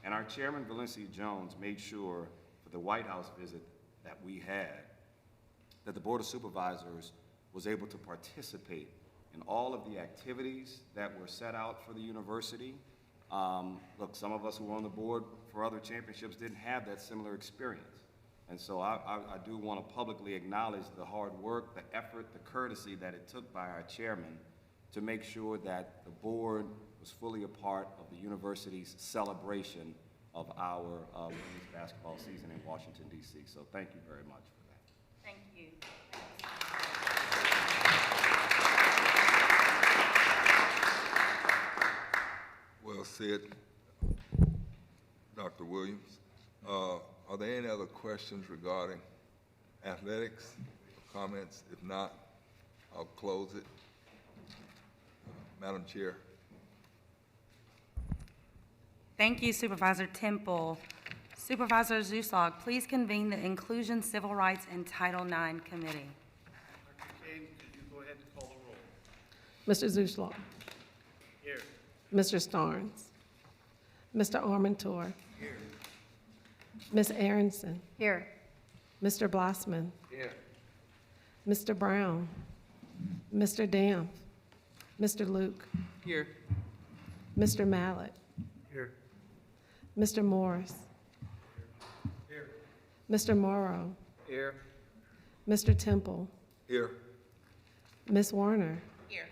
S17: And our chairman, Valencia Jones, made sure for the White House visit that we had, that the Board of Supervisors was able to participate in all of the activities that were set out for the university. Look, some of us who were on the board for other championships didn't have that similar experience. And so I do want to publicly acknowledge the hard work, the effort, the courtesy that it took by our chairman to make sure that the board was fully a part of the university's celebration of our women's basketball season in Washington, D.C. So thank you very much for that.
S2: Thank you.
S14: Well said, Dr. Williams. Are there any other questions regarding athletics, comments? If not, I'll close it. Madam Chair.
S2: Thank you, Supervisor Temple. Supervisor Zuchlock, please convene the Inclusion, Civil Rights, and Title IX Committee.
S6: James, could you go ahead and call the roll?
S5: Mr. Zuchlock.
S6: Here.
S5: Mr. Starnes. Mr. Armentor.
S6: Here.
S5: Ms. Aronson,
S12: Here.
S5: Mr. Blossman,
S6: Here.
S5: Mr. Brown, Mr. Dam, Mr. Luke,
S6: Here.
S5: Mr. Mallett,
S6: Here.
S5: Mr. Morris,
S6: Here.
S5: Mr. Morrow,
S6: Here.
S5: Mr. Temple,
S14: Here.
S5: Ms. Warner,
S13: Here.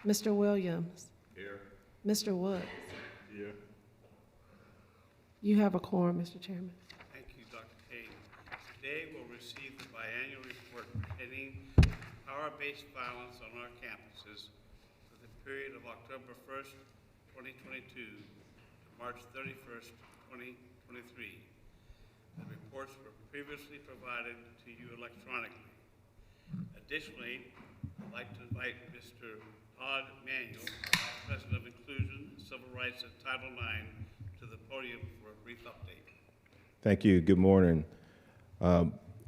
S5: Mr. Williams,
S14: Here.
S5: Mr. Woods.
S14: Here.
S5: You have a quorum, Mr. Chairman.
S18: Thank you, Dr. Kane. Today we'll receive the biannual report pertaining power-based violence on our campuses for the period of October 1st, 2022 to March 31st, 2023. The reports were previously provided to you electronically. Additionally, I'd like to invite Mr. Todd Manuel, Vice President of Inclusion, Civil Rights and Title IX, to the podium for a brief update.
S19: Thank you. Good morning.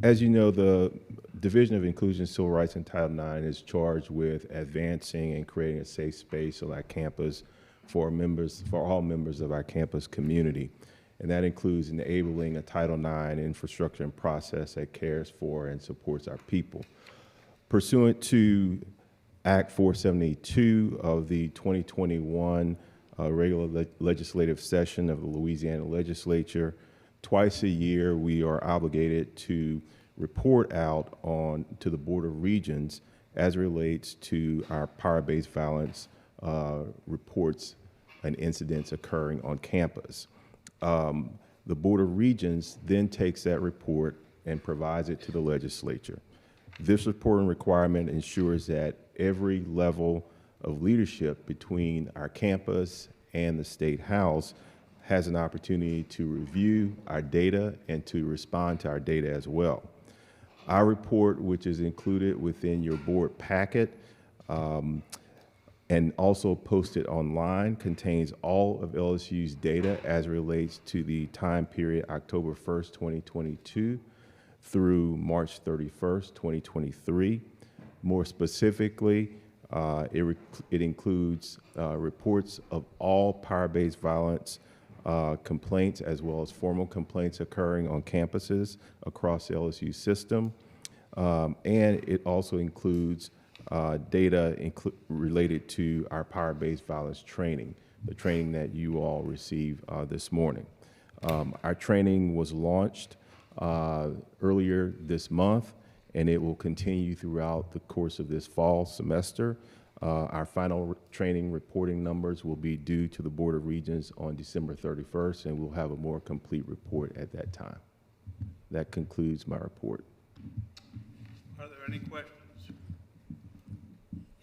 S19: As you know, the Division of Inclusion, Civil Rights, and Title IX is charged with advancing and creating a safe space on our campus for all members of our campus community. And that includes enabling a Title IX infrastructure and process that cares for and supports our people. Pursuant to Act 472 of the 2021 regular legislative session of the Louisiana Legislature, twice a year we are obligated to report out to the Board of Regents as it relates to our power-based violence reports and incidents occurring on campus. The Board of Regents then takes that report and provides it to the legislature. This reporting requirement ensures that every level of leadership between our campus and the State House has an opportunity to review our data and to respond to our data as well. Our report, which is included within your board packet and also posted online, contains all of LSU's data as it relates to the time period October 1st, 2022 through March 31st, 2023. More specifically, it includes reports of all power-based violence complaints as well as formal complaints occurring on campuses across the LSU system. And it also includes data related to our power-based violence training, the training that you all received this morning. Our training was launched earlier this month, and it will continue throughout the course of this fall semester. Our final training reporting numbers will be due to the Board of Regents on December 31st, and we'll have a more complete report at that time. That concludes my report.
S18: Are there any questions?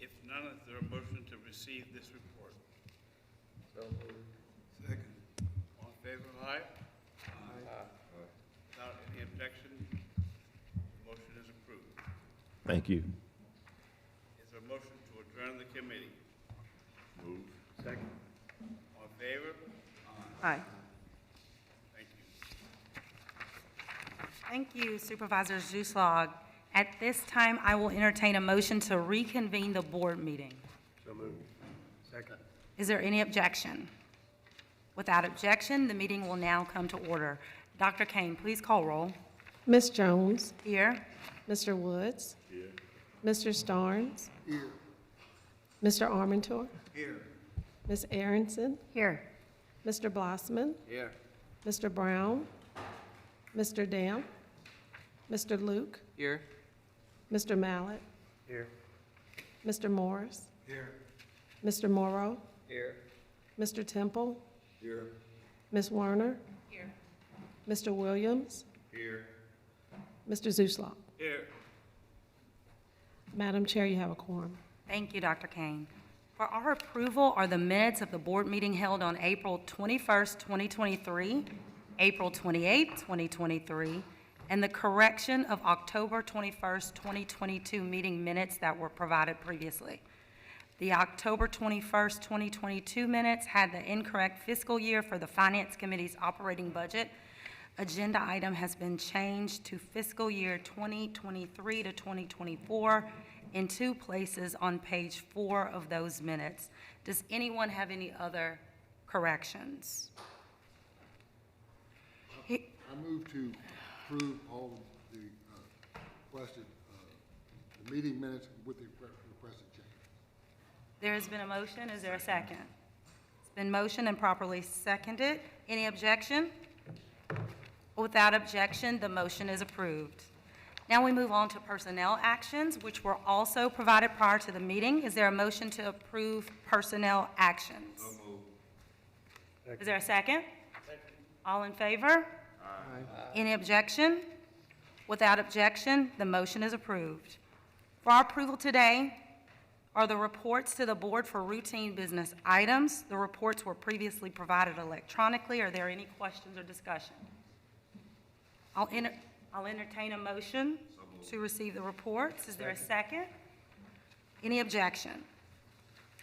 S18: If none, is there a motion to receive this report?
S6: So moved.
S18: Second. All in favor, aye? Aye. Without any objection, the motion is approved.
S19: Thank you.
S18: Is there a motion to adjourn the committee?
S14: Move.
S18: Second. All in favor?
S12: Aye.
S18: Thank you.
S2: Thank you, Supervisor Zuslog. At this time, I will entertain a motion to reconvene the board meeting.
S18: So moved. Second.
S2: Is there any objection? Without objection, the meeting will now come to order. Dr. Kane, please call roll.
S5: Ms. Jones,
S2: Here.
S5: Mr. Woods,
S14: Here.
S5: Mr. Starnes,
S14: Here.
S5: Mr. Armentor,
S18: Here.
S5: Ms. Aronson,
S12: Here.
S5: Mr. Blossman,
S6: Here.
S5: Mr. Brown, Mr. Dam, Mr. Luke,
S6: Here.
S5: Mr. Mallett,
S18: Here.
S5: Mr. Morris,
S18: Here.
S5: Mr. Morrow,
S6: Here.
S5: Mr. Temple,
S14: Here.
S5: Ms. Werner,
S13: Here.
S5: Mr. Williams,
S18: Here.
S5: Mr. Zuslov.
S18: Here.
S5: Madam Chair, you have a quorum.
S2: Thank you, Dr. Kane. For our approval are the minutes of the board meeting held on April 21st, 2023, April 28th, 2023, and the correction of October 21st, 2022 meeting minutes that were provided previously. The October 21st, 2022 minutes had the incorrect fiscal year for the Finance Committee's operating budget. Agenda item has been changed to fiscal year 2023 to 2024 in 2 places on page 4 of those minutes. Does anyone have any other corrections?
S10: I move to approve all the requested, the meeting minutes with the requested changes.
S2: There has been a motion. Is there a second? It's been motioned and properly seconded. Any objection? Without objection, the motion is approved. Now we move on to personnel actions, which were also provided prior to the meeting. Is there a motion to approve personnel actions?
S14: So moved.
S2: Is there a second? All in favor? Any objection? Without objection, the motion is approved. For our approval today are the reports to the board for routine business items. The reports were previously provided electronically. Are there any questions or discussion? I'll entertain a motion to receive the reports. Is there a second? Any objection?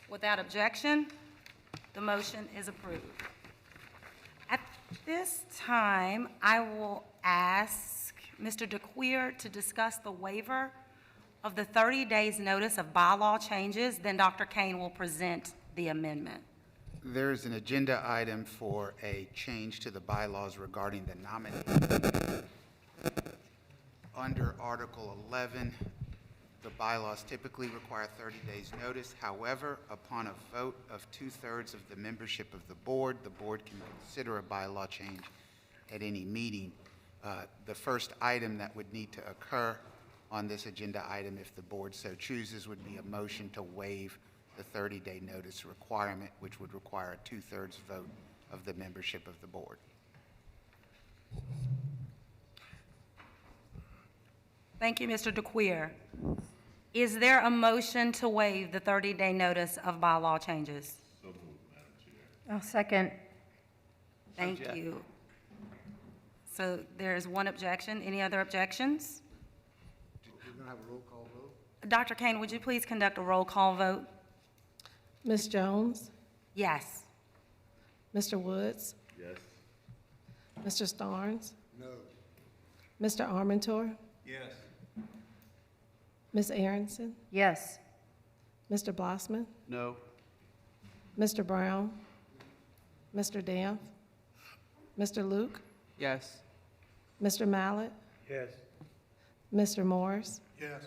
S2: Without objection, the motion is approved. At this time, I will ask Mr. DeQueer to discuss the waiver of the 30 days notice of bylaw changes. Then Dr. Kane will present the amendment.
S16: There is an agenda item for a change to the bylaws regarding the nominating. Under Article 11, the bylaws typically require 30 days notice. However, upon a vote of 2/3 of the membership of the board can consider a bylaw change at any meeting. The first item that would need to occur on this agenda item, if the board so chooses, would be a motion to waive the 30-day notice requirement, which would require a 2/3 vote of the membership of the board.
S2: Thank you, Mr. DeQueer. Is there a motion to waive the 30-day notice of bylaw changes?
S19: So moved, Madam Chair.
S12: I'll second.
S2: Thank you. So there is one objection. Any other objections?
S10: We're going to have a roll call vote.
S2: Dr. Kane, would you please conduct a roll call vote?
S5: Ms. Jones?
S2: Yes.
S5: Mr. Woods?
S19: Yes.
S5: Mr. Starnes?
S10: No.
S5: Mr. Armentor?
S14: Yes.
S5: Ms. Aronson?
S12: Yes.
S5: Mr. Blossman?
S11: No.
S5: Mr. Brown? Mr. Danf? Mr. Luke?
S9: Yes.
S5: Mr. Mallett?
S18: Yes.
S5: Mr. Morris?
S10: Yes.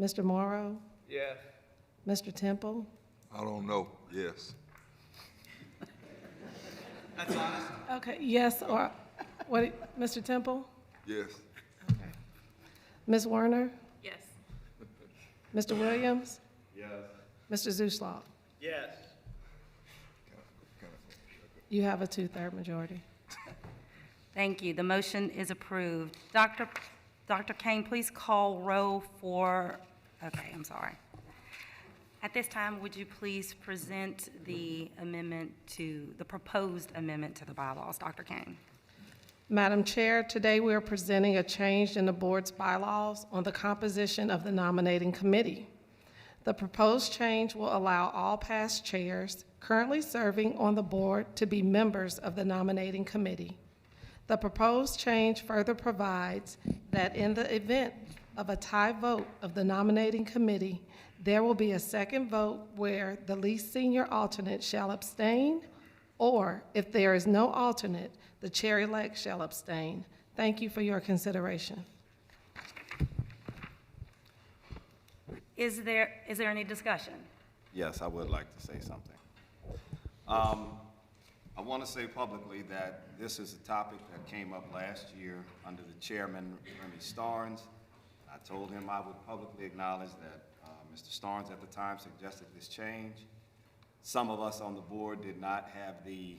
S5: Mr. Morrow?
S6: Yes.
S5: Mr. Temple?
S14: I don't know. Yes.
S5: Okay, yes, or, what, Mr. Temple?
S14: Yes.
S5: Ms. Werner?
S13: Yes.
S5: Mr. Williams?
S19: Yes.
S5: Mr. Zuslaw?
S18: Yes.
S5: You have a 2/3 majority.
S2: Thank you. The motion is approved. Dr. Kane, please call roll for, okay, I'm sorry. At this time, would you please present the amendment to, the proposed amendment to the bylaws? Dr. Kane.
S5: Madam Chair, today we are presenting a change in the board's bylaws on the composition of the nominating committee. The proposed change will allow all past chairs currently serving on the board to be members of the nominating committee. The proposed change further provides that in the event of a tie vote of the nominating committee, there will be a second vote where the least senior alternate shall abstain, or if there is no alternate, the chair-elect shall abstain. Thank you for your consideration.
S2: Is there any discussion?
S17: Yes, I would like to say something. I want to say publicly that this is a topic that came up last year under the chairman, Remy Starnes. I told him I would publicly acknowledge that Mr. Starnes at the time suggested this change. Some of us on the board did not have the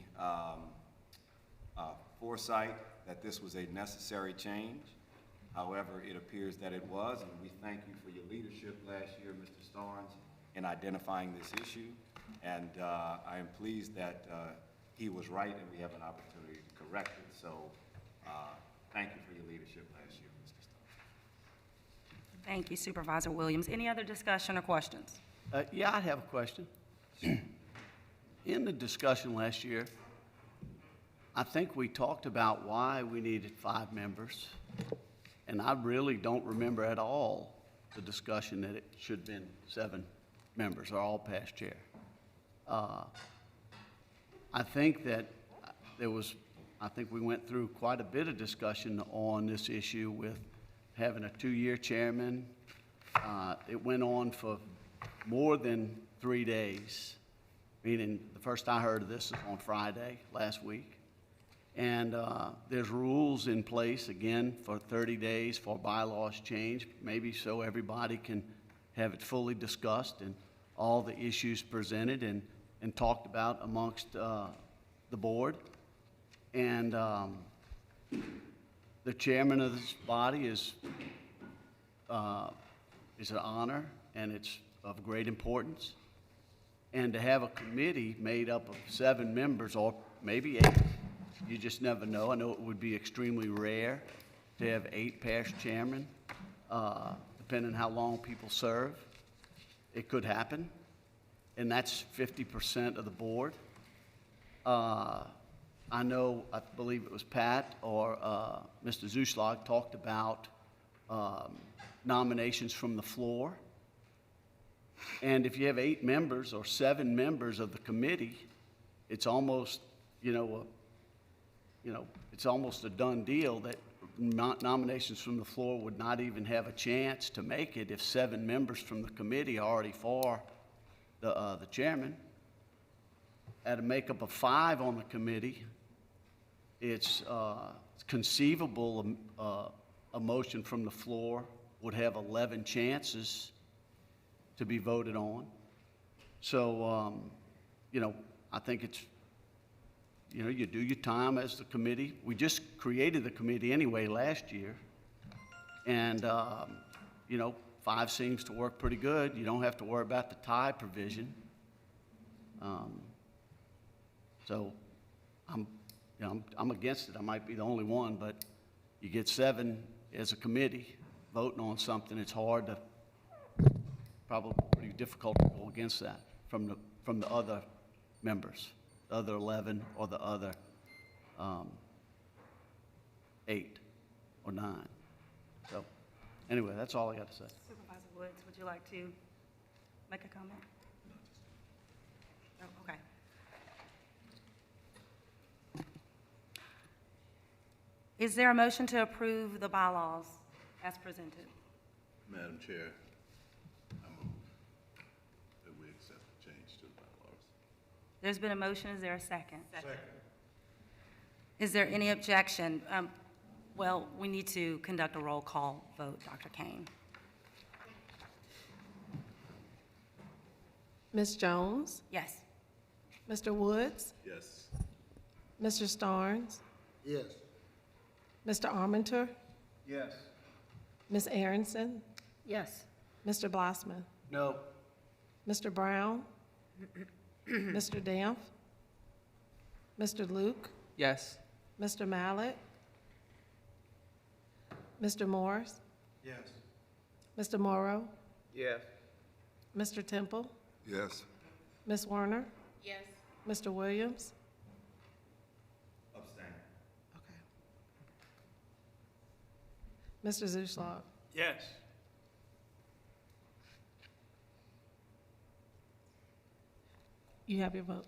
S17: foresight that this was a necessary change. However, it appears that it was, and we thank you for your leadership last year, Mr. Starnes, in identifying this issue. And I am pleased that he was right and we have an opportunity to correct it. So thank you for your leadership last year, Mr. Starnes.
S2: Thank you, Supervisor Williams. Any other discussion or questions?
S11: Yeah, I have a question. In the discussion last year, I think we talked about why we needed 5 members, and I really don't remember at all the discussion that it should have been 7 members, or all past chair. I think that there was I think we went through quite a bit of discussion on this issue with having a 2-year chairman. It went on for more than 3 days, meaning the first I heard of this was on Friday last week. And there's rules in place, again, for 30 days for bylaws change, maybe so everybody can have it fully discussed and all the issues presented and talked about amongst the board. And the chairman of this body is an honor, and it's of great importance. And to have a committee made up of 7 members, or maybe 8, you just never know. I know it would be extremely rare to have 8 past chairmen, depending on how long people serve. It could happen, and that's 50% of the board. I believe it was Pat or Mr. Zuschlag talked about nominations from the floor. And if you have 8 members or 7 members of the committee, it's almost, it's almost a done deal that nominations from the floor would not even have a chance to make it if 7 members from the committee are already for the chairman. At a makeup of 5 on the committee, it's conceivable a motion from the floor would have 11 chances to be voted on. So, I think it's, you do your time as the committee. We just created the committee anyway last year. And, 5 seems to work pretty good. You don't have to worry about the tie provision. So I'm against it. I might be the only one, but you get 7 as a committee voting on something. It's hard to, probably pretty difficult to go against that from the other members, the other 11 or the other 8 or 9. So anyway, that's all I got to say.
S2: Supervisor Woods, would you like to make a comment? Oh, okay. Is there a motion to approve the bylaws as presented?
S20: Madam Chair, I move that we accept the change to the bylaws.
S2: There's been a motion. Is there a second? Second. Is there any objection? Well, we need to conduct a roll call vote, Dr. Kane.
S5: Ms. Jones?
S2: Yes.
S5: Mr. Woods?
S20: Yes.
S5: Mr. Starnes?
S10: Yes.
S5: Mr. Armentor?
S10: Yes.
S5: Ms. Aronson?
S12: Yes.
S5: Mr. Blossman?
S11: No.
S5: Mr. Brown? Mr. Damp? Mr. Luke?
S9: Yes.
S5: Mr. Mallett? Mr. Morris?
S10: Yes.
S5: Mr. Morrow?
S6: Yes.
S5: Mr. Temple?
S14: Yes.
S5: Ms. Werner?
S13: Yes.
S5: Mr. Williams?
S17: Abstain.
S5: Okay. Mr. Zuschlag?
S18: Yes.
S5: You have your vote.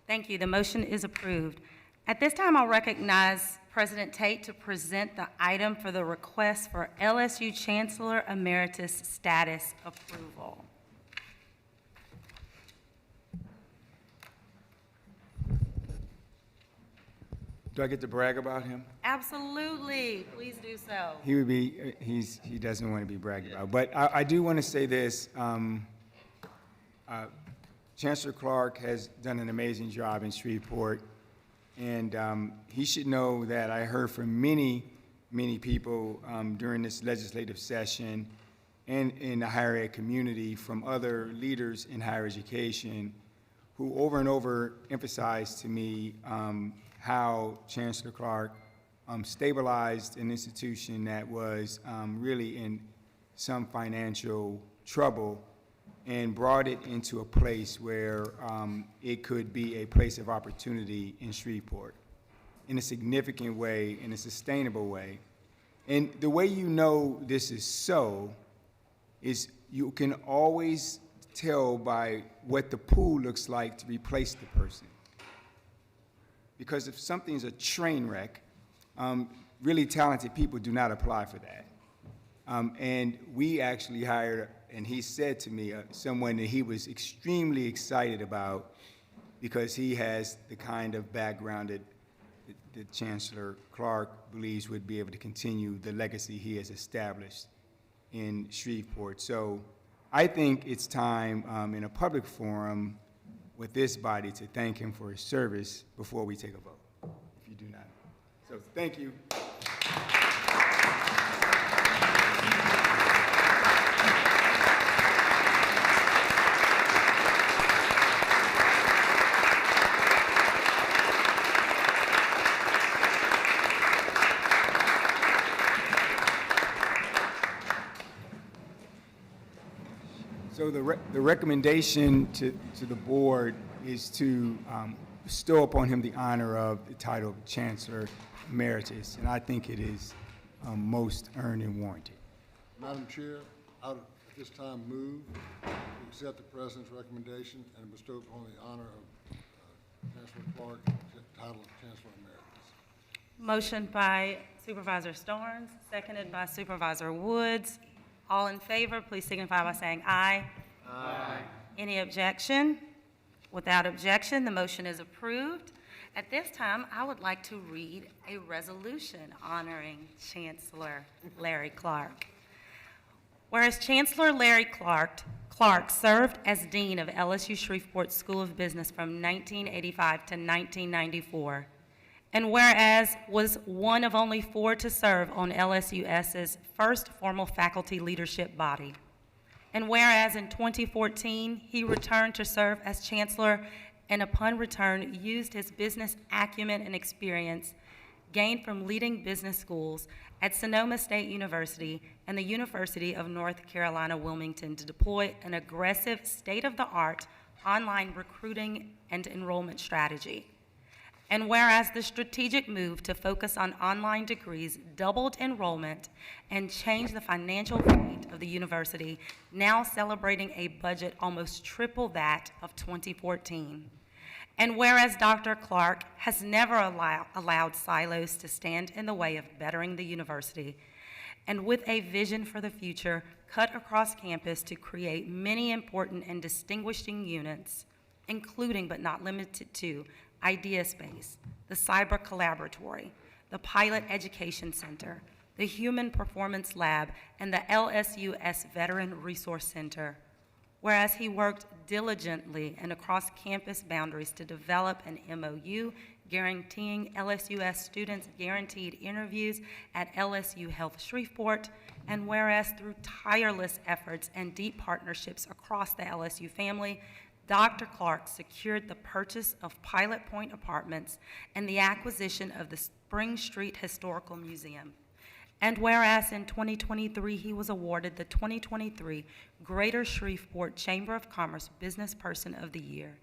S2: Thank you. The motion is approved. At this time, I'll recognize President Tate to present the item for the request for LSU Chancellor Emeritus status approval.
S21: Do I get to brag about him?
S2: Absolutely. Please do so.
S21: He would be, he doesn't want to be bragged about. But I do want to say this. Chancellor Clark has done an amazing job in Shreveport. And he should know that I heard from many, many people during this legislative session and in the higher ed community from other leaders in higher education who over and over emphasized to me how Chancellor Clark stabilized an institution that was really in some financial trouble and brought it into a place where it could be a place of opportunity in Shreveport in a significant way, in a sustainable way. And the way you know this is so is you can always tell by what the pool looks like to replace the person. because if something's a train wreck, really talented people do not apply for that. And we actually hired, and he said to me, someone that he was extremely excited about because he has the kind of background that Chancellor Clark believes would be able to continue the legacy he has established in Shreveport. So I think it's time in a public forum with this body to thank him for his service before we take a vote, if you do not. So thank you. So the recommendation to the board is to bestow upon him the honor of the title of Chancellor Emeritus, and I think it is most earned and warranted.
S1: Madam Chair, I would at this time move to accept the President's recommendation and bestow upon the honor of Chancellor Clark the title of Chancellor Emeritus.
S2: Motion by Supervisor Starnes, seconded by Supervisor Woods. All in favor, please signify by saying aye. Aye. Any objection? Without objection, the motion is approved. At this time, I would like to read a resolution honoring Chancellor Larry Clark. Whereas Chancellor Larry Clark served as Dean of LSU Shreveport School of Business from 1985 to 1994, and whereas was one of only 4 to serve on LSUS's first formal faculty leadership body, and whereas in 2014 he returned to serve as Chancellor and upon return used his business acumen and experience gained from leading business schools at Sonoma State University and the University of North Carolina, Wilmington to deploy an aggressive state-of-the-art online recruiting and enrollment strategy. And whereas the strategic move to focus on online degrees doubled enrollment and changed the financial fate of the university, now celebrating a budget almost triple that of 2014. And whereas Dr. Clark has never allowed silos to stand in the way of bettering the university, and with a vision for the future, cut across campus to create many important and distinguishing units, including but not limited to Idea Space, the Cyber Collaboratory, the Pilot Education Center, the Human Performance Lab, and the LSUS Veteran Resource Center. Whereas he worked diligently and across campus boundaries to develop an MOU guaranteeing LSUS students guaranteed interviews at LSU Health Shreveport, and whereas through tireless efforts and deep partnerships across the LSU family, Dr. Clark secured the purchase of Pilot Point Apartments and the acquisition of the Spring Street Historical Museum. And whereas in 2023, he was awarded the 2023 Greater Shreveport Chamber of Commerce Business Person of the Year.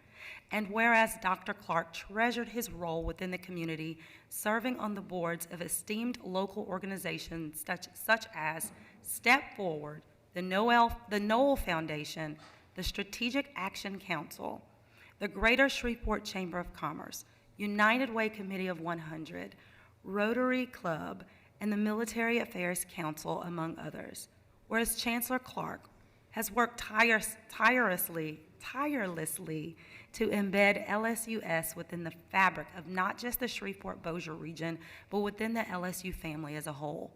S2: And whereas Dr. Clark treasured his role within the community, serving on the boards of esteemed local organizations such as Step Forward, the Noel Foundation, the Strategic Action Council, the Greater Shreveport Chamber of Commerce, United Way Committee of 100, Rotary Club, and the Military Affairs Council, among others. Whereas Chancellor Clark has worked tirelessly to embed LSUS within the fabric of not just the Shreveport-Bossier region, but within the LSU family as a whole.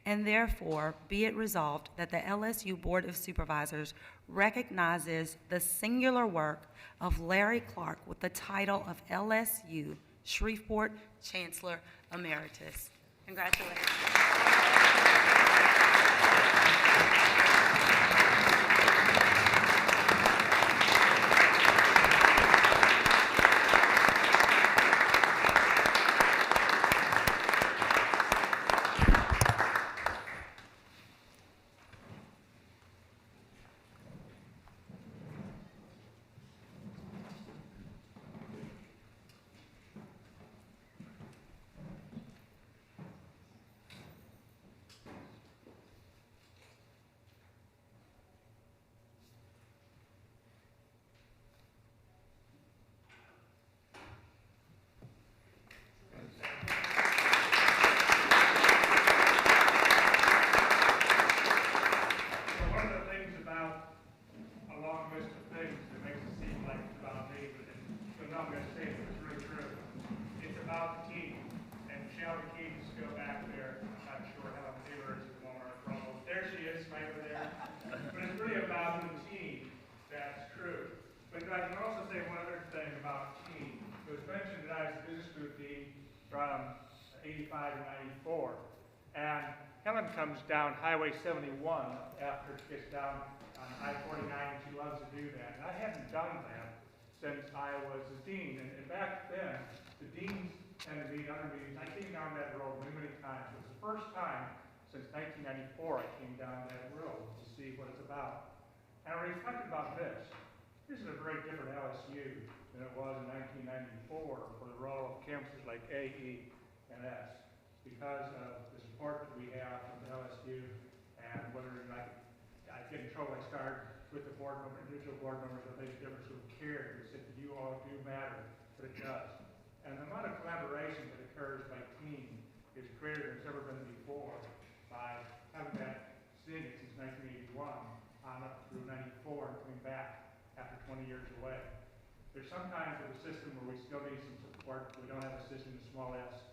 S2: And therefore, be it resolved that the LSU Board of Supervisors recognizes the singular work of Larry Clark with the title of LSU Shreveport Chancellor Emeritus. Congratulations.
S4: Helen comes down Highway 71 after it gets down on I-49, and she loves to do that. And I hadn't done that since I was a dean. And back then, the deans tend to meet other meetings. I came down that road many, many times. It was the first time since 1994 I came down that road to see what it's about. And I reflected about this. This is a very different LSU than it was in 1994 for the role of campuses like A, E, and S, because of the support that we have from the LSU, and whether I get in trouble, I start with the board members, individual board members, that makes a difference, who care, who said that you all do matter, but it does. And the amount of collaboration that occurs by team is greater than it's ever been before by having that seeing it since 1981 on up through 94 and coming back after 20 years away. There's sometimes with a system where we still need some support. We don't have a system in small s,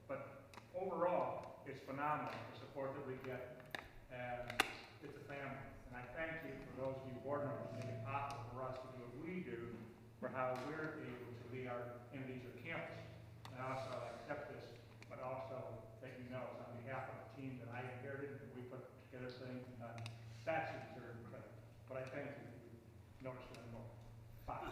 S4: but overall, it's phenomenal, the support that we get, and it's a family. And I thank you for those of you board members who make it possible for us to do what we do, for how we're able to lead our entities or campus. And also, I accept this, but also that you know it's on behalf of a team that I inherited, that we put together things, and that's a deserved credit. But I thank you. Notice one more. Bye.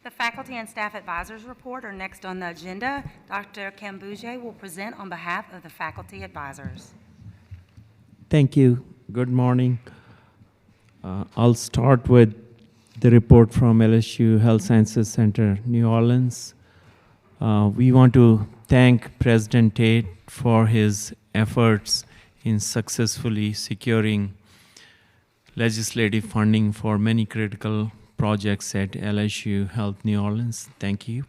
S2: The faculty and staff advisors report are next on the agenda. Dr. Kambuje will present on behalf of the faculty advisors.
S22: Thank you. Good morning. I'll start with the report from LSU Health Sciences Center, New Orleans. We want to thank President Tate for his efforts in successfully securing legislative funding for many critical projects at LSU Health New Orleans. Thank you.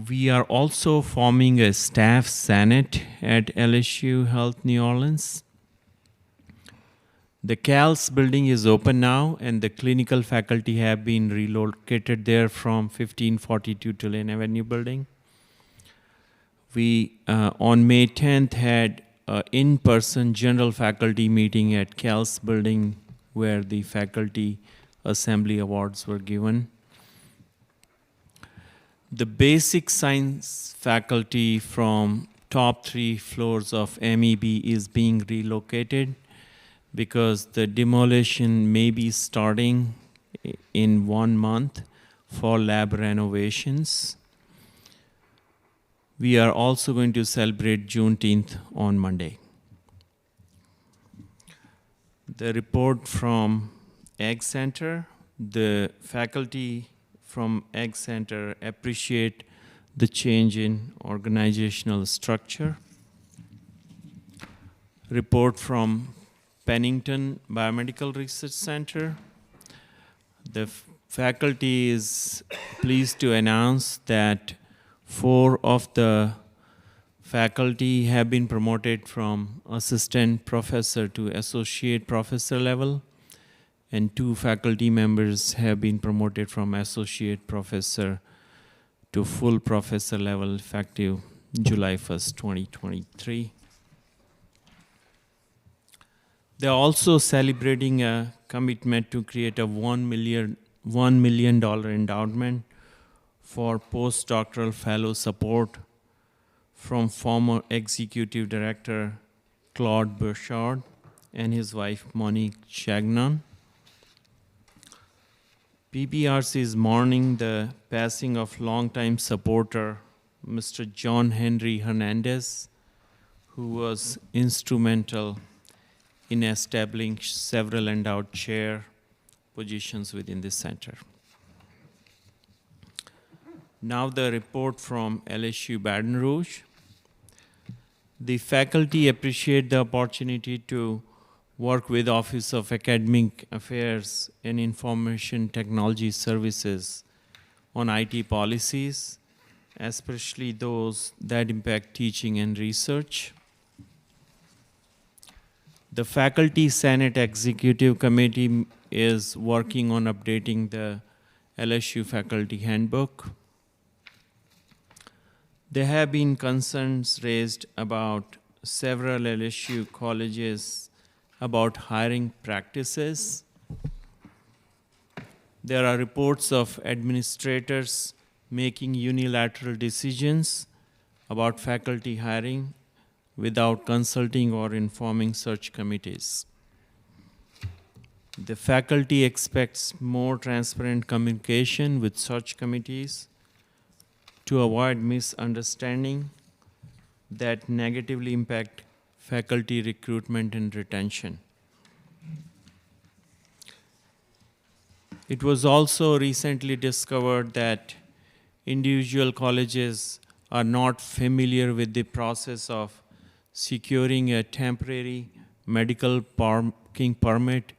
S22: We are also forming a staff senate at LSU Health New Orleans. The CALS building is open now, and the clinical faculty have been relocated there from 1542 Tulane Avenue building. We, on May 10th, had an in-person general faculty meeting at CALS building where the faculty assembly awards were given. The basic science faculty from top 3 floors of MEB is being relocated because the demolition may be starting in 1 month for lab renovations. We are also going to celebrate Juneteenth on Monday. The report from Ag Center, the faculty from Ag Center appreciate the change in organizational structure. Report from Pennington Biomedical Research Center. The faculty is pleased to announce that 4 of the faculty have been promoted from assistant professor to associate professor level, and 2 faculty members have been promoted from associate professor to full professor level effective July 1st, 2023. They're also celebrating a commitment to create a $1 million endowment for postdoctoral fellow support from former executive director Claude Bouchard and his wife Monique Chagnon. PBRC is mourning the passing of longtime supporter Mr. John Henry Hernandez, who was instrumental in establishing several endowed chair positions within the center. Now the report from LSU Baton Rouge. The faculty appreciate the opportunity to work with Office of Academic Affairs and Information Technology Services on IT policies, especially those that impact teaching and research. The Faculty Senate Executive Committee is working on updating the LSU Faculty Handbook. There have been concerns raised about several LSU colleges about hiring practices. There are reports of administrators making unilateral decisions about faculty hiring without consulting or informing search committees. The faculty expects more transparent communication with search committees to avoid misunderstanding that negatively impact faculty recruitment and retention. It was also recently discovered that individual colleges are not familiar with the process of securing a temporary medical parking permit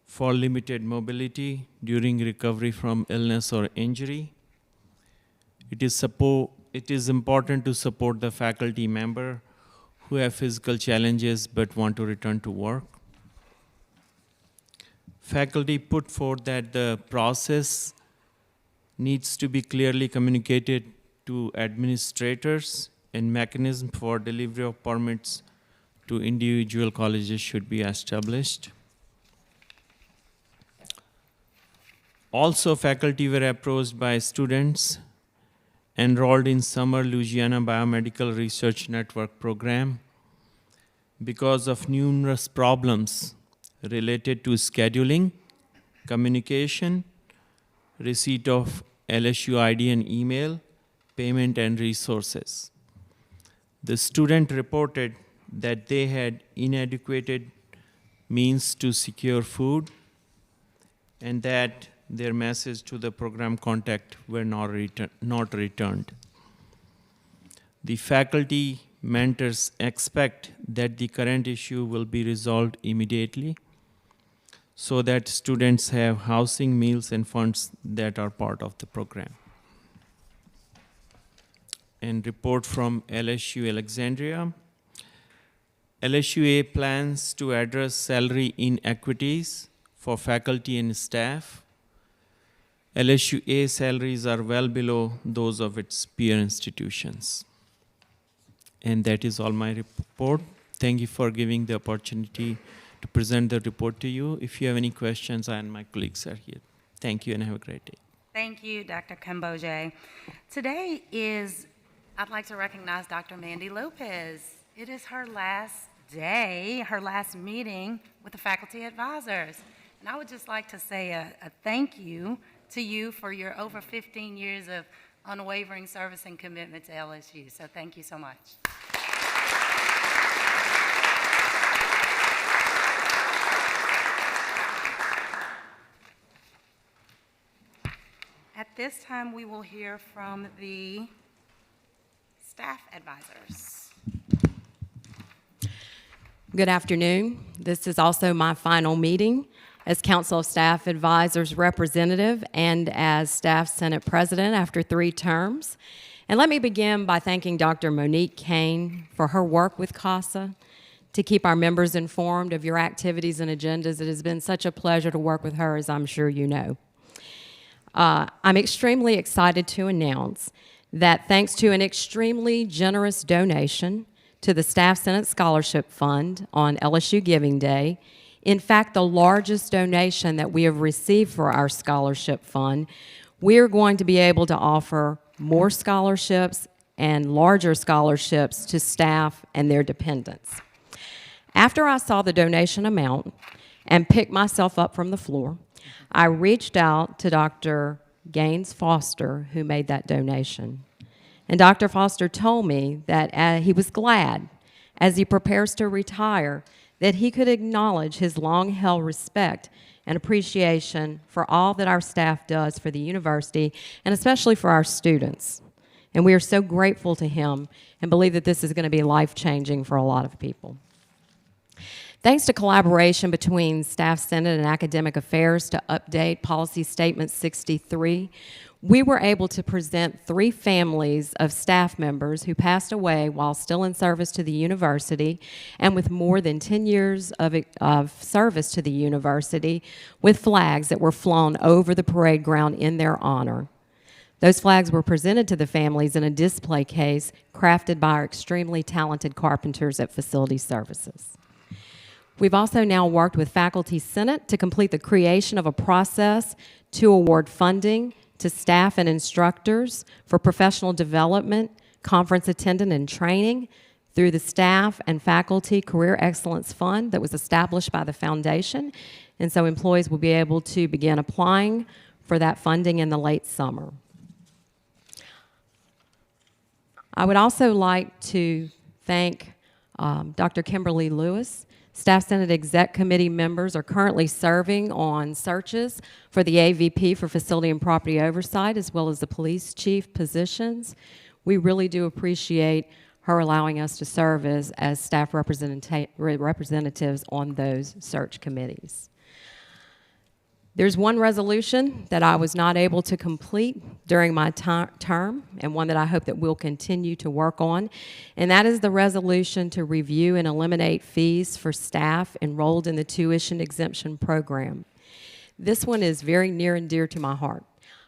S22: for limited mobility during recovery from illness or injury. It is important to support the faculty member who have physical challenges but want to return to work. Faculty put forth that the process needs to be clearly communicated to administrators, and mechanism for delivery of permits to individual colleges should be established. Also, faculty were approached by students enrolled in Summer Louisiana Biomedical Research Network program because of numerous problems related to scheduling, communication, receipt of LSU ID and email, payment and resources. The student reported that they had inadequate means to secure food and that their message to the program contact were not returned. The faculty mentors expect that the current issue will be resolved immediately so that students have housing, meals, and funds that are part of the program. And report from LSU Alexandria. LSUA plans to address salary inequities for faculty and staff. LSUA salaries are well below those of its peer institutions. And that is all my report. Thank you for giving the opportunity to present the report to you. If you have any questions, I and my colleagues are here. Thank you and have a great day.
S2: Thank you, Dr. Kamboje. I'd like to recognize Dr. Mandy Lopez. It is her last day, her last meeting with the faculty advisors. And I would just like to say a thank you to you for your over 15 years of unwavering service and commitment to LSU. So thank you so much. At this time, we will hear from the staff advisors.
S3: Good afternoon. This is also my final meeting as Council of Staff Advisors representative and as Staff Senate President after 3 terms. And let me begin by thanking Dr. Monique Kane for her work with CASA to keep our members informed of your activities and agendas. It has been such a pleasure to work with her, as I'm sure you know. I'm extremely excited to announce that thanks to an extremely generous donation to the Staff Senate Scholarship Fund on LSU Giving Day, in fact, the largest donation that we have received for our scholarship fund, we're going to be able to offer more scholarships and larger scholarships to staff and their dependents. After I saw the donation amount and picked myself up from the floor, I reached out to Dr. Gaines Foster, who made that donation. And Dr. Foster told me that he was glad, as he prepares to retire, that he could acknowledge his long-held respect and appreciation for all that our staff does for the university, and especially for our students. And we are so grateful to him and believe that this is going to be life-changing for a lot of people. Thanks to collaboration between Staff Senate and Academic Affairs to update Policy Statement 63, we were able to present 3 families of staff members who passed away while still in service to the university and with more than 10 years of service to the university with flags that were flown over the parade ground in their honor. Those flags were presented to the families in a display case crafted by our extremely talented carpenters at Facility Services. We've also now worked with Faculty Senate to complete the creation of a process to award funding to staff and instructors for professional development, conference attendance, and training through the Staff and Faculty Career Excellence Fund that was established by the foundation. And so employees will be able to begin applying for that funding in the late summer. I would also like to thank Dr. Kimberly Lewis. Staff Senate Exec Committee members are currently serving on searches for the AVP for Facility and Property Oversight, as well as the Police Chief positions. We really do appreciate her allowing us to serve as staff representatives on those search committees. There's one resolution that I was not able to complete during my term, and one that I hope that we'll continue to work on, and that is the resolution to review and eliminate fees for staff enrolled in the tuition exemption program. This one is very near and dear to my heart.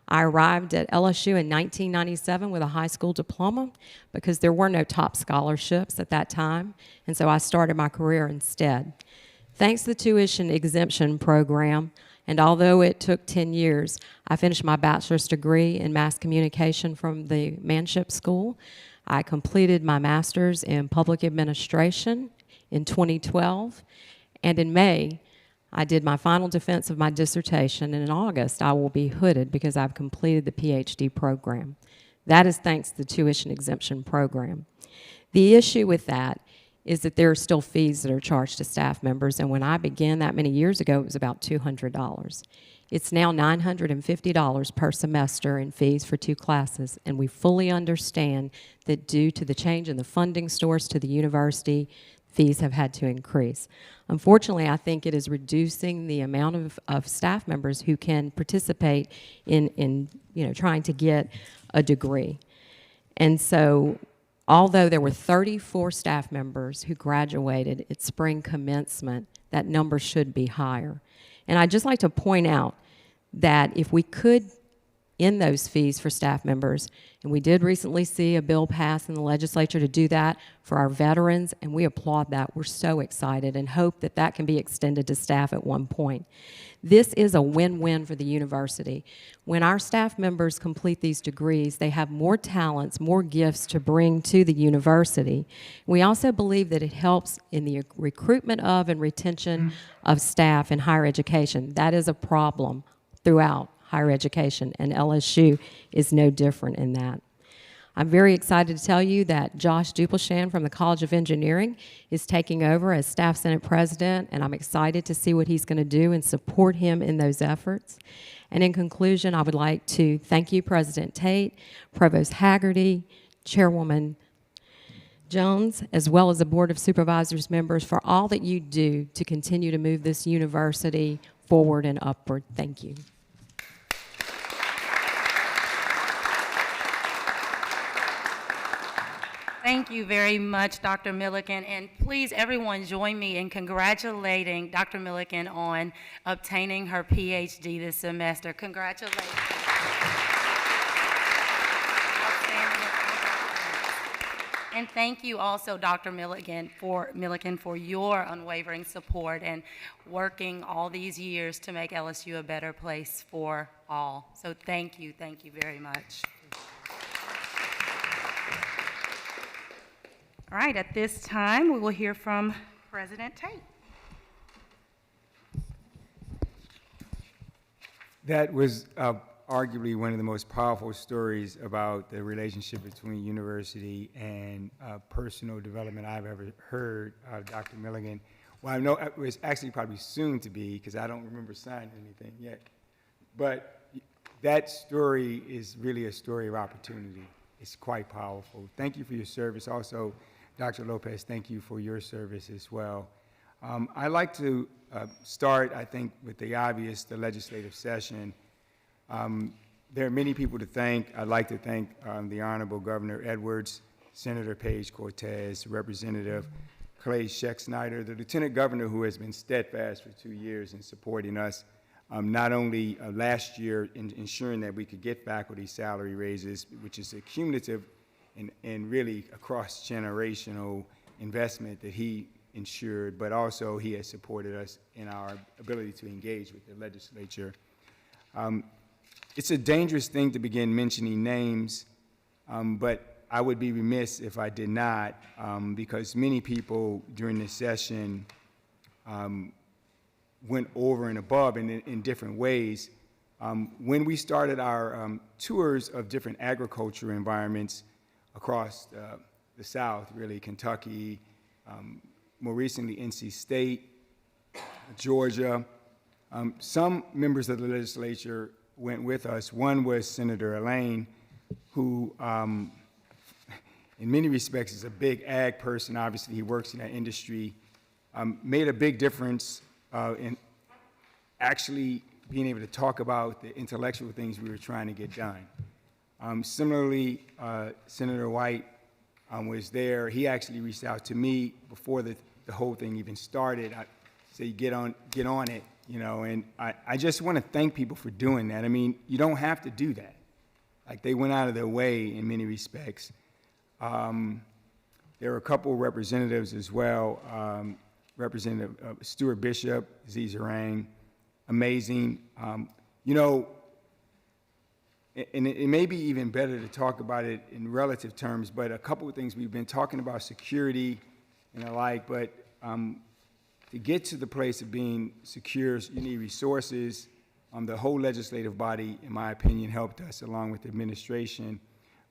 S3: I arrived at LSU in 1997 with a high school diploma because there were no top scholarships at that time, and so I started my career instead. Thanks to the tuition exemption program, and although it took 10 years, I finished my bachelor's degree in mass communication from the Manship School. I completed my master's in public administration in 2012, and in May, I did my final defense of my dissertation, and in August, I will be hooded because I've completed the PhD program. That is thanks to the tuition exemption program. The issue with that is that there are still fees that are charged to staff members, and when I began that many years ago, it was about $200. It's now $950 per semester in fees for 2 classes, and we fully understand that due to the change in the funding source to the university, fees have had to increase. Unfortunately, I think it is reducing the amount of staff members who can participate in trying to get a degree. And so, although there were 34 staff members who graduated at spring commencement, that number should be higher. And I'd just like to point out that if we could end those fees for staff members, and we did recently see a bill pass in the legislature to do that for our veterans, and we applaud that. We're so excited and hope that that can be extended to staff at one point. This is a win-win for the university. When our staff members complete these degrees, they have more talents, more gifts to bring to the university. We also believe that it helps in the recruitment of and retention of staff in higher education. That is a problem throughout higher education, and LSU is no different in that. I'm very excited to tell you that Josh Dupelchan from the College of Engineering is taking over as Staff Senate President, and I'm excited to see what he's going to do and support him in those efforts. And in conclusion, I would like to thank you, President Tate, Provost Haggerty, Chairwoman Jones, as well as the Board of Supervisors members for all that you do to continue to move this university forward and upward. Thank you.
S2: Thank you very much, Dr. Milliken, and please everyone join me in congratulating Dr. Milliken on obtaining her PhD this semester. Congratulations. And thank you also, Dr. Milliken, for your unwavering support and working all these years to make LSU a better place for all. So thank you very much. All right, at this time, we will hear from President Tate.
S21: That was arguably one of the most powerful stories about the relationship between university and personal development I've ever heard of Dr. Milliken. Well, I know it was actually probably soon to be, because I don't remember signing anything yet. But that story is really a story of opportunity. It's quite powerful. Thank you for your service. Also, Dr. Lopez, thank you for your service as well. I'd like to start, I think, with the obvious, the legislative session. There are many people to thank. I'd like to thank the Honorable Governor Edwards, Senator Paige Cortez, Representative Clay Scheck-Snyder, the Lieutenant Governor who has been steadfast for 2 years in supporting us, not only last year in ensuring that we could get faculty salary raises, which is a cumulative and really a cross-generational investment that he ensured, but also he has supported us in our ability to engage with the legislature. It's a dangerous thing to begin mentioning names, but I would be remiss if I did not, because many people during this session went over and above in different ways. When we started our tours of different agriculture environments across the South, really, Kentucky, more recently NC State, Georgia, some members of the legislature went with us. One was Senator Elaine, who in many respects is a big ag person. Obviously, he works in that industry. Made a big difference in actually being able to talk about the intellectual things we were trying to get done. Similarly, Senator White was there. He actually reached out to me before the whole thing even started. I said, get on it, you know, and I just want to thank people for doing that. I mean, you don't have to do that. Like, they went out of their way in many respects. There were a couple of representatives as well. Representative Stuart Bishop, Z Zarang, amazing. You know, and it may be even better to talk about it in relative terms, but a couple of things we've been talking about, security and the like, but to get to the place of being secure, you need resources. The whole legislative body, in my opinion, helped us along with the administration.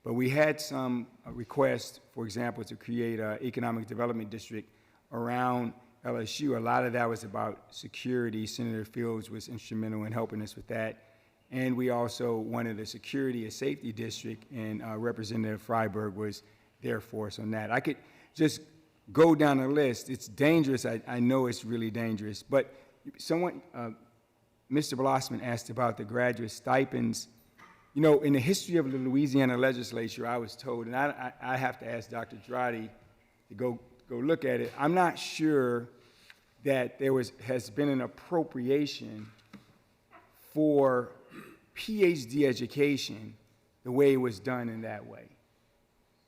S21: But we had some requests, for example, to create an economic development district around LSU. A lot of that was about security. Senator Fields was instrumental in helping us with that. And we also wanted a security, a safety district, and Representative Freiberg was there for us on that. I could just go down the list. It's dangerous. I know it's really dangerous. But someone, Mr. Blossman asked about the graduate stipends. You know, in the history of the Louisiana legislature, I was told, and I have to ask Dr. Girardi to go look at it. I'm not sure that there has been an appropriation for PhD education the way it was done in that way.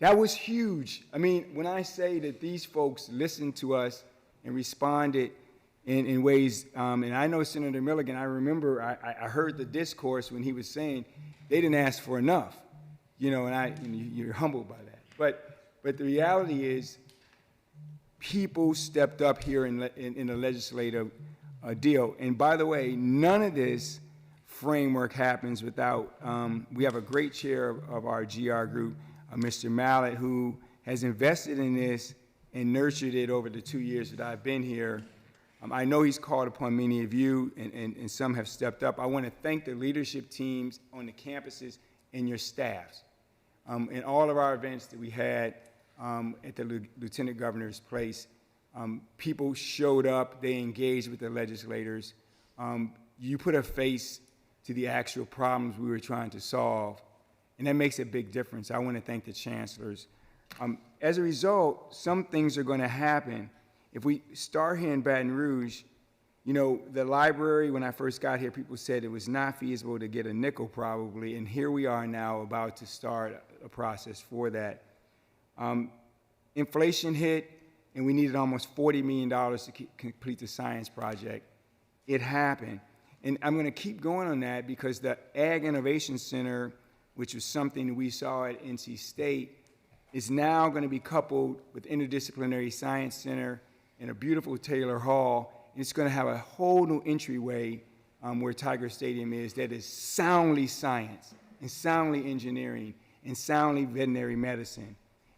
S21: That was huge. I mean, when I say that these folks listened to us and responded in ways, and I know Senator Milligan, I remember I heard the discourse when he was saying they didn't ask for enough, you know, and you're humbled by that. But the reality is people stepped up here in the legislative deal. And by the way, none of this framework happens without, we have a great chair of our GR group, Mr. Mallett, who has invested in this and nurtured it over the 2 years that I've been here. I know he's called upon many of you, and some have stepped up. I want to thank the leadership teams on the campuses and your staffs. In all of our events that we had at the Lieutenant Governor's place, people showed up, they engaged with the legislators. You put a face to the actual problems we were trying to solve, and that makes a big difference. I want to thank the chancellors. As a result, some things are going to happen. If we start here in Baton Rouge, you know, the library, when I first got here, people said it was not feasible to get a nickel probably, and here we are now about to start a process for that. Inflation hit, and we needed almost $40 million to complete the science project. It happened. And I'm going to keep going on that because the Ag Innovation Center, which was something we saw at NC State, is now going to be coupled with Interdisciplinary Science Center and a beautiful Taylor Hall. And it's going to have a whole new entryway where Tiger Stadium is that is soundly science and soundly engineering and soundly veterinary medicine.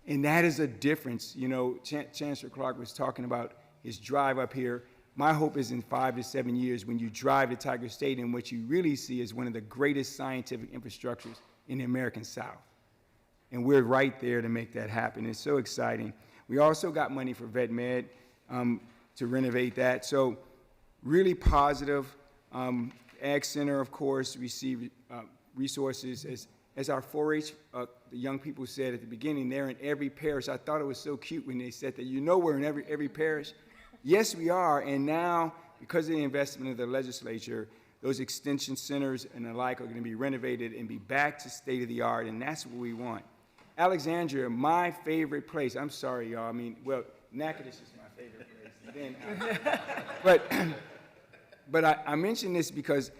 S21: And that is a difference. You know, Chancellor Clark was talking about his drive up here. My hope is in 5 to 7 years, when you drive to Tiger Stadium, what you really see is one of the greatest scientific infrastructures in the American South. And we're right there to make that happen. It's so exciting. We also got money for Vet Med to renovate that. So really positive. Ag Center, of course, received resources as our 4-H, the young people said at the beginning, they're in every parish. I thought it was so cute when they said that. You know we're in every parish. Yes, we are, and now, because of the investment of the legislature, those extension centers and the like are going to be renovated and be back to state of the art, and that's what we want. Alexandria, my favorite place. I'm sorry, y'all. I mean, well, Natchitoches is my favorite place. then. But I mention this because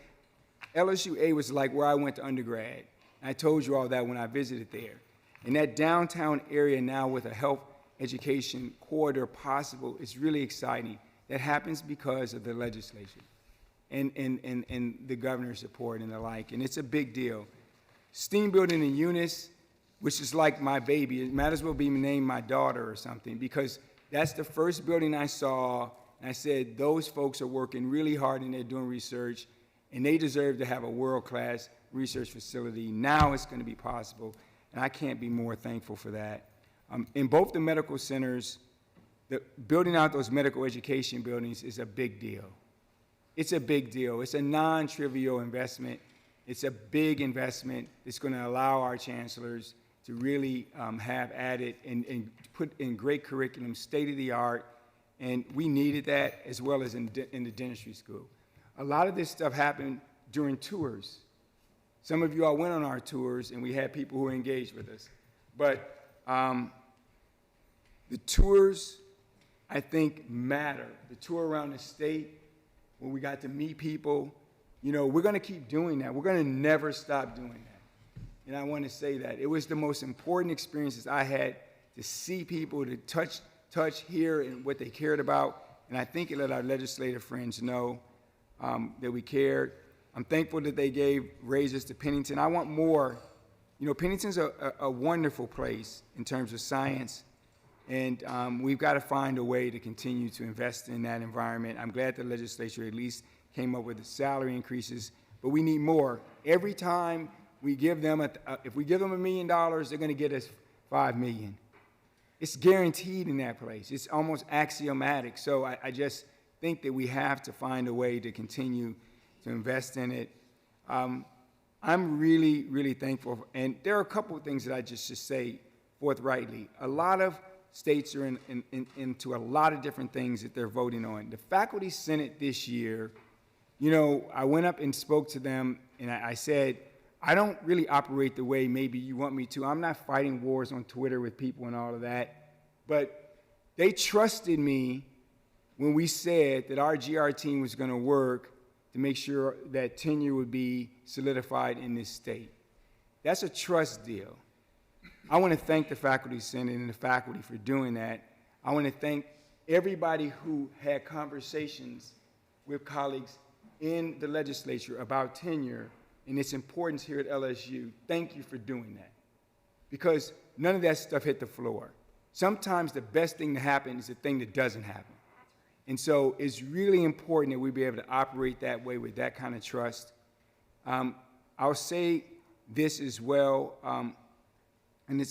S21: LSUA was like where I went to undergrad. I told you all that when I visited there. And that downtown area now with a health education corridor possible is really exciting. That happens because of the legislature and the governor's support and the like, and it's a big deal. STEAM building in Eunice, which is like my baby, it might as well be named my daughter or something, because that's the first building I saw, and I said, those folks are working really hard and they're doing research, and they deserve to have a world-class research facility. Now it's going to be possible, and I can't be more thankful for that. In both the medical centers, building out those medical education buildings is a big deal. It's a big deal. It's a non-trivial investment. It's a big investment that's going to allow our chancellors to really have added and put in great curriculum, state-of-the-art, and we needed that as well as in the dentistry school. A lot of this stuff happened during tours. Some of you all went on our tours, and we had people who were engaged with us. But the tours, I think, matter. The tour around the state, when we got to meet people, you know, we're going to keep doing that. We're going to never stop doing that. And I want to say that. It was the most important experiences I had to see people, to touch, hear, and what they cared about. And I think it let our legislative friends know that we cared. I'm thankful that they gave raises to Pennington. I want more. You know, Pennington's a wonderful place in terms of science. And we've got to find a way to continue to invest in that environment. I'm glad the legislature at least came up with the salary increases, but we need more. Every time we give them, if we give them $1 million, they're going to get us $5 million. It's guaranteed in that place. It's almost axiomatic. So I just think that we have to find a way to continue to invest in it. I'm really, really thankful. And there are a couple of things that I just should say forthrightly. A lot of states are into a lot of different things that they're voting on. The Faculty Senate this year, you know, I went up and spoke to them, and I said, I don't really operate the way maybe you want me to. I'm not fighting wars on Twitter with people and all of that. But they trusted me when we said that our GR team was going to work to make sure that tenure would be solidified in this state. That's a trust deal. I want to thank the Faculty Senate and the faculty for doing that. I want to thank everybody who had conversations with colleagues in the legislature about tenure and its importance here at LSU. Thank you for doing that, because none of that stuff hit the floor. Sometimes the best thing to happen is the thing that doesn't happen. And so it's really important that we be able to operate that way with that kind of trust. I'll say this as well. And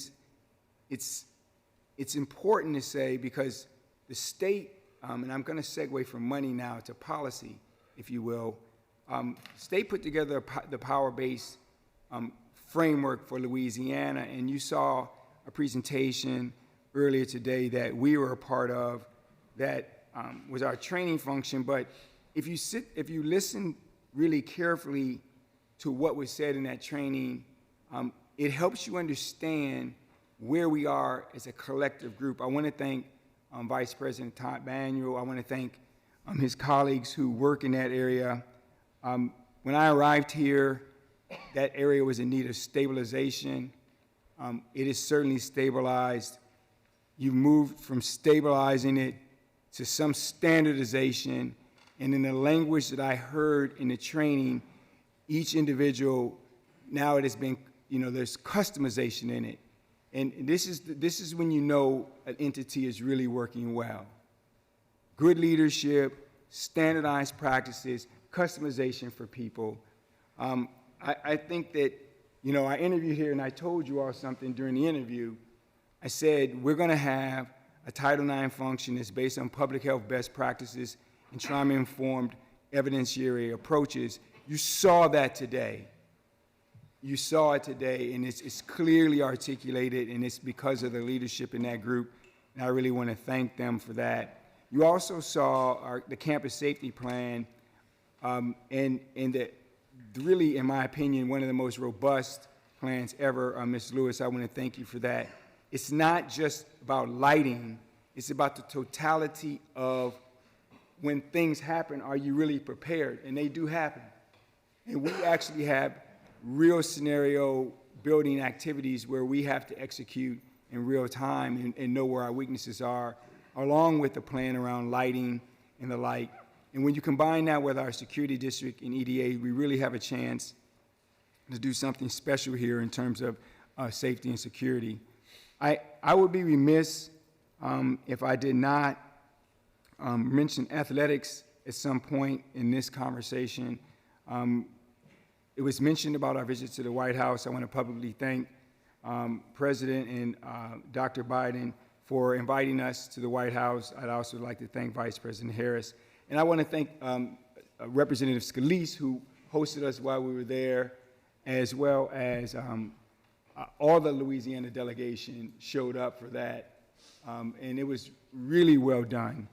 S21: it's important to say, because the state, and I'm going to segue from money now to policy, if you will, state put together the power-based framework for Louisiana, and you saw a presentation earlier today that we were a part of that was our training function. But if you listen really carefully to what was said in that training, it helps you understand where we are as a collective group. I want to thank Vice President Todd Manuel. I want to thank his colleagues who work in that area. When I arrived here, that area was in need of stabilization. It is certainly stabilized. You've moved from stabilizing it to some standardization. And in the language that I heard in the training, each individual, now it has been, you know, there's customization in it. And this is when you know an entity is really working well. Good leadership, standardized practices, customization for people. I think that, you know, I interviewed here and I told you all something during the interview. I said, we're going to have a Title IX function that's based on public health best practices and trauma-informed evidentiary approaches. You saw that today. You saw it today, and it's clearly articulated, and it's because of the leadership in that group, and I really want to thank them for that. You also saw the campus safety plan, and really, in my opinion, one of the most robust plans ever. Ms. Lewis, I want to thank you for that. It's not just about lighting, it's about the totality of when things happen, are you really prepared? And they do happen. And we actually have real scenario building activities where we have to execute in real time and know where our weaknesses are, along with the plan around lighting and the like. And when you combine that with our security district and EDA, we really have a chance to do something special here in terms of safety and security. I would be remiss if I did not mention athletics at some point in this conversation. It was mentioned about our visit to the White House. I want to publicly thank President and Dr. Biden for inviting us to the White House. I'd also like to thank Vice President Harris. And I want to thank Representative Scalise, who hosted us while we were there, as well as all the Louisiana delegation showed up for that. And it was really well done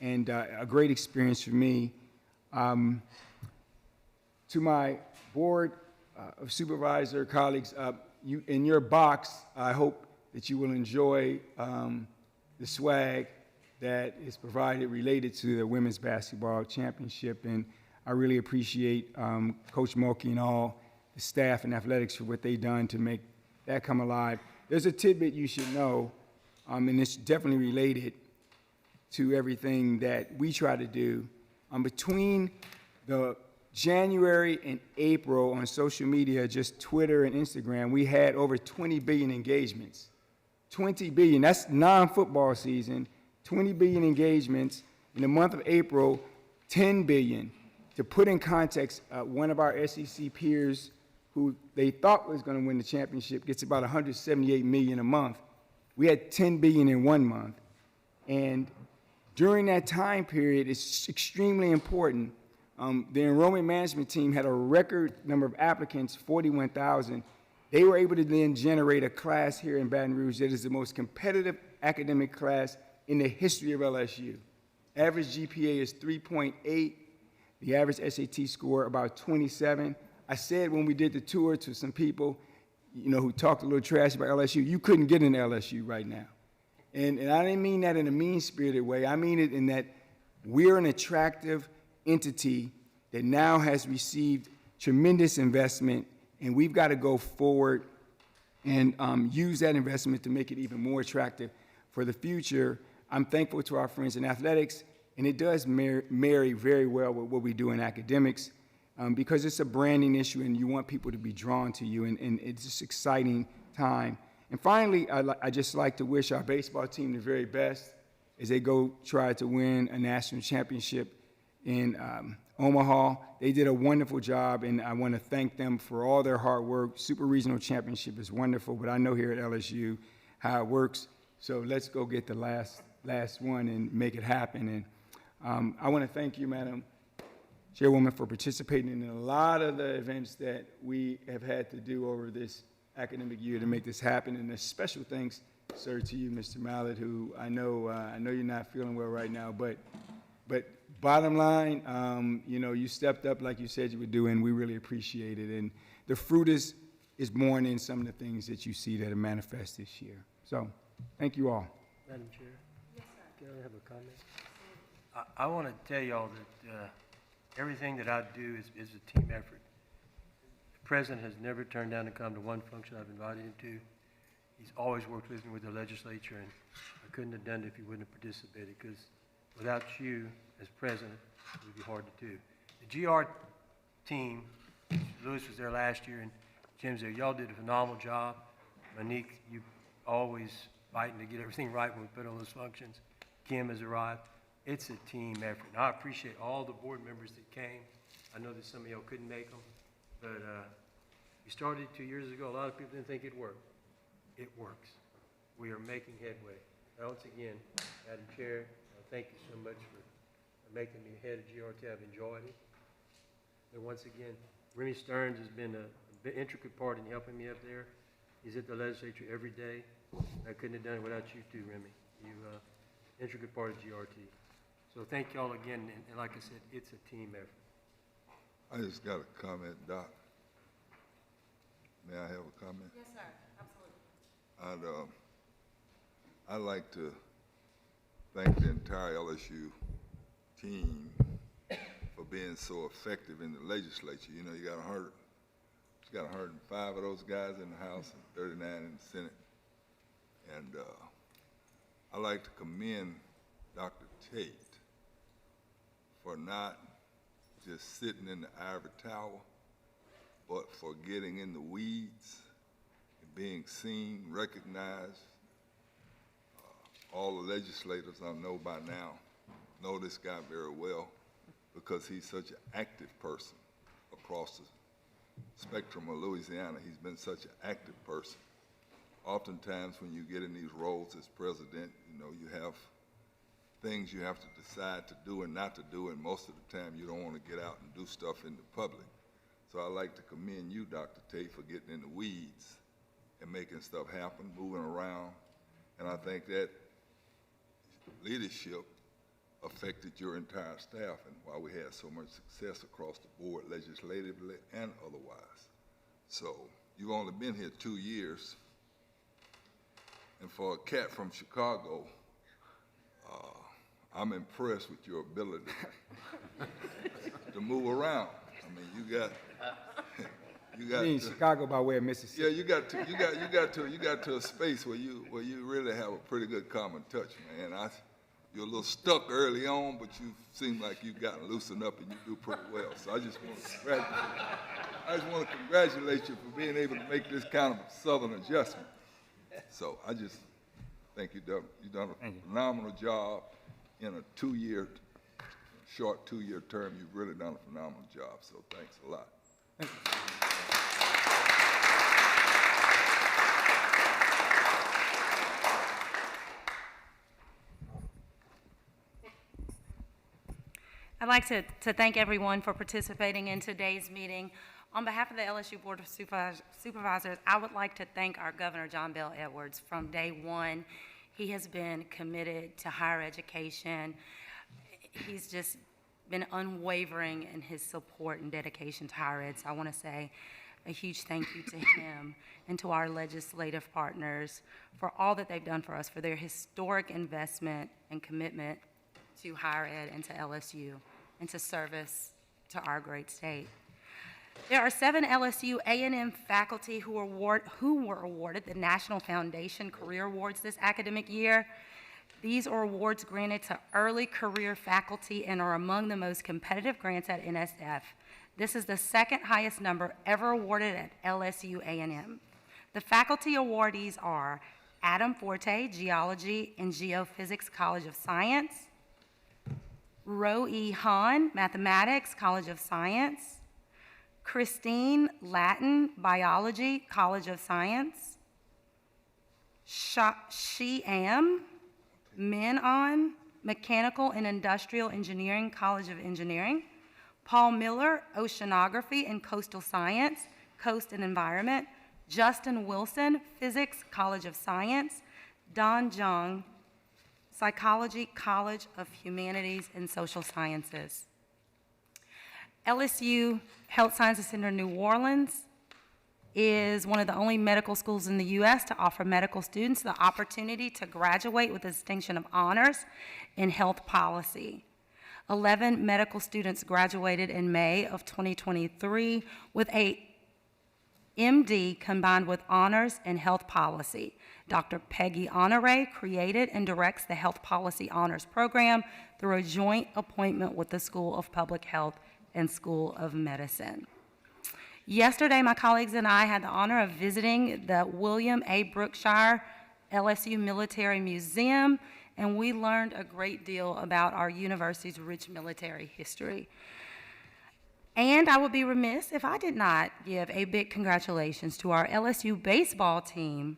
S21: and a great experience for me. To my board of supervisor colleagues, in your box, I hope that you will enjoy the swag that is provided related to the women's basketball championship. And I really appreciate Coach Mulkey and all the staff and athletics for what they've done to make that come alive. There's a tidbit you should know, and it's definitely related to everything that we try to do. Between the January and April on social media, just Twitter and Instagram, we had over 20 billion engagements. 20 billion, that's non-football season, 20 billion engagements. In the month of April, 10 billion. To put in context, one of our SEC peers who they thought was going to win the championship gets about 178 million a month. We had 10 billion in 1 month. And during that time period, it's extremely important. The enrollment management team had a record number of applicants, 41,000. They were able to then generate a class here in Baton Rouge that is the most competitive academic class in the history of LSU. Average GPA is 3.8. The average SAT score about 27. I said when we did the tour to some people, who talked a little trash about LSU, you couldn't get into LSU right now. And I didn't mean that in a mean-spirited way. I mean it in that we're an attractive entity that now has received tremendous investment, and we've got to go forward and use that investment to make it even more attractive for the future. I'm thankful to our friends in athletics, and it does marry very well with what we do in academics because it's a branding issue and you want people to be drawn to you, and it's just an exciting time. And finally, I just like to wish our baseball team the very best as they go try to win a national championship in Omaha. They did a wonderful job, and I want to thank them for all their hard work. Super Regional Championship is wonderful, but I know here at LSU how it works. So let's go get the last one and make it happen. And I want to thank you, Madam Chairwoman, for participating in a lot of the events that we have had to do over this academic year to make this happen. And a special thanks, sir, to you, Mr. Mallett, who I know you're not feeling well right now, but bottom line, you stepped up like you said you would do, and we really appreciate it. And the fruit is born in some of the things that you see that are manifest this year. So, thank you all.
S9: Madam Chair? Yes, sir. Can I have a comment? I want to tell y'all that everything that I do is a team effort. The president has never turned down to come to one function I've invited him to. He's always worked with me with the legislature, and I couldn't have done it if he wouldn't have participated, because without you as president, it would be hard to do. The GR team, Lewis was there last year, and Jim's there. Y'all did a phenomenal job. Monique, you always fighting to get everything right when we put on those functions. Kim has arrived. It's a team effort. And I appreciate all the board members that came. I know that some of y'all couldn't make them, but we started 2 years ago. A lot of people didn't think it worked. It works. We are making headway. Once again, Madam Chair, thank you so much for making me head of GRT. I've enjoyed it. And once again, Remy Stearns has been an intricate part in helping me up there. He's at the legislature every day. I couldn't have done it without you too, Remy. You intricate part of GRT. So thank y'all again, and like I said, it's a team effort.
S14: I just got a comment, Doc. May I have a comment?
S2: Yes, sir. Absolutely.
S14: I'd like to thank the entire LSU team for being so effective in the legislature. You know, you got 105 of those guys in the House and 39 in the Senate. And I like to commend Dr. Tate for not just sitting in the ivory tower, but for getting in the weeds and being seen, recognized. All the legislators I know by now know this guy very well because he's such an active person across the spectrum of Louisiana. He's been such an active person. Oftentimes when you get in these roles as president, you know, you have things you have to decide to do and not to do, and most of the time you don't want to get out and do stuff in the public. So I like to commend you, Dr. Tate, for getting in the weeds and making stuff happen, moving around, and I think that leadership affected your entire staff and why we had so much success across the board, legislatively and otherwise. So you've only been here 2 years, and for a cat from Chicago, I'm impressed with your ability to move around. I mean, you got
S21: in Chicago by way of Mississippi.
S14: Yeah, you got to a space where you really have a pretty good common touch, man. You're a little stuck early on, but you seem like you've gotten loosened up and you do pretty well. So I just want to congratulate you for being able to make this kind of Southern adjustment. So I just think you've done a phenomenal job in a short two-year term. You've really done a phenomenal job. So thanks a lot.
S21: Thank you.
S2: I'd like to thank everyone for participating in today's meeting. On behalf of the LSU Board of Supervisors, I would like to thank our Governor, John Bell Edwards. From day one, he has been committed to higher education. He's just been unwavering in his support and dedication to higher ed. So I want to say a huge thank you to him and to our legislative partners for all that they've done for us, for their historic investment and commitment to higher ed and to LSU and to service to our great state. There are 7 LSU A&M faculty who were awarded the National Foundation Career Awards this academic year. These are awards granted to early career faculty and are among the most competitive grants at NSF. This is the second highest number ever awarded at LSU A&M. The faculty awardees are Adam Forte, Geology and Geophysics, College of Science; Ro E. Han, Mathematics, College of Science; Christine Latin, Biology, College of Science; Shi-Am Min-On, Mechanical and Industrial Engineering, College of Engineering; Paul Miller, Oceanography and Coastal Science, Coast and Environment; Justin Wilson, Physics, College of Science; Don Jung, Psychology, College of Humanities and Social Sciences. LSU Health Sciences Center New Orleans is one of the only medical schools in the U.S. to offer medical students the opportunity to graduate with a distinction of honors in health policy. 11 medical students graduated in May of 2023 with a MD combined with honors in health policy. Dr. Peggy Honore created and directs the Health Policy Honors Program through a joint appointment with the School of Public Health and School of Medicine. Yesterday, my colleagues and I had the honor of visiting the William A. Brookshire LSU Military Museum, and we learned a great deal about our university's rich military history. And I would be remiss if I did not give a big congratulations to our LSU baseball team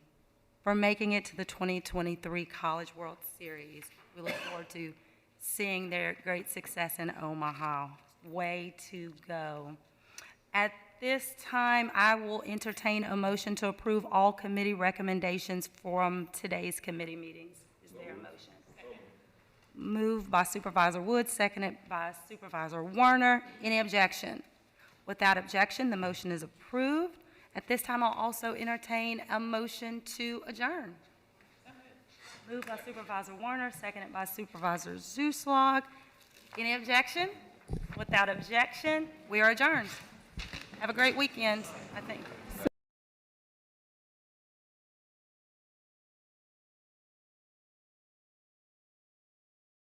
S2: for making it to the 2023 College World Series. We look forward to seeing their great success in Omaha. Way to go. At this time, I will entertain a motion to approve all committee recommendations from today's committee meetings. Is there a motion? Moved by Supervisor Woods, seconded by Supervisor Warner. Any objection? Without objection, the motion is approved. At this time, I'll also entertain a motion to adjourn. Moved by Supervisor Warner, seconded by Supervisor Zuslog. Any objection? Without objection, we are adjourned. Have a great weekend, I think.